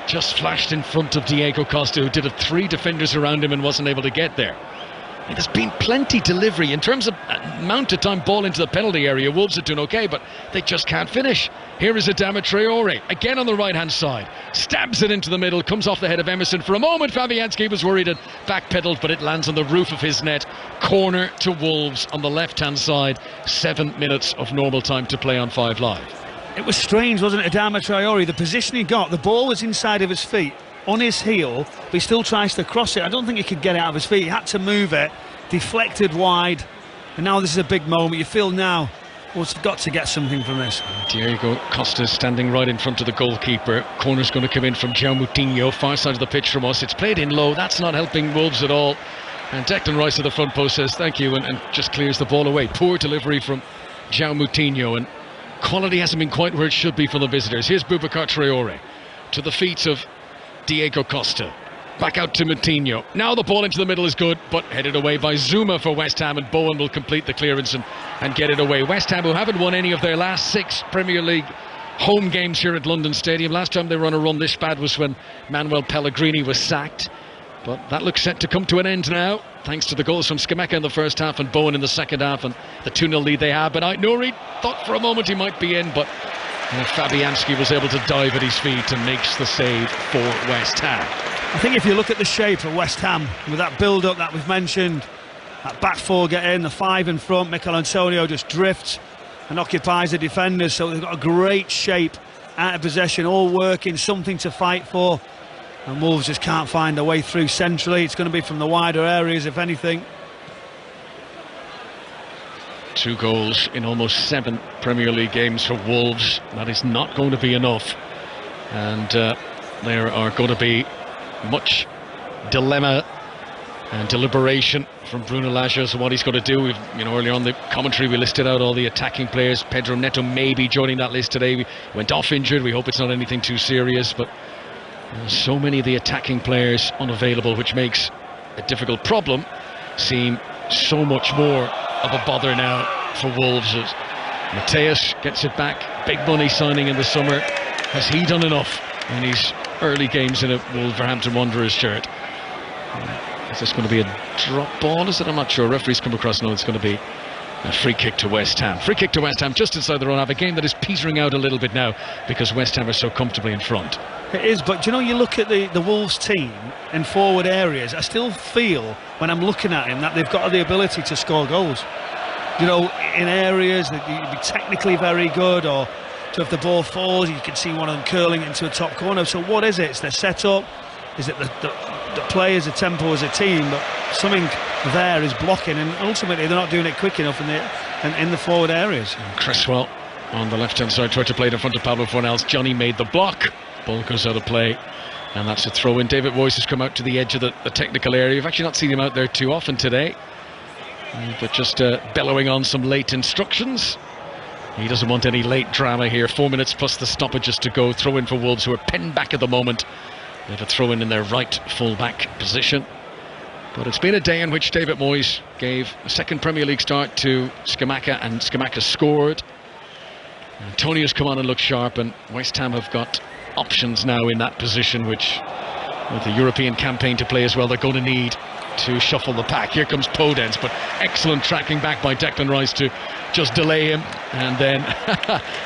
just flashed in front of Diego Costa, who did have 3 defenders around him and wasn't able to get there. And there's been plenty delivery in terms of amount of time ball into the penalty area. Wolves are doing okay, but they just can't finish. Here is Adama Traoré again on the right hand side, stabs it into the middle, comes off the head of Emerson. For a moment Fabianski was worried and backpedaled, but it lands on the roof of his net. Corner to Wolves on the left hand side. 7 minutes of normal time to play on 5 Live. It was strange, wasn't it, Adama Traoré? The position he got, the ball was inside of his feet, on his heel, but he still tries to cross it. I don't think he could get it out of his feet. He had to move it, deflected wide, and now this is a big moment. You feel now, well, it's got to get something from this. Diego Costa standing right in front of the goalkeeper. Corner's going to come in from João Moutinho, far side of the pitch from us. It's played in low, that's not helping Wolves at all. And Declan Rice at the front post says thank you, and just clears the ball away. Poor delivery from João Moutinho, and quality hasn't been quite where it should be for the visitors. Here's Boubacar Traoré to the feet of Diego Costa, back out to Moutinho. Now the ball into the middle is good, but headed away by Zuma for West Ham, and Bowen will complete the clearance and get it away. West Ham, who haven't won any of their last 6 Premier League home games here at London Stadium. Last time they were on a run this bad was when Manuel Pellegrini was sacked, but that looks set to come to an end now, thanks to the goals from Scamacca in the first half and Bowen in the second half, and the 2-0 lead they have. But Aït-Nouri thought for a moment he might be in, but Fabianski was able to dive at his feet and makes the save for West Ham. I think if you look at the shape of West Ham, with that build-up that we've mentioned, that back 4 get in, the 5 in front, Mikel Antonio just drifts and occupies the defenders, so they've got a great shape out of possession, all working, something to fight for, and Wolves just can't find a way through centrally. It's going to be from the wider areas, if anything. 2 goals in almost 7 Premier League games for Wolves. That is not going to be enough and there are going to be much dilemma and deliberation from Bruno Lage as to what he's going to do. Earlier on the commentary we listed out all the attacking players. Pedro Neto may be joining that list today. We went off injured. We hope it's not anything too serious, but so many of the attacking players unavailable, which makes a difficult problem seem so much more of a bother now for Wolves. As Mateus gets it back, big money signing in the summer. Has he done enough in his early games in a Wolverhampton Wanderers shirt? Is this going to be a drop ball? Is it? I'm not sure. Referees come across. No, it's going to be a free kick to West Ham. Free kick to West Ham just inside their own half. A game that is petering out a little bit now because West Ham are so comfortably in front. It is, but you look at the Wolves team in forward areas, I still feel when I'm looking at him that they've got the ability to score goals. In areas that you'd be technically very good, or to if the ball falls, you can see one of them curling into a top corner. So what is it? It's their setup. Is it the players, the tempo as a team? But something there is blocking, and ultimately they're not doing it quick enough in the forward areas. Cresswell on the left-hand side tried to play it in front of Pablo Fornals. Johnny made the block. Ball goes out of play, and that's a throw in. David Moyes has come out to the edge of the technical area. You've actually not seen him out there too often today, but just bellowing on some late instructions. He doesn't want any late drama here. 4 minutes plus the stoppages to go. Throw in for Wolves, who are pinned back at the moment. They have a throw in their right full-back position. But it's been a day in which David Moyes gave a second Premier League start to Scamacca, and Scamacca scored. Antonio's come on and looked sharp, and West Ham have got options now in that position, which, with the European campaign to play as well, they're going to need to shuffle the pack. Here comes Podence, but excellent tracking back by Declan Rice to just delay him, and then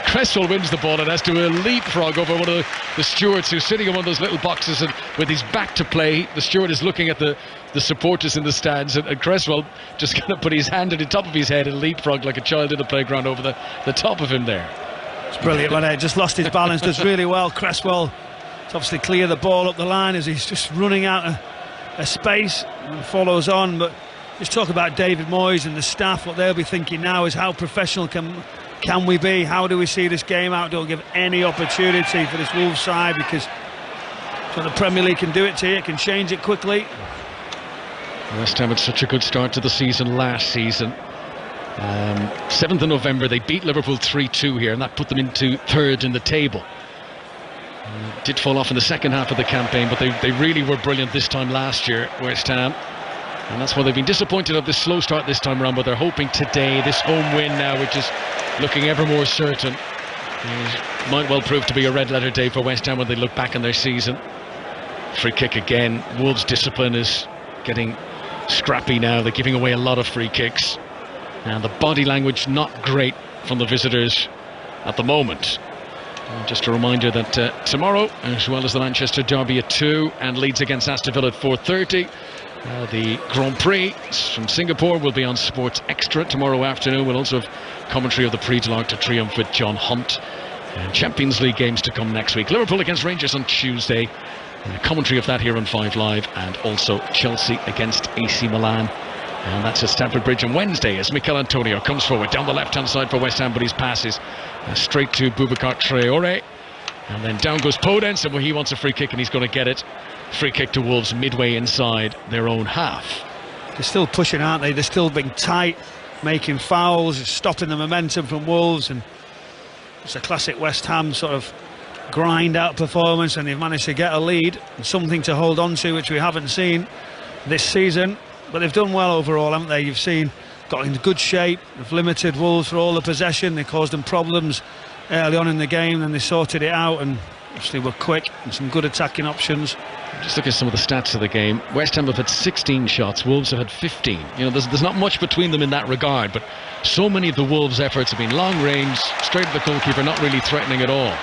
Cresswell wins the ball and has to leapfrog over one of the stewards who's sitting in one of those little boxes, and with his back to play, the steward is looking at the supporters in the stands, and Cresswell just going to put his hand at the top of his head and leapfrog like a child in the playground over the top of him there. It's brilliant, when he just lost his balance. Does really well. Cresswell to obviously clear the ball up the line as he's just running out of space and follows on. But just talk about David Moyes and the staff. What they'll be thinking now is how professional can we be? How do we see this game out? Don't give any opportunity for this Wolves side, because so the Premier League can do it to you. It can change it quickly. West Ham had such a good start to the season last season. 7th of November they beat Liverpool 3-2 here, and that put them into third in the table. Did fall off in the second half of the campaign, but they really were brilliant this time last year, West Ham, and that's why they've been disappointed of this slow start this time around. But they're hoping today, this home win now, which is looking ever more certain, might well prove to be a red letter day for West Ham when they look back on their season. Free kick again. Wolves' discipline is getting scrappy now. They're giving away a lot of free kicks, and the body language not great from the visitors at the moment. Just a reminder that tomorrow, as well as the Manchester Derby at 2 and Leeds against Aston Villa at 4:30, the Grand Prix from Singapore will be on Sports Extra tomorrow afternoon. We'll also have commentary of the Prix de l'Arc de Triomphe with John Hunt, and Champions League games to come next week. Liverpool against Rangers on Tuesday, commentary of that here on 5 Live, and also Chelsea against AC Milan. And that's at Stamford Bridge on Wednesday as Mikel Antonio comes forward down the left-hand side for West Ham, but his passes straight to Boubacar Traoré. And then down goes Podence, and he wants a free kick, and he's going to get it. Free kick to Wolves midway inside their own half. They're still pushing, aren't they? They're still being tight, making fouls, stopping the momentum from Wolves. And it's a classic West Ham sort of grind-out performance, and they've managed to get a lead and something to hold on to, which we haven't seen this season. But they've done well overall, haven't they? You've seen, got in good shape. They've limited Wolves for all the possession. They caused them problems early on in the game, and they sorted it out, and obviously were quick and some good attacking options. Just look at some of the stats of the game. West Ham have had 16 shots, Wolves have had 15. There's not much between them in that regard, but so many of the Wolves' efforts have been long range, straight at the goalkeeper, not really threatening at all.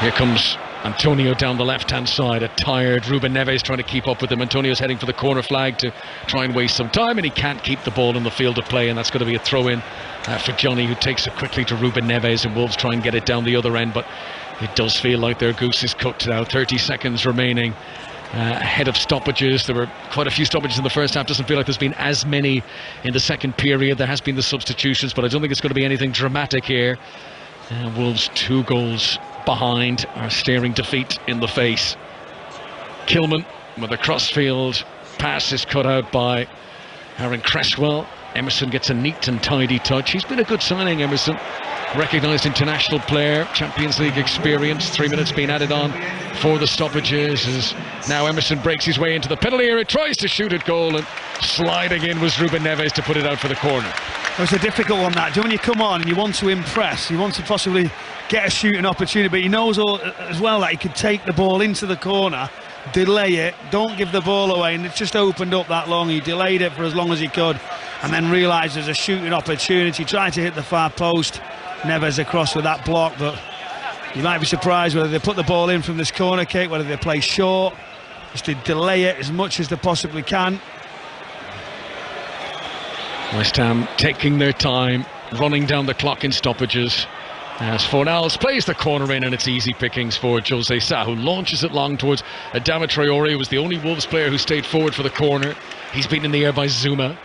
Here comes Antonio down the left-hand side, a tired Ruben Neves trying to keep up with him. Antonio's heading for the corner flag to try and waste some time, and he can't keep the ball in the field of play, and that's going to be a throw-in for Johnny, who takes it quickly to Ruben Neves, and Wolves try and get it down the other end, but it does feel like their goose is cooked now. 30 seconds remaining ahead of stoppages. There were quite a few stoppages in the first half. Doesn't feel like there's been as many in the second period. There has been the substitutions, but I don't think it's going to be anything dramatic here. Wolves 2 goals behind are staring defeat in the face. Kilman with a crossfield pass is cut out by Aaron Cresswell. Emerson gets a neat and tidy touch. He's been a good signing, Emerson. Recognised international player, Champions League experience. 3 minutes being added on for the stoppages as now Emerson breaks his way into the penalty area, tries to shoot at goal, and sliding in was Ruben Neves to put it out for the corner. It was a difficult one, that. When you come on and you want to impress, you want to possibly get a shooting opportunity, but he knows as well that he could take the ball into the corner, delay it, don't give the ball away, and it's just opened up that long. He delayed it for as long as he could and then realised there's a shooting opportunity, tried to hit the far post. Neves across with that block, but you might be surprised whether they put the ball in from this corner kick, whether they play short, just to delay it as much as they possibly can. West Ham taking their time, running down the clock in stoppages, as Fornals plays the corner in, and it's easy pickings for Jose Sa, who launches it long towards Adama Traore, who was the only Wolves player who stayed forward for the corner. He's beaten in the air by Zuma.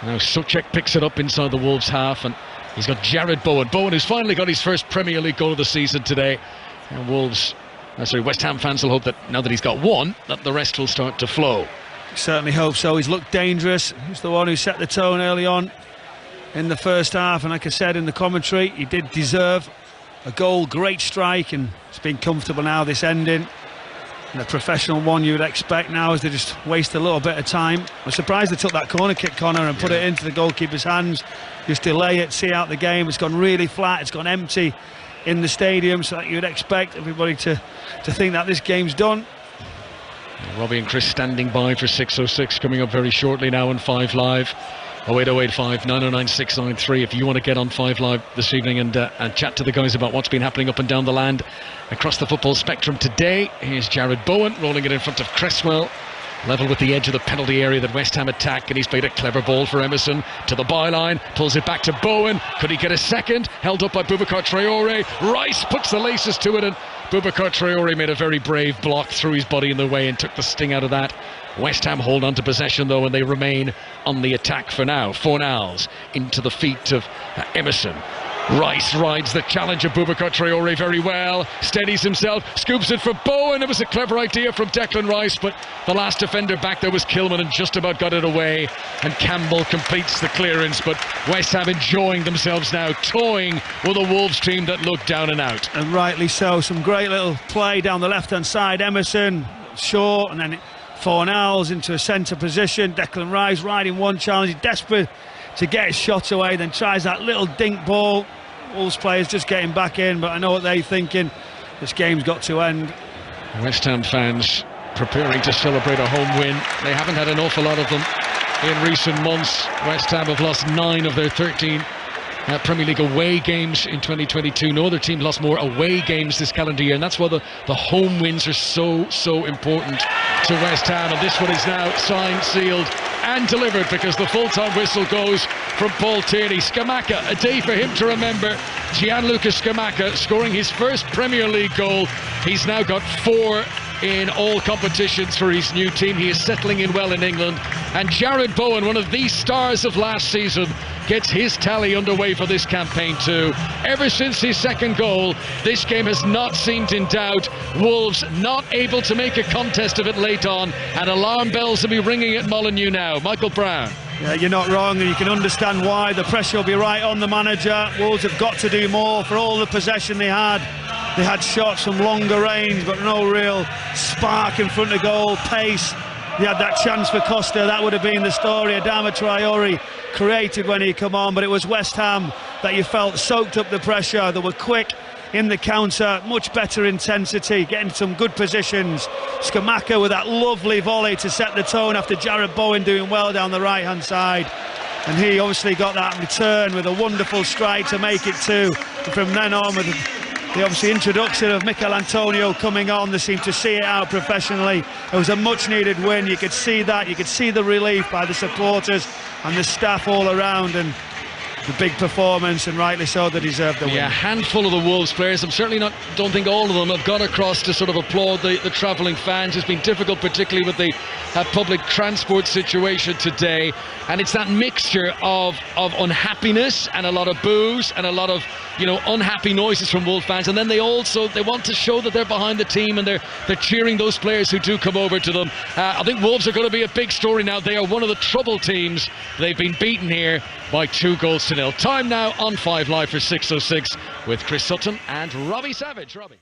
Now Souček picks it up inside the Wolves half, and he's got Jared Bowen. Bowen, who's finally got his first Premier League goal of the season today. And West Ham fans will hope that now that he's got one, that the rest will start to flow. Certainly hope so. He's looked dangerous. He's the one who set the tone early on in the first half, and like I said in the commentary, he did deserve a goal. Great strike, and it's been comfortable now, this ending. And a professional one you would expect now, as they just waste a little bit of time. I'm surprised they took that corner kick, Connor, and put it into the goalkeeper's hands. Just delay it, see out the game. It's gone really flat, it's gone empty in the stadium, so that you would expect everybody to think that this game's done. Robbie and Chris standing by for 6:06, coming up very shortly now on 5 Live. 08085 909 693 if you want to get on 5 Live this evening and chat to the guys about what's been happening up and down the land across the football spectrum today. Here's Jared Bowen rolling it in front of Cresswell, level with the edge of the penalty area that West Ham attack, and he's played a clever ball for Emerson to the byline, pulls it back to Bowen. Could he get a second? Held up by Boubacar Traore. Rice puts the laces to it, and Boubacar Traore made a very brave block, threw his body in the way and took the sting out of that. West Ham hold on to possession though, and they remain on the attack for now. Fornals into the feet of Emerson. Rice rides the challenge of Boubacar Traore very well, steadies himself, scoops it for Bowen. It was a clever idea from Declan Rice, but the last defender back there was Kilman and just about got it away, and Campbell completes the clearance. But West Ham enjoying themselves now, toying with a Wolves team that looked down and out. And rightly so. Some great little play down the left hand side. Emerson short, and then Fornals into a centre position. Declan Rice riding one challenge, desperate to get his shot away, then tries that little dink ball. Wolves players just getting back in, but I know what they're thinking. This game's got to end. West Ham fans preparing to celebrate a home win. They haven't had an awful lot of them in recent months. West Ham have lost 9 of their 13 Premier League away games in 2022. No other team lost more away games this calendar year, and that's why the home wins are so important to West Ham. And this one is now signed, sealed and delivered, because the full-time whistle goes from Paul Tierney. Scamacca, a day for him to remember. Gianluca Scamacca scoring his first Premier League goal. He's now got 4 in all competitions for his new team. He is settling in well in England. And Jared Bowen, one of the stars of last season, gets his tally underway for this campaign too. Ever since his second goal, this game has not seemed in doubt. Wolves not able to make a contest of it late on, and alarm bells will be ringing at Molineux now. Michael Brown. Yeah, you're not wrong, and you can understand why. The pressure will be right on the manager. Wolves have got to do more for all the possession they had. They had shots from longer range, but no real spark in front of goal, pace. They had that chance for Costa, that would have been the story. Adama Traore created when he come on, but it was West Ham that you felt soaked up the pressure. They were quick in the counter, much better intensity, getting some good positions. Scamacca with that lovely volley to set the tone after Jared Bowen doing well down the right hand side, and he obviously got that return with a wonderful strike to make it 2. And from then on, with the obviously introduction of Mikel Antonio coming on, they seemed to see it out professionally. It was a much needed win. You could see that, you could see the relief by the supporters and the staff all around, and the big performance, and rightly so, they deserve the win. Yeah, a handful of the Wolves players. I'm certainly don't think all of them have gone across to sort of applaud the travelling fans. It's been difficult, particularly with the public transport situation today. And it's that mixture of unhappiness and a lot of boos and a lot of, unhappy noises from Wolves fans. And then they want to show that they're behind the team, and they're cheering those players who do come over to them. I think Wolves are going to be a big story now. They are one of the trouble teams. They've been beaten here by 2-0. Time now on 5 Live for 6:06 with Chris Sutton and Robbie Savage. Robbie.